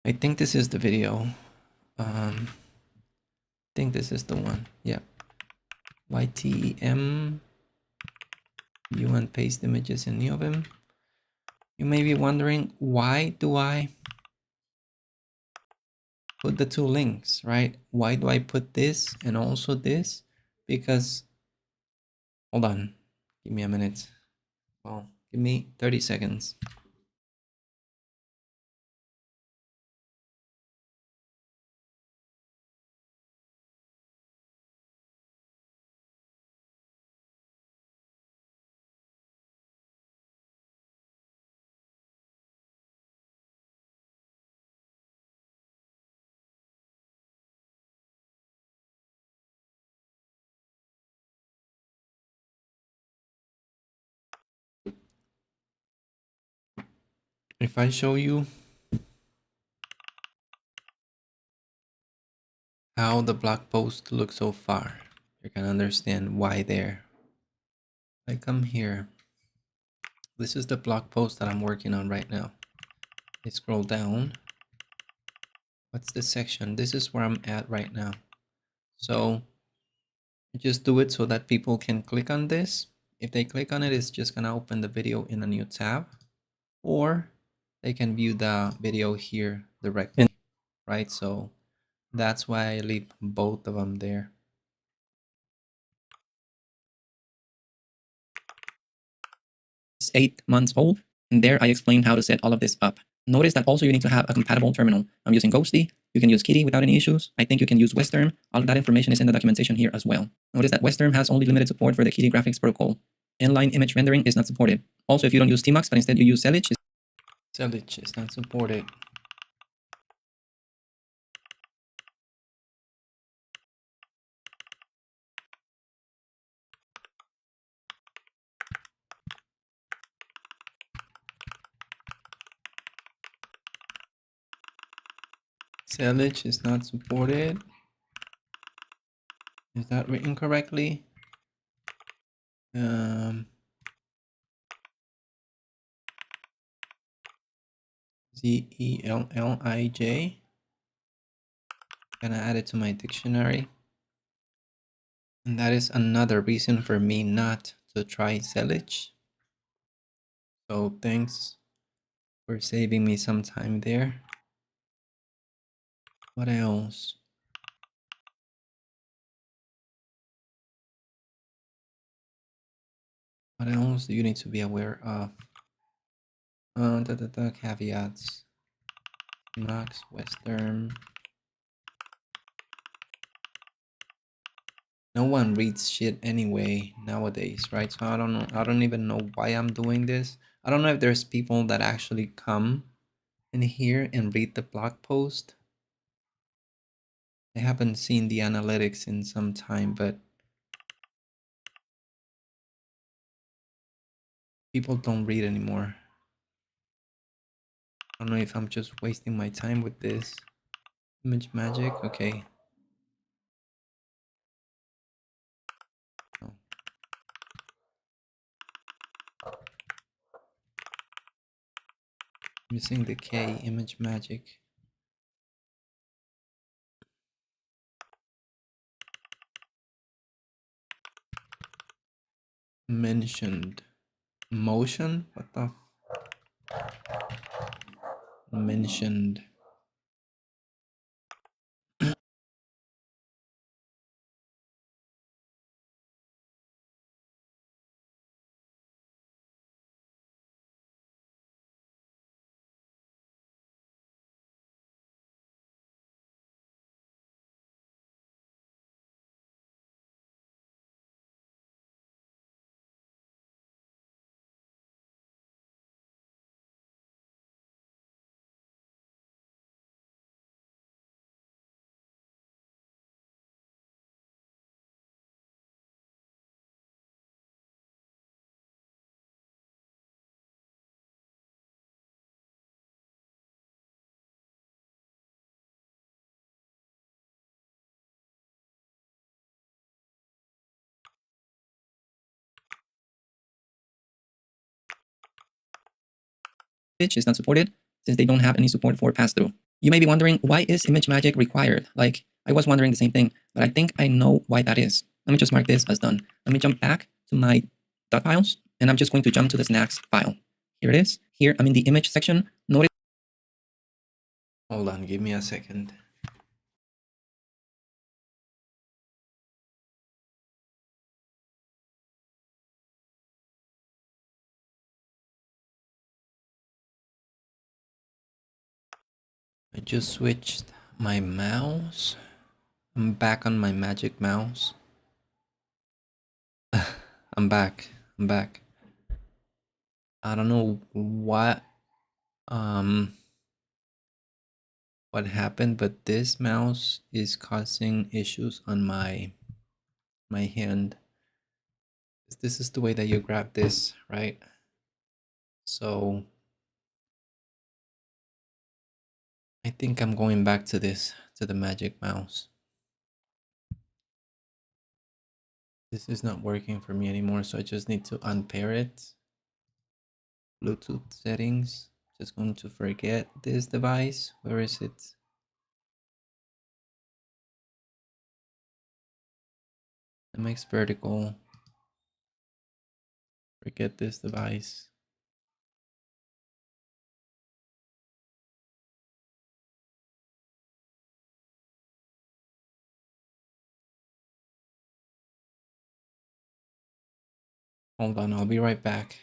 I think this is the video. I think this is the one. Yeah. YTEM. View and paste images in Neovim. You may be wondering, why do I put the two links, right? Why do I put this and also this? Because, hold on, give me a minute. Well, give me 30 seconds. If I show you how the blog post looks so far, you can understand why there. I come here. This is the blog post that I'm working on right now. I scroll down. What's the section? This is where I'm at right now. So I just do it so that people can click on this. If they click on it, it's just gonna open the video in a new tab, or they can view the video here directly, right? So that's why I leave both of them there. It's 8 months old, and there I explained how to set all of this up. Notice that also you need to have a compatible terminal. I'm using Ghosty. You can use Kitty without any issues. I think you can use Western. All of that information is in the documentation here as well. Notice that Western has only limited support for the Kitty graphics protocol. Inline image rendering is not supported. Also, if you don't use Tmux, but instead you use Selige Is not supported. Selage is not supported. Is that written correctly? Zellij. Gonna add it to my dictionary. And that is another reason for me not to try Selage. So thanks for saving me some time there. What else? What else do you need to be aware of? Caveats. Max Western. No one reads shit anyway nowadays, right? So I don't know. I don't even know why I'm doing this. I don't know if there's people that actually come in here and read the blog post. I haven't seen the analytics in some time, but people don't read anymore. I don't know if I'm just wasting my time with this. ImageMagick, okay. Oh. Missing the K, ImageMagick. Mentioned. Motion? What the? Mentioned. Is not supported since they don't have any support for pass-through. You may be wondering, why is ImageMagick required? Like, I was wondering the same thing, but I think I know why that is. Let me just mark this as done. Let me jump back to my .files, and I'm just going to jump to the snacks file. Here it is. Here, I'm in the image section. Notice. Hold on, give me a second. I just switched my mouse. I'm back on my magic mouse. I'm back. I'm back. I don't know what happened, but this mouse is causing issues on my hand. This is the way that you grab this, right? So I think I'm going back to this, to the magic mouse. This is not working for me anymore, so I just need to unpair it. Bluetooth settings. Just going to forget this device. Where is it? MX vertical. Forget this device. Hold on, I'll be right back.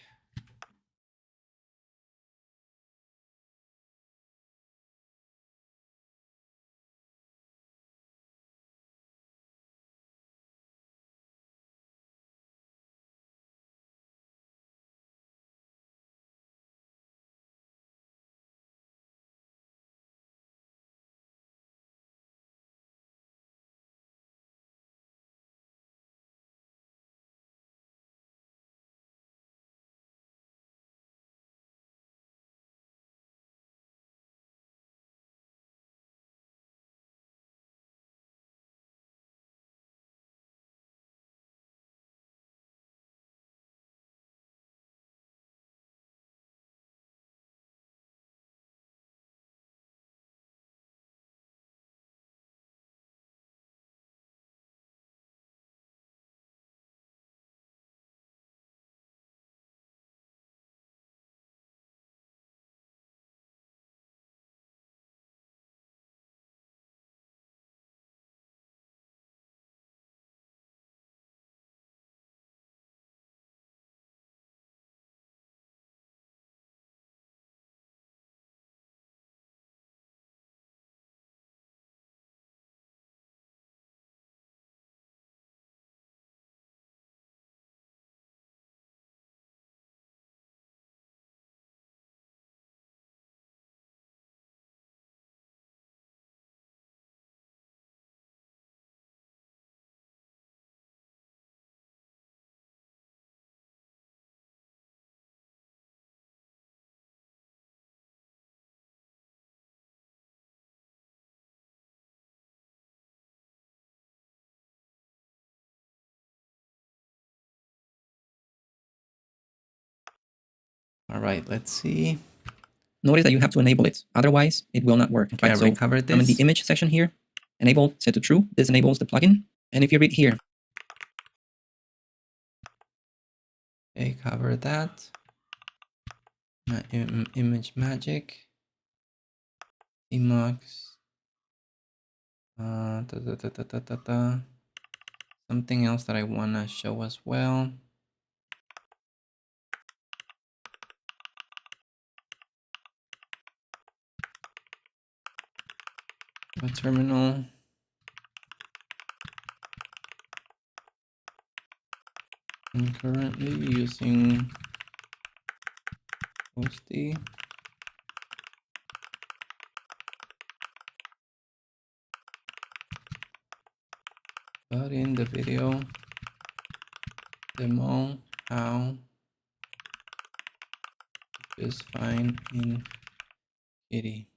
right, let's see. Notice that you have to enable it, otherwise it will not work. Okay, right? I So recovered this. I'm in the image section here, enable, set to true. This enables the plugin. And if you read here, okay, cover that. My ImageMagick, Emacs, something else that I want to show as well. A terminal. I'm currently using Posty. But in the video demo how to just find in Kitty.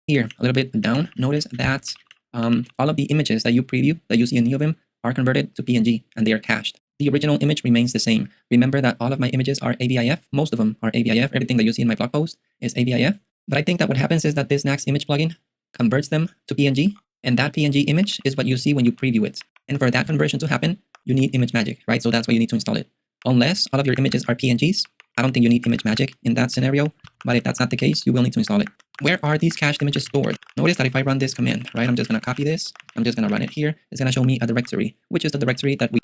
here, a little bit down, notice that all of the images that you preview, that you see in Neovim, are converted to PNG and they are cached. The original image remains the same. Remember that all of my images are AVIF. Most of them are AVIF. Everything that you see in my blog post is AVIF. But I think that what happens is that this Next image plugin converts them to PNG, and that PNG image is what you see when you preview it. And for that conversion to happen, you need ImageMagick, right? So that's why you need to install it. Unless all of your images are PNGs, I don't think you need ImageMagick in that scenario. But if that's not the case, you will need to install it. Where are these cached images stored? Notice that if I run this command, right, I'm just going to copy this. I'm just going to run it here. It's going to show me a directory, which is the directory that we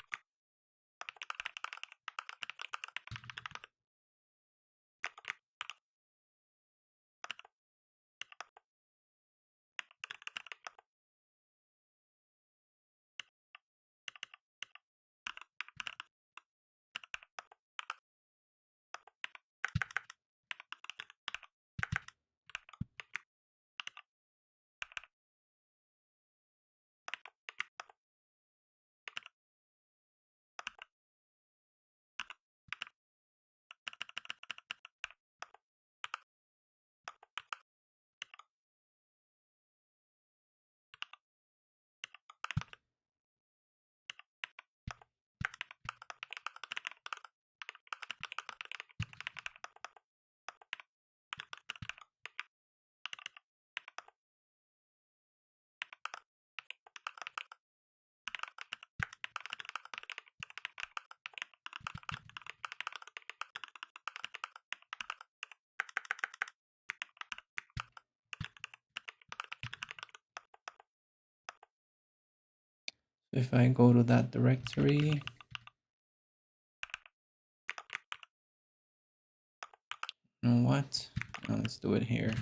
If I go to that directory, you know what? Let's do it here.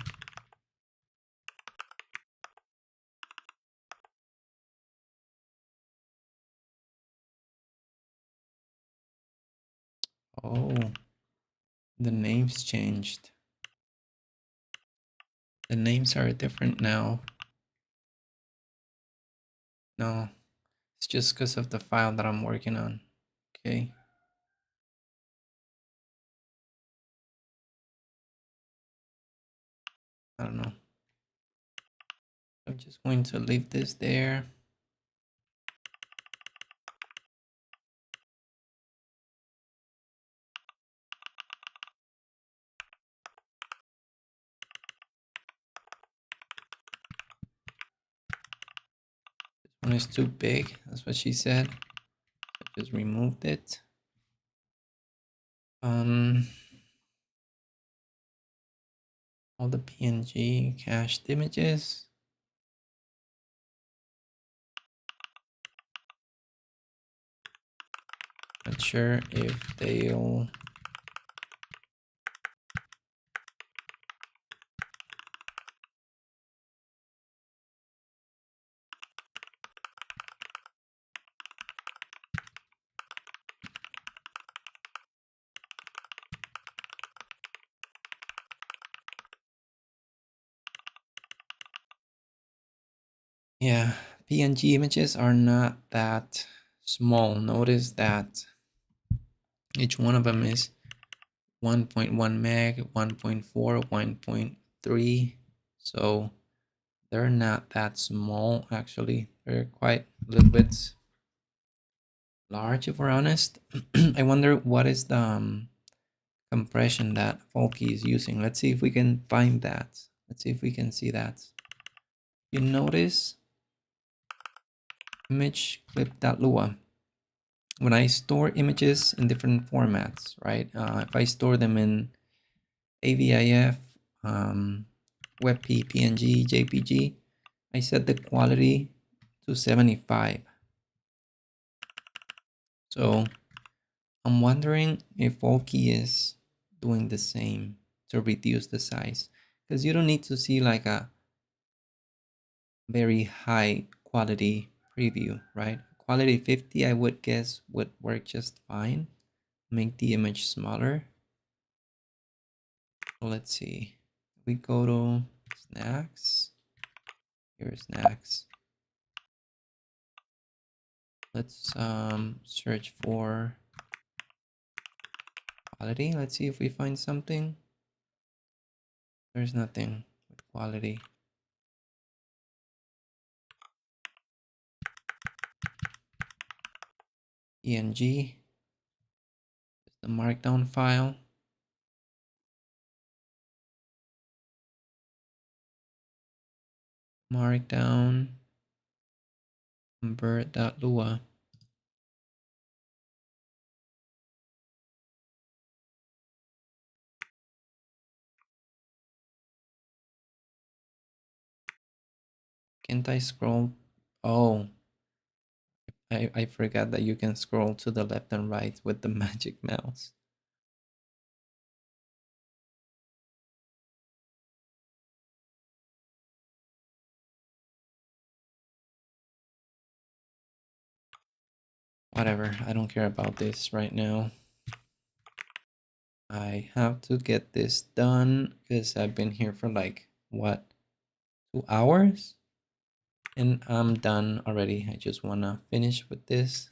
Oh, the names changed. The names are different now. No, it's just because of the file that I'm working on. Okay. I don't know. I'm just going to leave this there. This one is too big. That's what she said. I just removed it. All the PNG cached images. Not sure if they'll Yeah, PNG images are not that small. Notice that each one of them is 1.1 meg, 1.4, 1.3. So they're not that small, actually. They're quite a little bit large, if we're honest. I wonder what is the compression that Folke is using. Let's see if we can find that. Let's see if we can see that. You notice image clip.lua. When I store images in different formats, right? If I store them in AVIF, WebP, PNG, JPG, I set the quality to 75. So I'm wondering if Folke is doing the same to reduce the size, because you don't need to see like a very high quality preview, right? Quality 50, I would guess, would work just fine. Make the image smaller. Let's see. We go to snacks. Here's snacks. Let's search for quality. Let's see if we find something. There's nothing with quality. PNG, the markdown file. Markdown convert.lua. Can't I scroll? Oh, I forgot that you can scroll to the left and right with the magic mouse. Whatever, I don't care about this right now. I have to get this done because I've been here for like, what, 2 hours? And I'm done already. I just want to finish with this.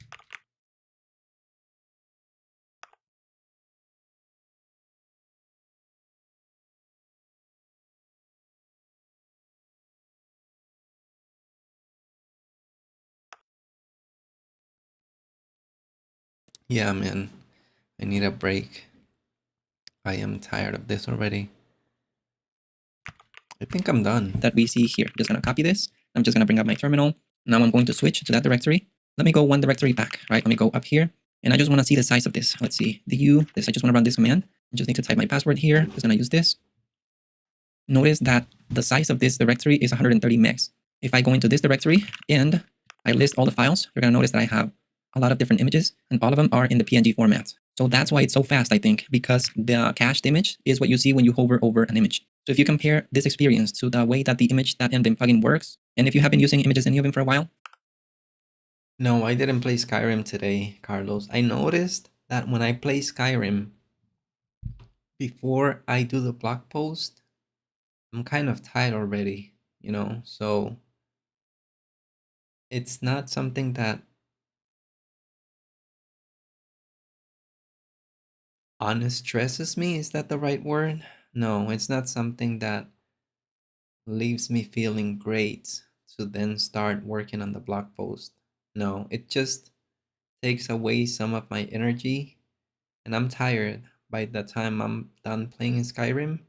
Yeah, man, I need a break. I am tired of this already. I think I'm done. That we see here. Just gonna copy this. I'm just gonna bring up my terminal. Now I'm going to switch to that directory. Let me go one directory back, right? Let me go up here, and I just want to see the size of this. Let's see, this. I just want to run this command. I just need to type my password here. Just gonna use this. Notice that the size of this directory is 130 megs. If I go into this directory and I list all the files, you're gonna notice that I have a lot of different images, and all of them are in the PNG format. So that's why it's so fast, I think, because the cached image is what you see when you hover over an image. So if you compare this experience to the way that the Image.nvim plugin works, and if you have been using images in Neovim for a while. No, I didn't play Skyrim today, Carlos. I noticed that when I play Skyrim, before I do the blog post, I'm kind of tired already, you know? So it's not something that unstresses me. Is that the right word? No, it's not something that leaves me feeling great to then start working on the blog post. No, it just takes away some of my energy, and I'm tired by the time I'm done playing Skyrim.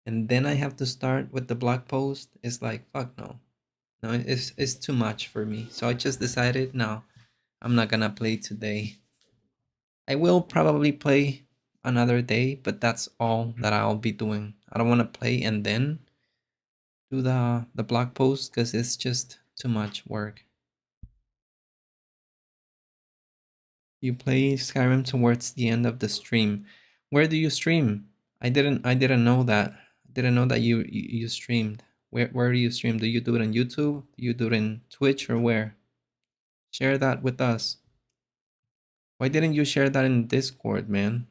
And then I have to start with the blog post. It's like, fuck no. No, it's too much for me. So I just decided, no, I'm not gonna play today. I will probably play another day, but that's all that I'll be doing. I don't want to play and then do the blog post because it's just too much work. You play Skyrim towards the end of the stream. Where do you stream? I didn't know that. I didn't know that you streamed. Where do you stream? Do you do it on YouTube? Do you do it in Twitch or where? Share that with us. Why didn't you share that in Discord, man?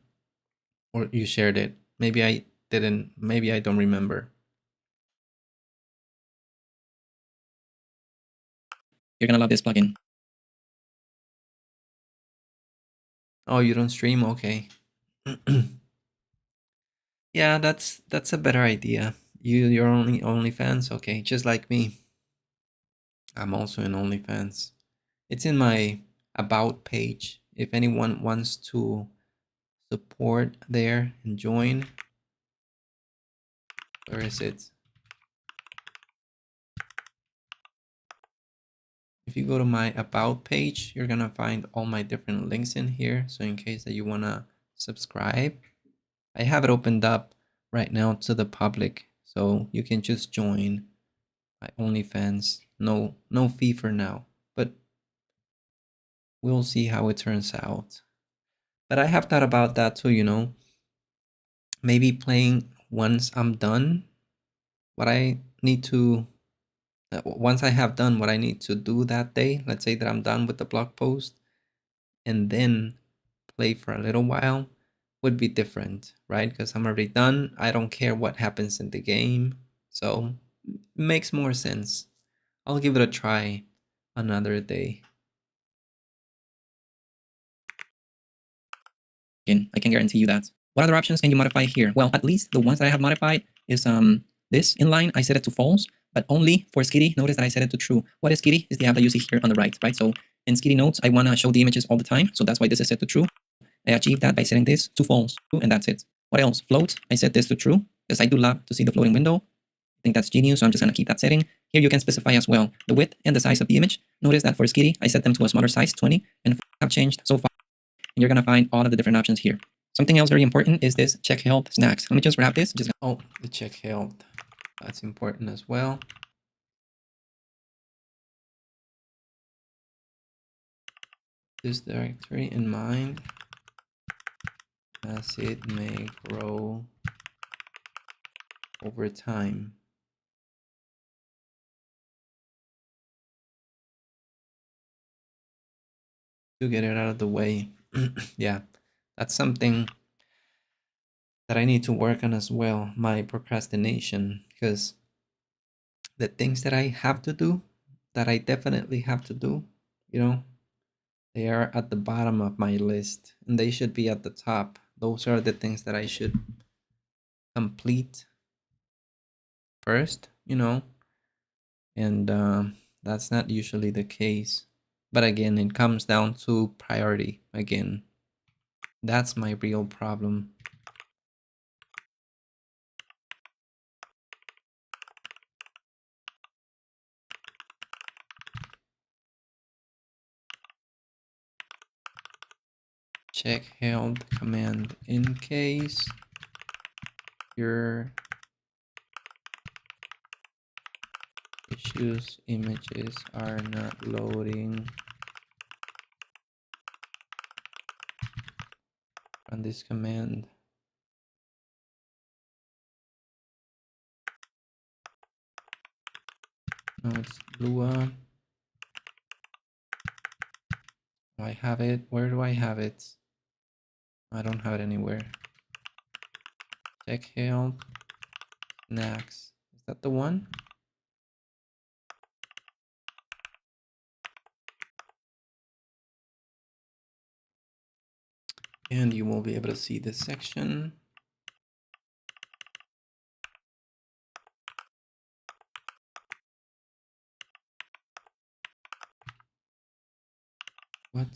Or you shared it? Maybe I didn't. Maybe I don't remember. You're gonna love this plugin. Oh, you don't stream? Okay. Yeah, that's a better idea. You're only OnlyFans? Okay, just like me. I'm also in OnlyFans. It's in my about page. If anyone wants to support there and join, where is it? If you go to my about page, you're gonna find all my different links in here. So in case that you wanna subscribe, I have it opened up right now to the public, so you can just join my OnlyFans. No fee for now, but we'll see how it turns out. But I have thought about that too, you know. Maybe playing once I'm done what I need to once I have done what I need to do that day. Let's say that I'm done with the blog post and then play for a little while would be different, right? Because I'm already done. I don't care what happens in the game. So it makes more sense. I'll give it a try another day. I can guarantee you that. What other options can you modify here? Well, at least the ones that I have modified is this inline. I set it to false, but only for Skitty. Notice that I set it to true. What is Skitty? Is the app that you see here on the right, right? So in Skitty Notes, I want to show the images all the time. So that's why this is set to true. I achieved that by setting this to false, and that's it. What else? Float. I set this to true because I do love to see the floating window. I think that's genius, so I'm just going to keep that setting. Here you can specify as well the width and the size of the image. Notice that for Skitty, I set them to a smaller size, 20, and have changed so far. And you're going to find all of the different options here. Something else very important is this check health snacks. Let me just wrap this. Oh, the check health. That's important as well. This directory in mind as it may grow over time. To get it out of the way. Yeah, that's something that I need to work on as well, my procrastination, because the things that I have to do, that I definitely have to do, you know, they are at the bottom of my list and they should be at the top. Those are the things that I should complete first, you know, and that's not usually the case. But again, it comes down to priority again. That's my real problem. Check held command in case your issues images are not loading. Run this command. No, it's Lua. I have it. Where do I have it? I don't have it anywhere. Check help. Snacks. Is that the one? And you will be able to see this section. What?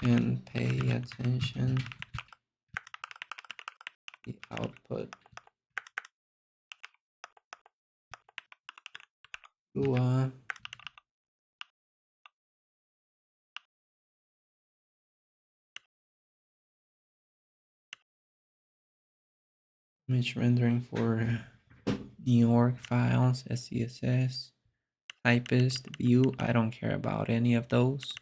And pay attention to the output. Lua. Image rendering for New York files, SCSS, typist, view. I don't care about any of those.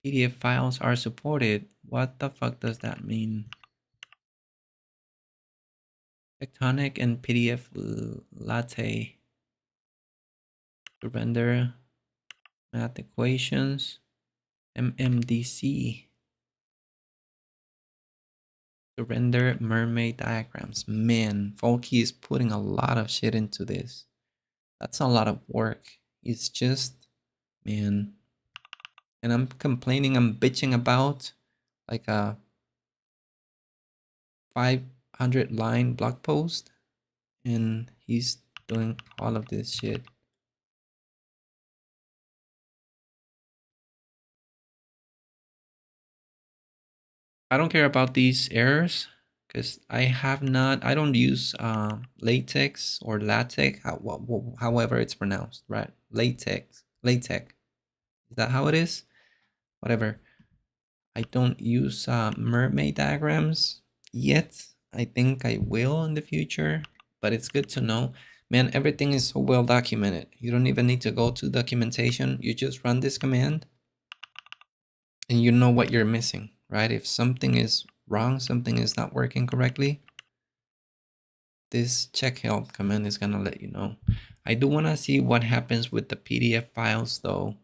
PDF files are supported. What the fuck does that mean? Tectonic and PDF latte to render math equations. MMDC to render mermaid diagrams. Man, Folke is putting a lot of shit into this. That's a lot of work. It's just, man. And I'm complaining, I'm bitching about like a 500-line blog post, and he's doing all of this shit. I don't care about these errors because I don't use latex or latex, however it's pronounced, right? Latex. Is that how it is? Whatever. I don't use mermaid diagrams yet. I think I will in the future, but it's good to know. Man, everything is so well documented. You don't even need to go to documentation. You just run this command and you know what you're missing, right? If something is wrong, something is not working correctly, this check help command is gonna let you know. I do want to see what happens with the PDF files though.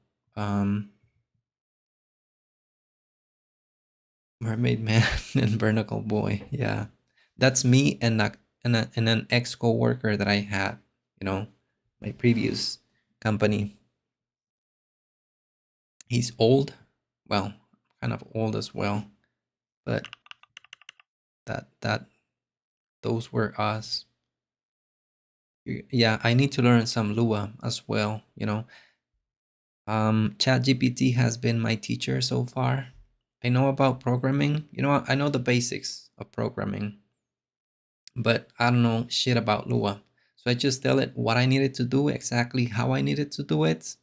Mermaid Man and Barnacle Boy, yeah, that's me and an ex co-worker that I had, you know, my previous company. He's old, well, kind of old as well, but that those were us. Yeah, I need to learn some Lua as well, you know. ChatGPT has been my teacher so far. I know about programming, you know, I know the basics of programming, but I don't know shit about Lua. So I just tell it what I needed to do, exactly how I needed to do it,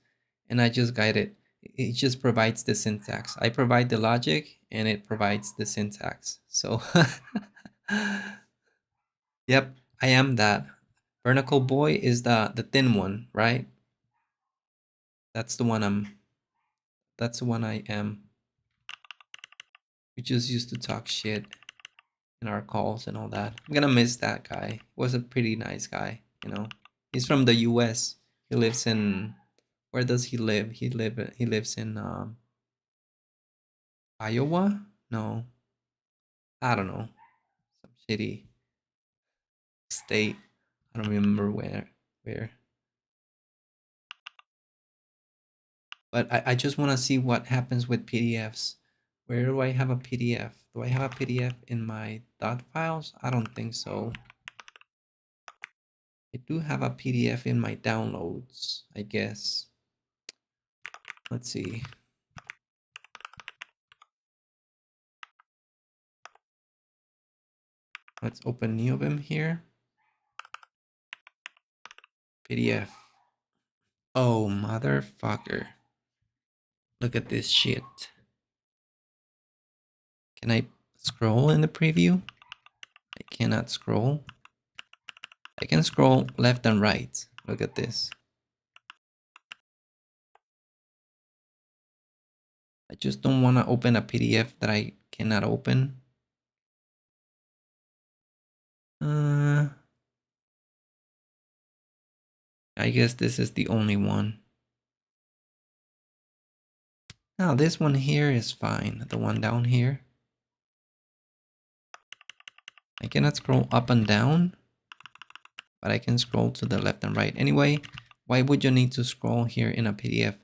and I just guide it. It just provides the syntax. I provide the logic and it provides the syntax. So yep, I am that. Barnacle Boy is the thin one, right? That's the one I am. We just used to talk shit in our calls and all that. I'm gonna miss that guy. He was a pretty nice guy, you know. He's from the US. He lives in, where does he live? He lives in Iowa? No. I don't know. Some shitty state. I don't remember where. But I just want to see what happens with PDFs. Where do I have a PDF? Do I have a PDF in my dot files? I don't think so. I do have a PDF in my downloads, I guess. Let's see. Let's open Neovim here. PDF. Oh, motherfucker. Look at this shit. Can I scroll in the preview? I cannot scroll. I can scroll left and right. Look at this. I just don't want to open a PDF that I cannot open. I guess this is the only one. Now this one here is fine. The one down here. I cannot scroll up and down, but I can scroll to the left and right. Anyway, why would you need to scroll here in a PDF?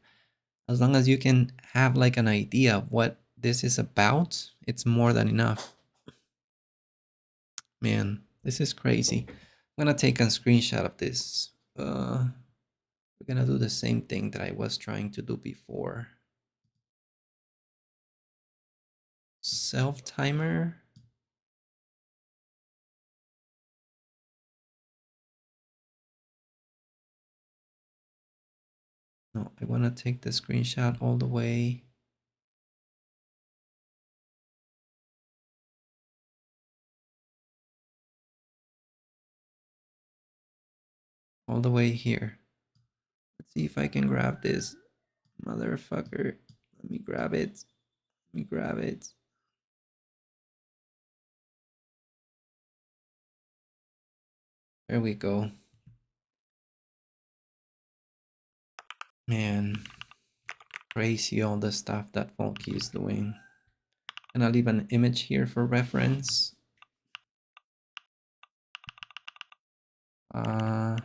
As long as you can have like an idea of what this is about, it's more than enough. Man, this is crazy. I'm gonna take a screenshot of this. We're gonna do the same thing that I was trying to do before. Self timer. No, I want to take the screenshot all the way. All the way here. Let's see if I can grab this motherfucker. Let me grab it. Let me grab it. There we go. Man, crazy all the stuff that Folke is doing. And I'll leave an image here for reference. How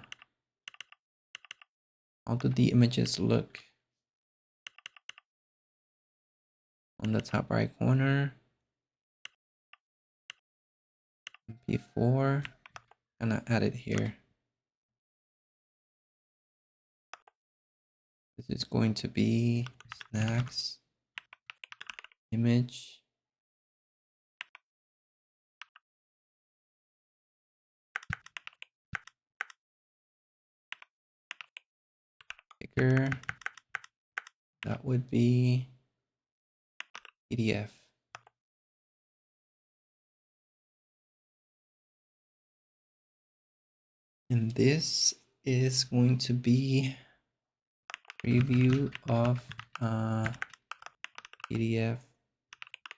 do the images look? On the top right corner. Before, and I add it here. This is going to be snacks image. Bigger. That would be PDF. And this is going to be preview of PDF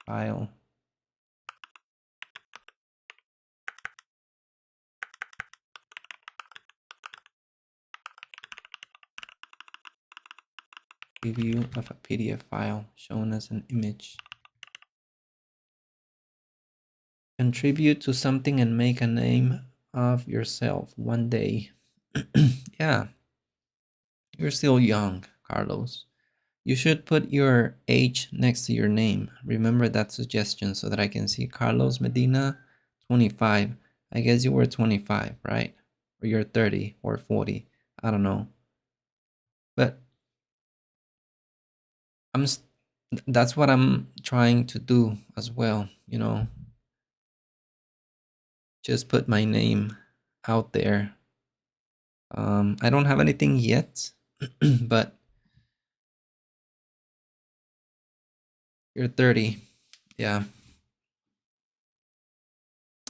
file. Preview of a PDF file shown as an image. Contribute to something and make a name of yourself one day. Yeah, you're still young, Carlos. You should put your age next to your name. Remember that suggestion so that I can see Carlos Medina, 25. I guess you were 25, right? Or you're 30 or 40. I don't know. But that's what I'm trying to do as well, you know. Just put my name out there. I don't have anything yet, but you're 30. Yeah.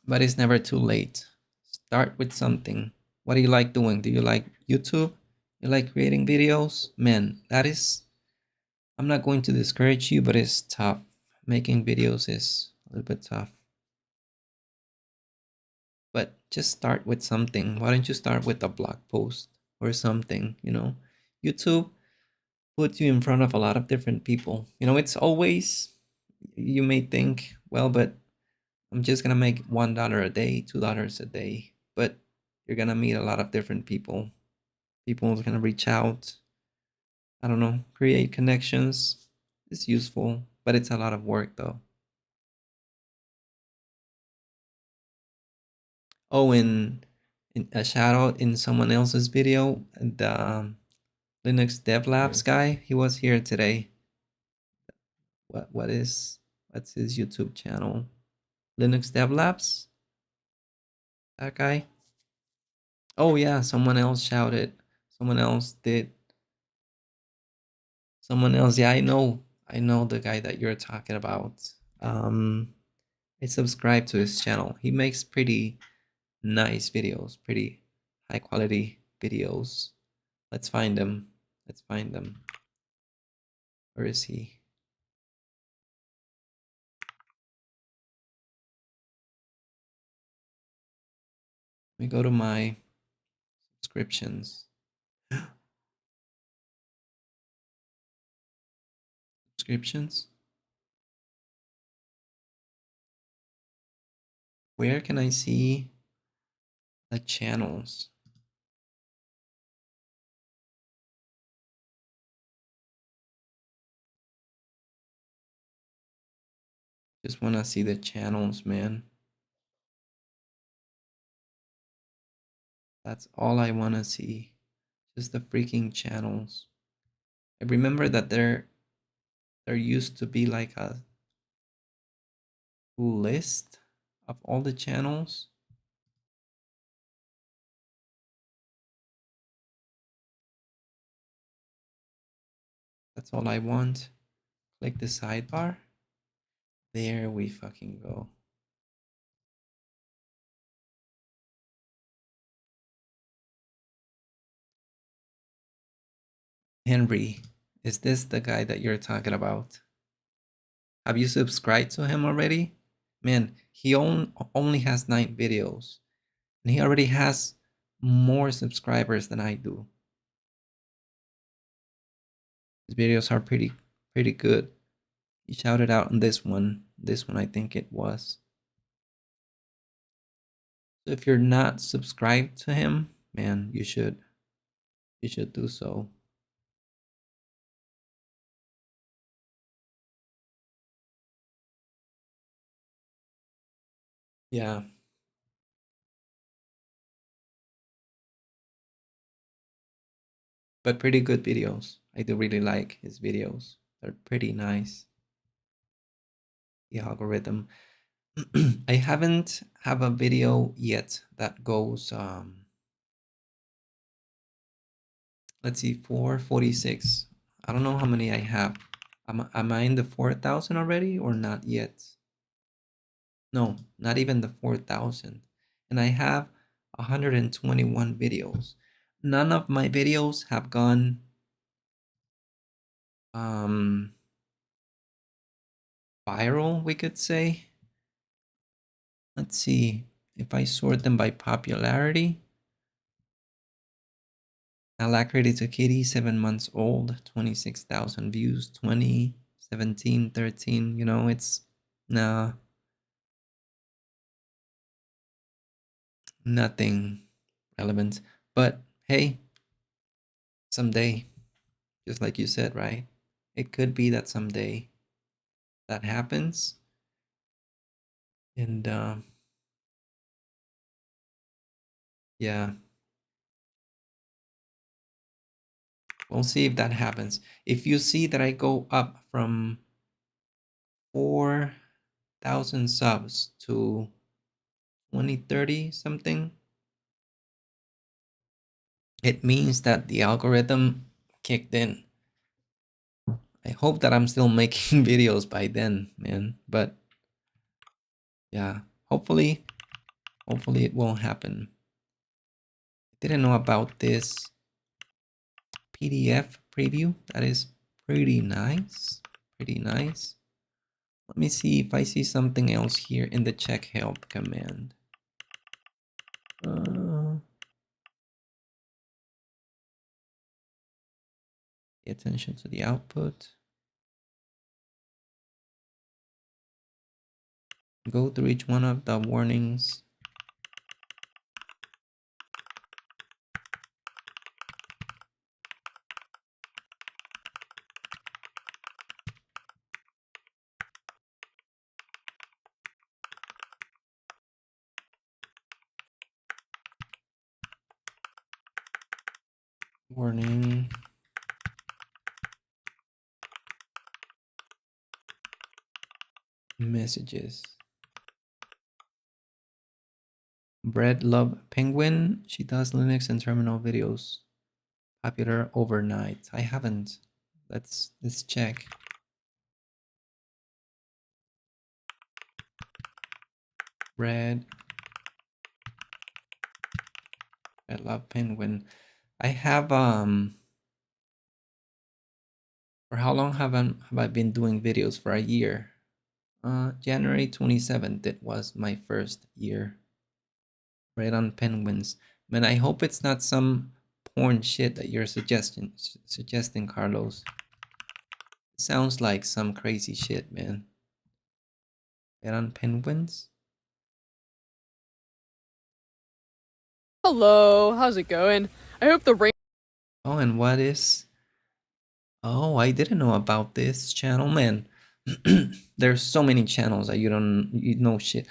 But it's never too late. Start with something. What do you like doing? Do you like YouTube? You like creating videos? Man, that is, I'm not going to discourage you, but it's tough. Making videos is a little bit tough. But just start with something. Why don't you start with a blog post or something, you know? YouTube puts you in front of a lot of different people. You know, it's always, you may think, well, but I'm just gonna make $1 a day, $2 a day, but you're gonna meet a lot of different people. People are gonna reach out. I don't know, create connections. It's useful, but it's a lot of work though. Oh, in a shout out in someone else's video, the Linux Dev Labs guy. He was here today. What's his YouTube channel? Linux Dev Labs. That guy. Oh yeah, someone else shouted. Someone else did. Someone else. Yeah, I know. I know the guy that you're talking about. I subscribe to his channel. He makes pretty nice videos, pretty high quality videos. Let's find him. Let's find him. Where is he? Let me go to my subscriptions. Subscriptions? Where can I see the channels? Just want to see the channels, man. That's all I want to see. Just the freaking channels. I remember that there used to be like a list of all the channels. That's all I want. Click the sidebar. There we fucking go. Henry, is this the guy that you're talking about? Have you subscribed to him already? Man, he only has 9 videos. And he already has more subscribers than I do. His videos are pretty good. He shouted out on this one. This one I think it was. So if you're not subscribed to him, man, you should do so. Yeah. But pretty good videos. I do really like his videos. They're pretty nice. The algorithm. I haven't have a video yet that goes let's see, 446. I don't know how many I have. Am I in the 4,000 already or not yet? No, not even the 4,000. And I have 121 videos. None of my videos have gone viral, we could say. Let's see if I sort them by popularity. Alacrity to Kitty, 7 months old, 26,000 views, 20, 17, 13. You know, it's nah, nothing relevant. But hey, someday, just like you said, right? It could be that someday that happens. And yeah, we'll see if that happens. If you see that I go up from 4,000 subs to 2030 something, it means that the algorithm kicked in. I hope that I'm still making videos by then, man. But yeah, hopefully it won't happen. I didn't know about this PDF preview. That is pretty nice. Pretty nice. Let me see if I see something else here in the check help command. Pay attention to the output. Go through each one of the warnings. Warning. Messages. Bread Love Penguin. She does Linux and terminal videos. Popular overnight. I haven't. Let's check. Bread Love Penguin. I have for how long have I been doing videos? For a year. January 27th, it was my first year. Right on penguins. Man, I hope it's not some porn shit that you're suggesting, Carlos. It sounds like some crazy shit, man. Right on penguins? Hello, how's it going? I hope the rain. Oh, and what is... Oh, I didn't know about this channel, man. There's so many channels that you know shit.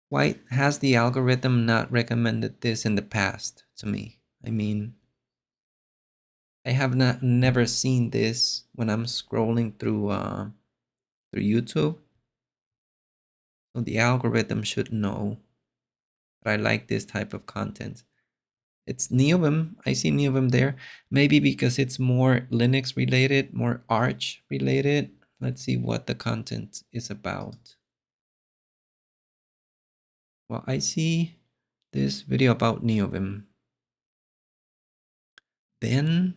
Why has the algorithm not recommended this in the past to me? I mean, I have never seen this when I'm scrolling through YouTube. So the algorithm should know that I like this type of content. It's Neovim. I see Neovim there. Maybe because it's more Linux related, more Arch related. Let's see what the content is about. Well, I see this video about Neovim. Then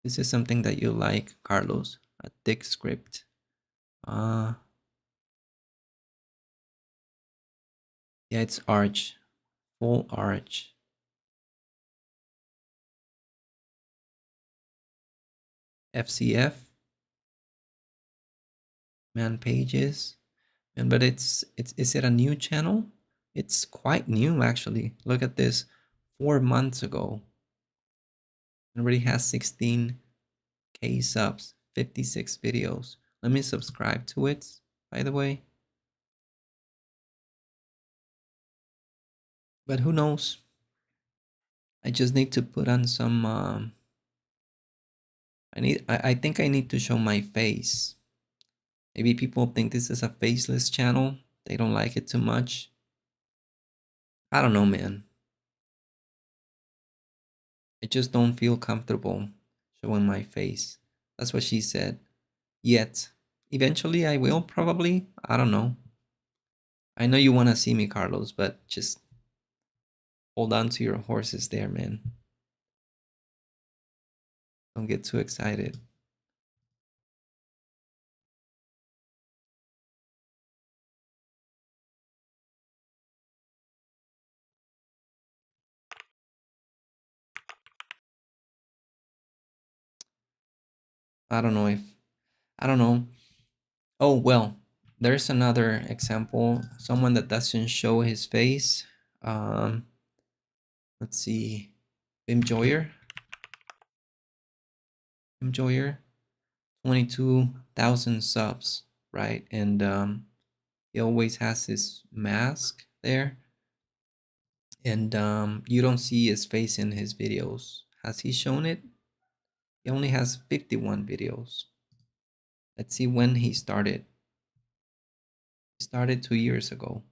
this is something that you like, Carlos. A thick script. Yeah, it's Arch. Full Arch. FCF. Man pages. but it's is it a new channel? It's quite new actually. Look at this, 4 months ago. It already has 16K subs, 56 videos. Let me subscribe to it, by the way. But who knows? I just need to put on some I think I need to show my face. Maybe people think this is a faceless channel. They don't like it too much. I don't know, man. I just don't feel comfortable showing my face. That's what she said. Yet, eventually I will probably. I don't know. I know you want to see me, Carlos, but just hold on to your horses there, man. Don't get too excited. I don't know if, I don't know. Oh, well, there's another example. Someone that doesn't show his face. Let's see. Enjoyer. 22,000 subs, right? And he always has his mask there. And you don't see his face in his videos. Has he shown it? He only has 51 videos. Let's see when he started. He started 2 years ago.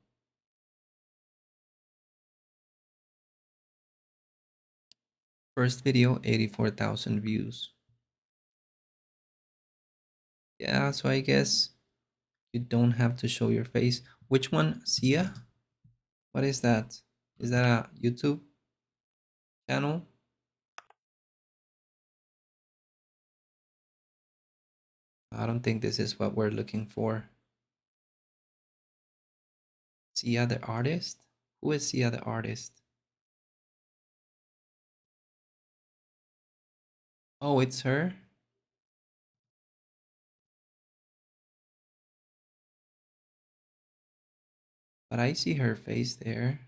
First video, 84,000 views. Yeah, so I guess you don't have to show your face. Which one? Sia? What is that? Is that a YouTube channel? I don't think this is what we're looking for. Sia the artist? Who is Sia the artist? Oh, it's her? But I see her face there.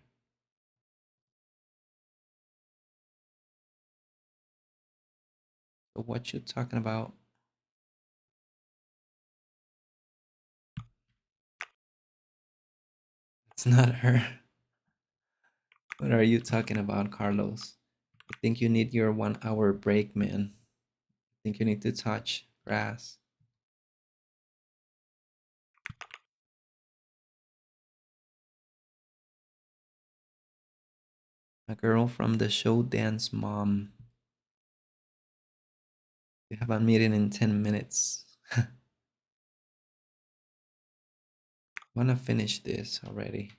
So what you talking about? It's not her. What are you talking about, Carlos? I think you need your 1 hour break, man. I think you need to touch grass. A girl from the show Dance Mom. We have a meeting in 10 minutes. Wanna finish this already.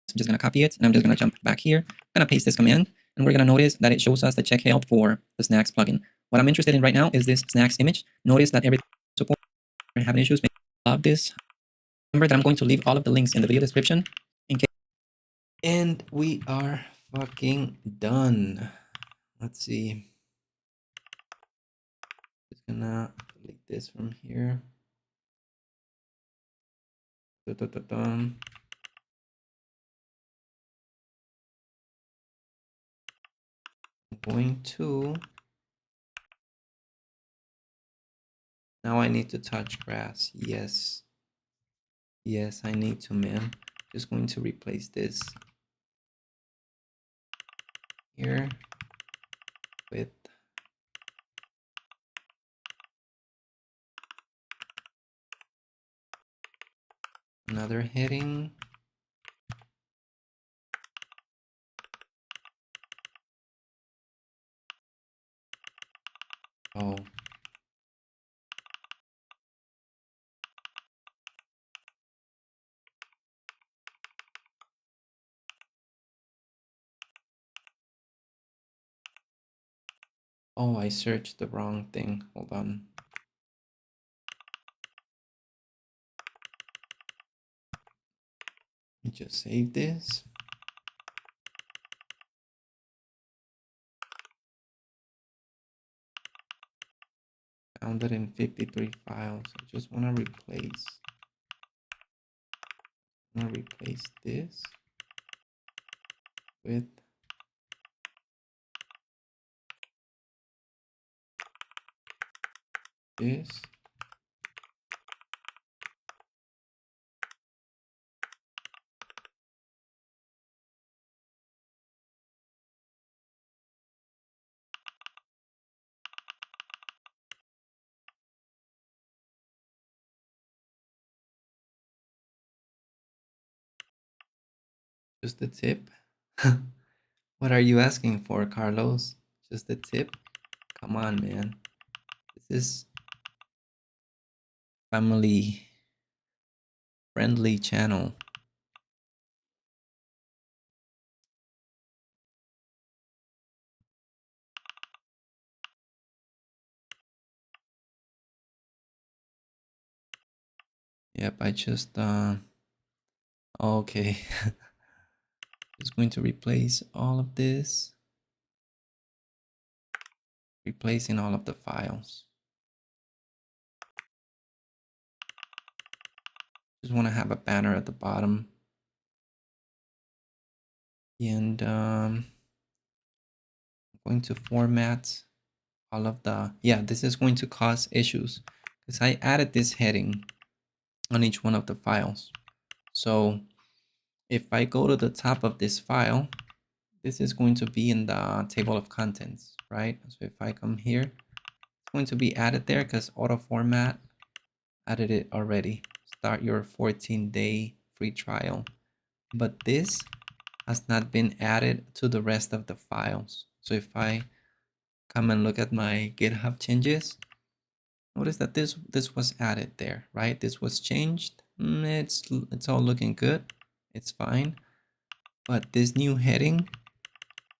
I'm just going to copy it, and I'm just going to jump back here, going to paste this command, and we're going to notice that it shows us the check help for the snacks plugin. What I'm interested in right now is this snacks image. Notice that every support are having issues. Love this. Remember that I'm going to leave all of the links in the video description in case. And we are fucking done. Let's see. Just gonna delete this from here. I'm going to. Now I need to touch grass. Yes. Yes, I need to, man. Just going to replace this here with another heading. Oh. Oh, I searched the wrong thing. Hold on. Let me just save this. 153 files. I just want to replace. I'm going to replace this with this. Just the tip. What are you asking for, Carlos? Just the tip? Come on, man. This is family friendly channel. Yep, I just okay. Just going to replace all of this. Replacing all of the files. Just want to have a banner at the bottom. And I'm going to format all of the, yeah, this is going to cause issues because I added this heading on each one of the files. So if I go to the top of this file, this is going to be in the table of contents, right? So if I come here, it's going to be added there because auto format added it already. Start your 14-day free trial. But this has not been added to the rest of the files. So if I come and look at my GitHub changes, notice that this was added there, right? This was changed. It's all looking good. It's fine. But this new heading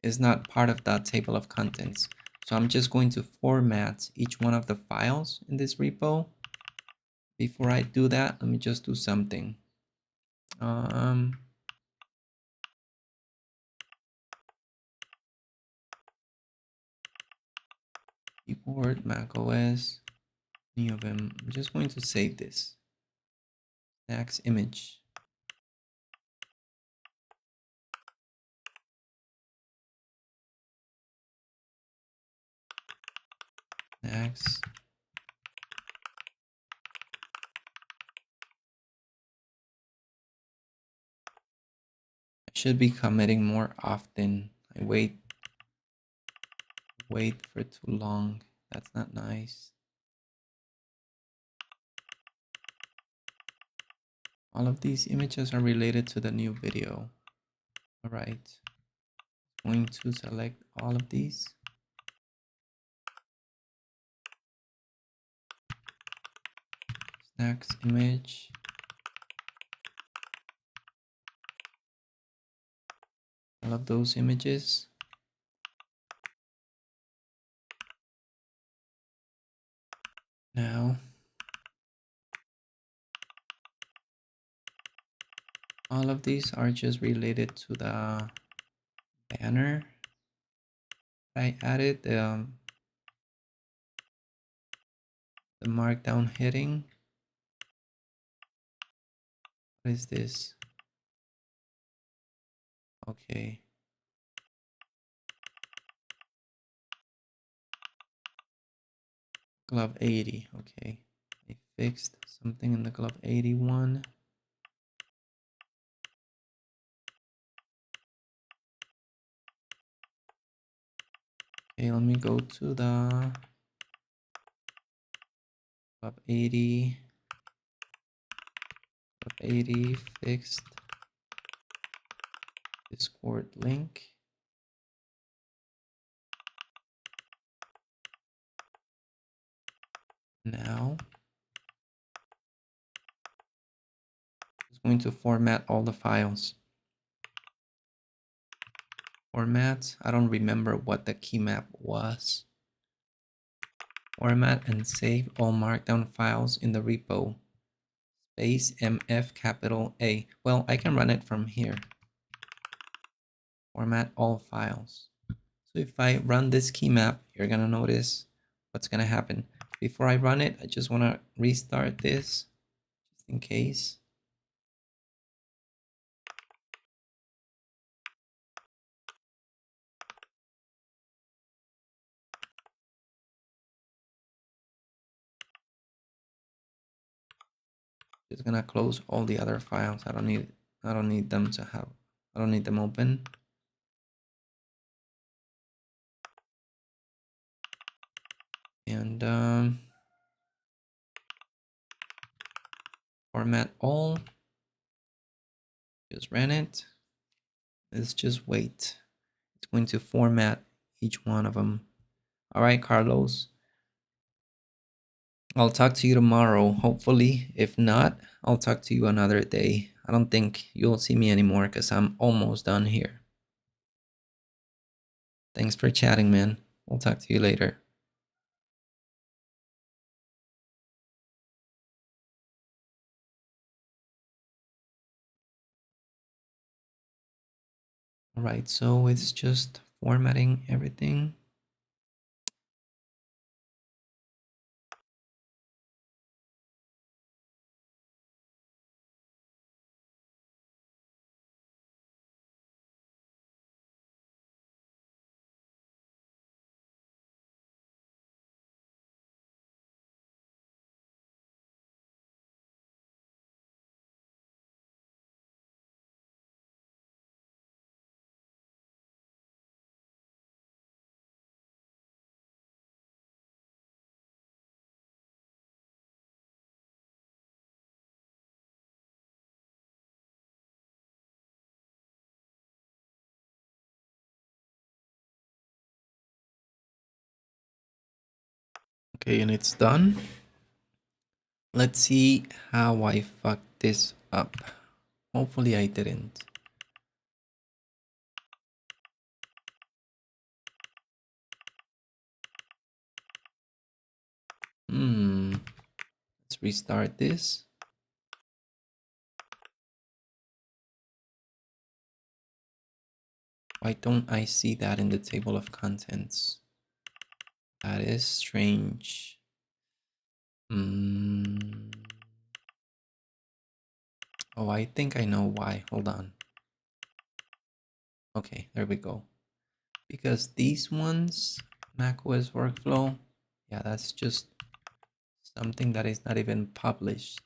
is not part of that table of contents. So I'm just going to format each one of the files in this repo. Before I do that, let me just do something. Keyboard, macOS, Neovim. I'm just going to save this. Next image. Next. I should be committing more often. I wait for too long. That's not nice. All of these images are related to the new video. All right. Going to select all of these. Next image. All of those images. Now, all of these are just related to the banner. I added the markdown heading. What is this? Okay. Glove 80. Okay. I fixed something in the glove 81. Okay, let me go to the glove 80. Glove 80 fixed. Discord link. Now, it's going to format all the files. Format, I don't remember what the key map was. Format and save all markdown files in the repo. Space MF capital A. Well, I can run it from here. Format all files. So if I run this key map, you're gonna notice what's gonna happen. before I run it, I just want to restart this just in case. Just gonna close all the other files. I don't need them to have, I don't need them open. And format all. Just ran it. Let's just wait. It's going to format each one of them. All right, Carlos. I'll talk to you tomorrow, hopefully. If not, I'll talk to you another day. I don't think you'll see me anymore because I'm almost done here. Thanks for chatting, man. We'll talk to you later. All right, so it's just formatting everything. Okay, and it's done. Let's see how I fucked this up. Hopefully I didn't. Let's restart this. Why don't I see that in the table of contents? That is strange. Oh, I think I know why. Hold on. Okay, there we go. Because these ones, macOS workflow, yeah, that's just something that is not even published.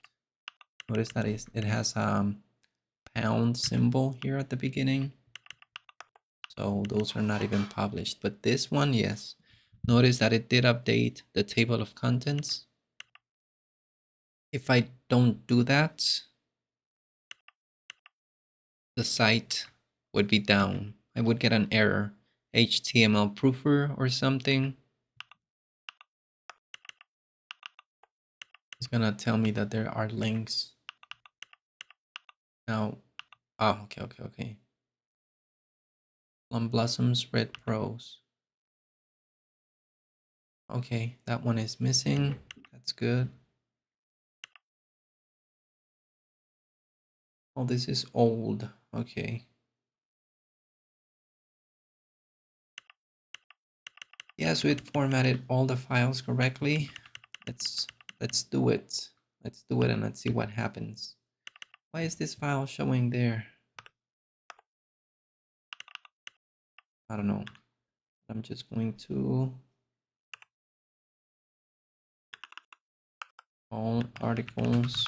Notice that it has pound symbol here at the beginning. So those are not even published. But this one, yes. Notice that it did update the table of contents. If I don't do that, the site would be down. I would get an error, HTML proofer or something. It's gonna tell me that there are links. Now, oh, okay. Plum Blossoms Red Pros. Okay, that one is missing. That's good. Oh, this is old. Okay. Yeah, so it formatted all the files correctly. Let's do it. Let's do it and let's see what happens. Why is this file showing there? I don't know. I'm just going to all articles.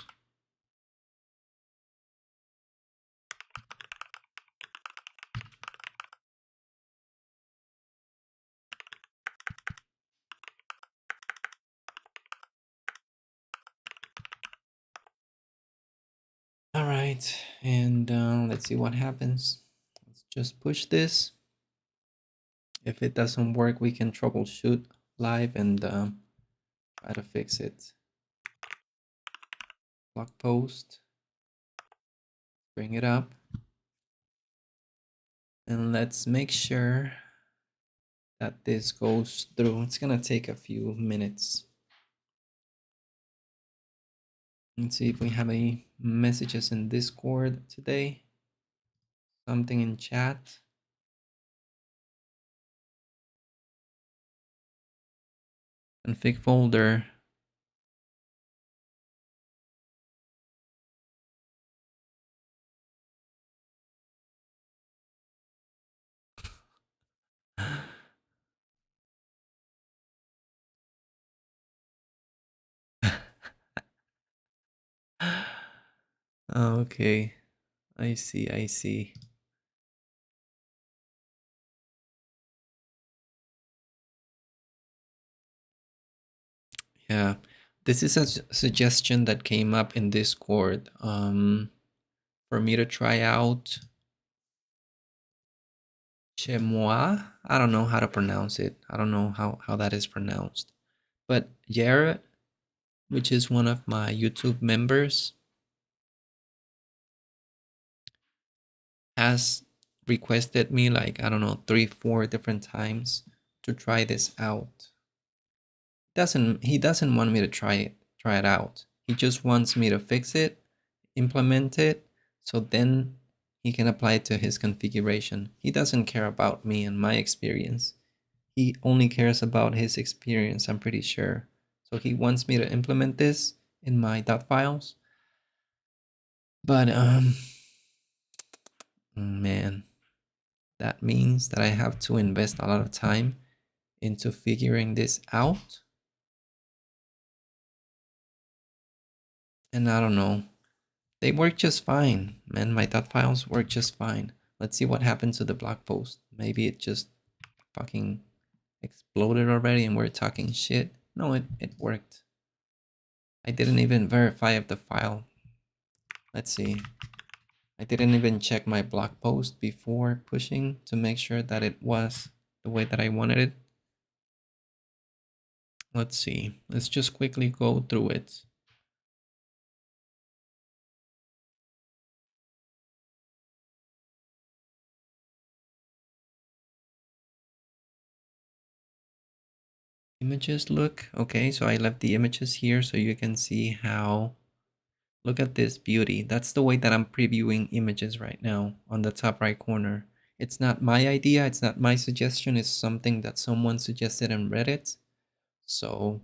All right, and let's see what happens. Let's just push this. If it doesn't work, we can troubleshoot live and try to fix it. Blog post, bring it up, and let's make sure that this goes through. It's gonna take a few minutes. Let's see if we have any messages in Discord today. Something in chat. Config folder. Okay, I see, I see. Yeah, this is a suggestion that came up in Discord for me to try out Chemois. I don't know how to pronounce it. I don't know how that is pronounced. But Jared, which is one of my YouTube members, has requested me like, I don't know, 3-4 different times to try this out. He doesn't want me to try it out. He just wants me to fix it, implement it, so then he can apply it to his configuration. He doesn't care about me and my experience. He only cares about his experience, I'm pretty sure. So he wants me to implement this in my .files. But man, that means that I have to invest a lot of time into figuring this out. And I don't know. They work just fine, man. My .files work just fine. Let's see what happens to the blog post. Maybe it just fucking exploded already and we're talking shit. No, it worked. I didn't even verify if the file. Let's see. I didn't even check my blog post before pushing to make sure that it was the way that I wanted it. Let's see. Let's just quickly go through it. Images look. Okay, so I left the images here so you can see how. Look at this beauty. That's the way that I'm previewing images right now on the top right corner. It's not my idea. It's not my suggestion. It's something that someone suggested in Reddit. So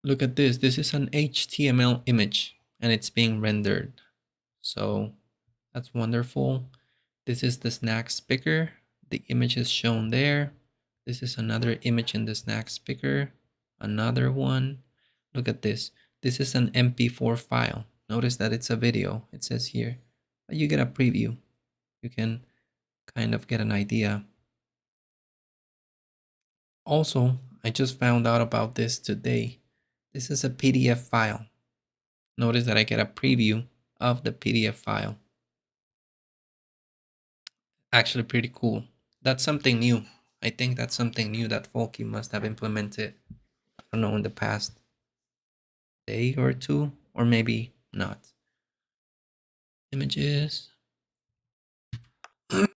look at this. This is an HTML image and it's being rendered. So that's wonderful. This is the snacks picker. The image is shown there. This is another image in the snacks picker. Another one. Look at this. This is an MP4 file. Notice that it's a video. It says here. You get a preview. You can kind of get an idea. Also, I just found out about this today. This is a PDF file. Notice that I get a preview of the PDF file. Actually pretty cool. That's something new. I think that's something new that Folke must have implemented. I don't know, in the past day or two, or maybe not. Images. The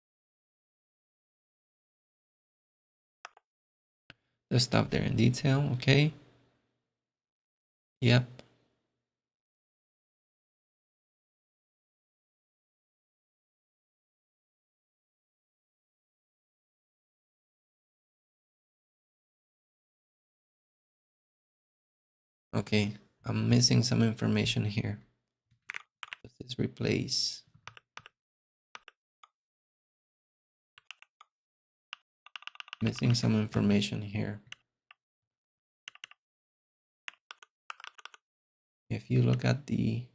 stuff there in detail, okay. Yep. Okay, I'm missing some information here. Does this replace? Missing some information here. If you look at the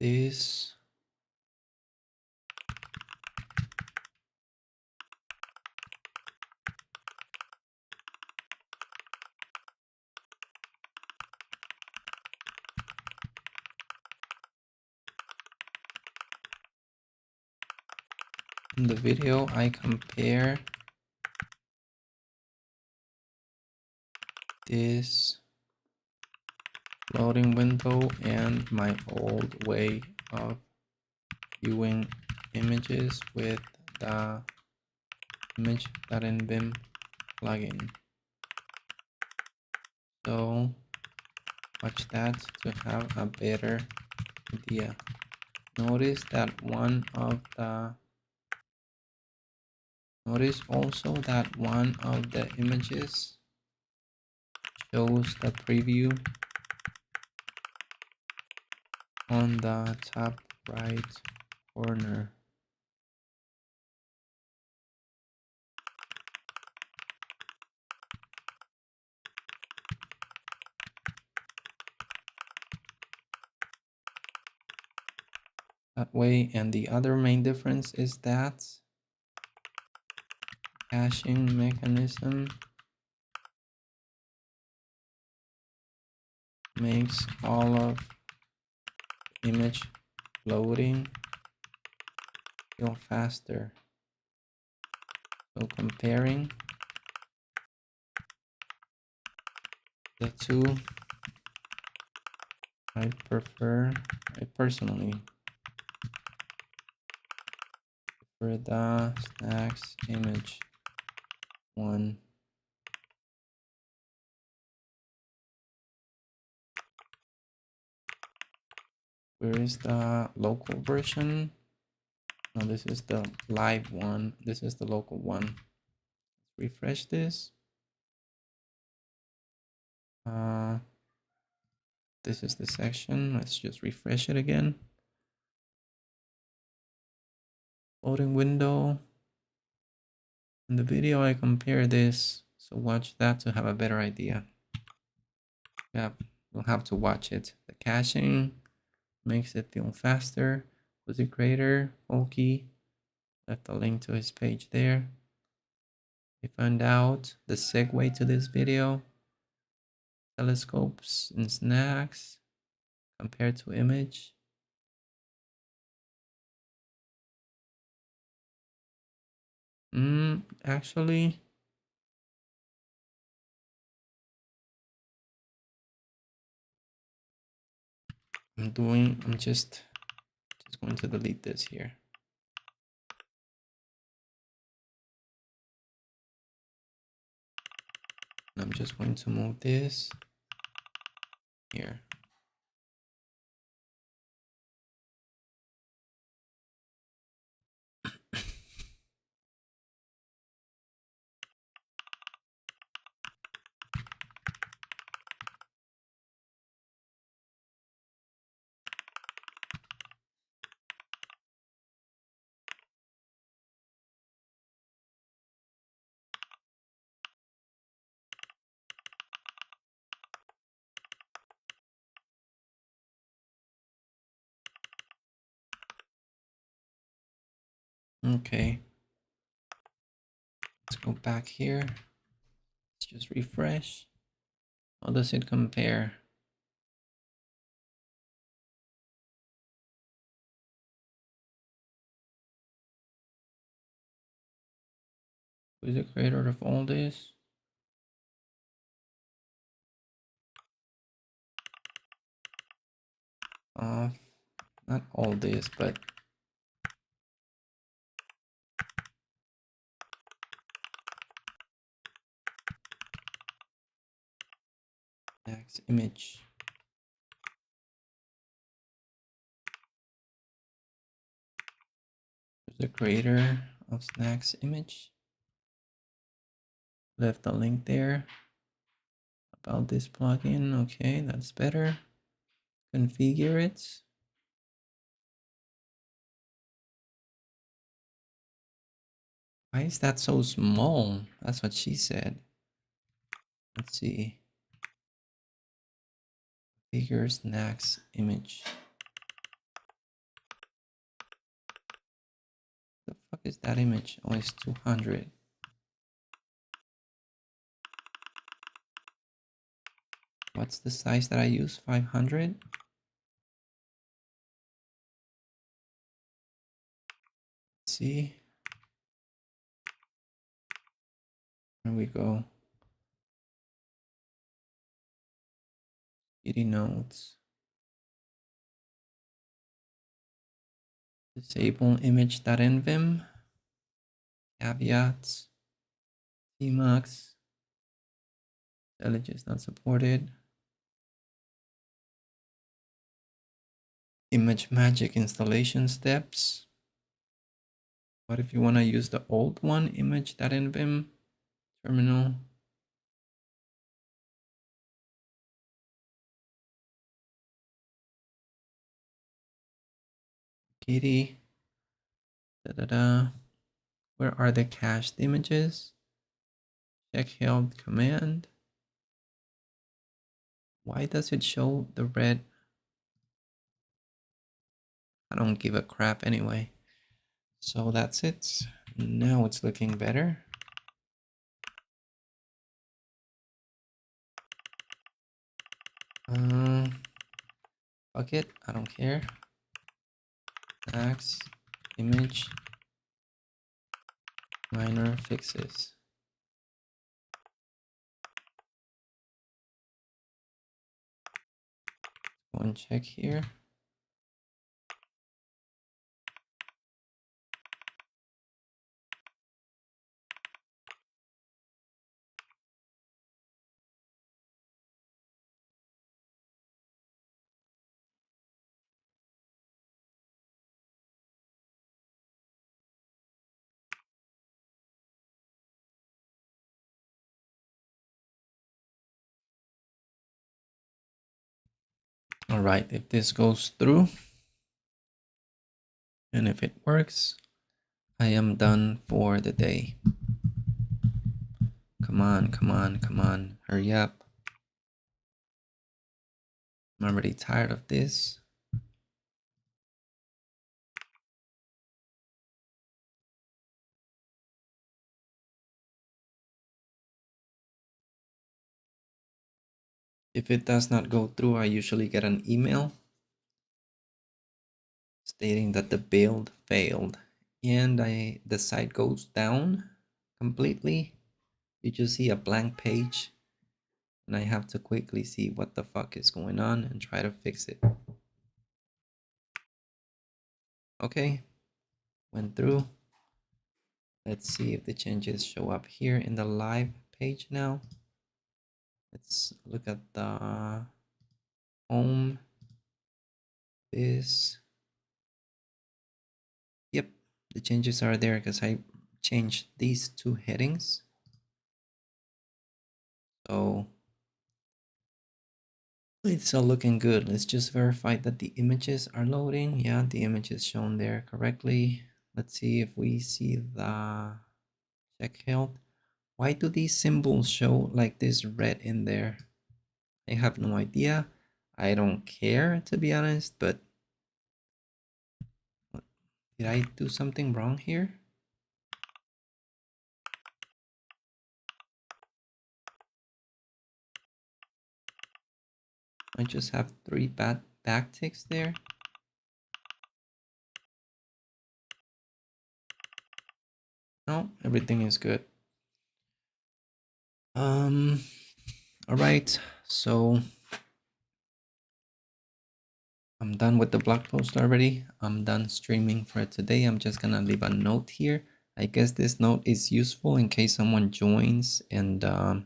this in the video I compare this loading window and my old way of viewing images with the Image.nvim plugin. So watch that to have a better idea. Notice that notice also that one of the images shows the preview on the top right corner. That way, and the other main difference is that caching mechanism makes all of image loading feel faster. So comparing the two, I personally prefer the snacks image one. Where is the local version? No, this is the live one. This is the local one. Let's refresh this. This is the section. Let's just refresh it again. Loading window. In the video, I compare this. So watch that to have a better idea. Yep, you'll have to watch it. The caching makes it feel faster. Was the creator, Folke, left a link to his page there. We found out the segue to this video. Telescopes and snacks compared to image. Actually, I'm just going to delete this here. I'm just going to move this here. Okay. Let's go back here. Let's just refresh. How does it compare? Who is the creator of all this? Not all this, but next image. Who's the creator of snacks image? Left a link there about this plugin. Okay, that's better. Configure it. Why is that so small? That's what she said. Let's see. Configure snacks image. The fuck is that image? Oh, it's 200. What's the size that I use? 500? Let's see. There we go. Sticky notes. Disable image.nvim. caveats, Emacs, Delegate is not supported. ImageMagick installation steps. What if you want to use the old one, Image.nvim terminal? Kitty. Where are the cached images? Check held command. Why does it show the red? I don't give a crap anyway. So that's it. Now it's looking better. Fuck it, I don't care. Max image minor fixes. Go and check here. All right, if this goes through and if it works, I am done for the day. Come on, come on, come on, hurry up. I'm already tired of this. If it does not go through, I usually get an email stating that the build failed and the site goes down completely. You just see a blank page and I have to quickly see what the fuck is going on and try to fix it. Okay, went through. Let's see if the changes show up here in the live page now. Let's look at the home. This. Yep, the changes are there because I changed these two headings. So it's all looking good. Let's just verify that the images are loading. Yeah, the image is shown there correctly. Let's see if we see the check held. Why do these symbols show like this red in there? I have no idea. I don't care, to be honest, but did I do something wrong here? I just have 3 bad backticks there. No, everything is good. All right, so I'm done with the blog post already. I'm done streaming for today. I'm just gonna leave a note here. I guess this note is useful in case someone joins and they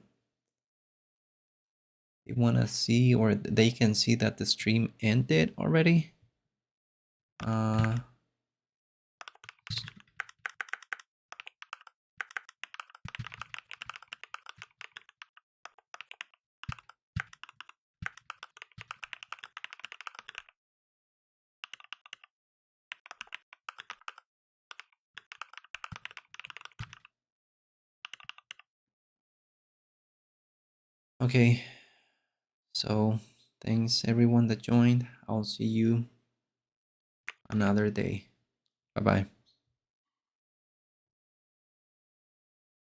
wanna see or they can see that the stream ended already. Okay, so thanks everyone that joined. I'll see you another day. Bye-bye.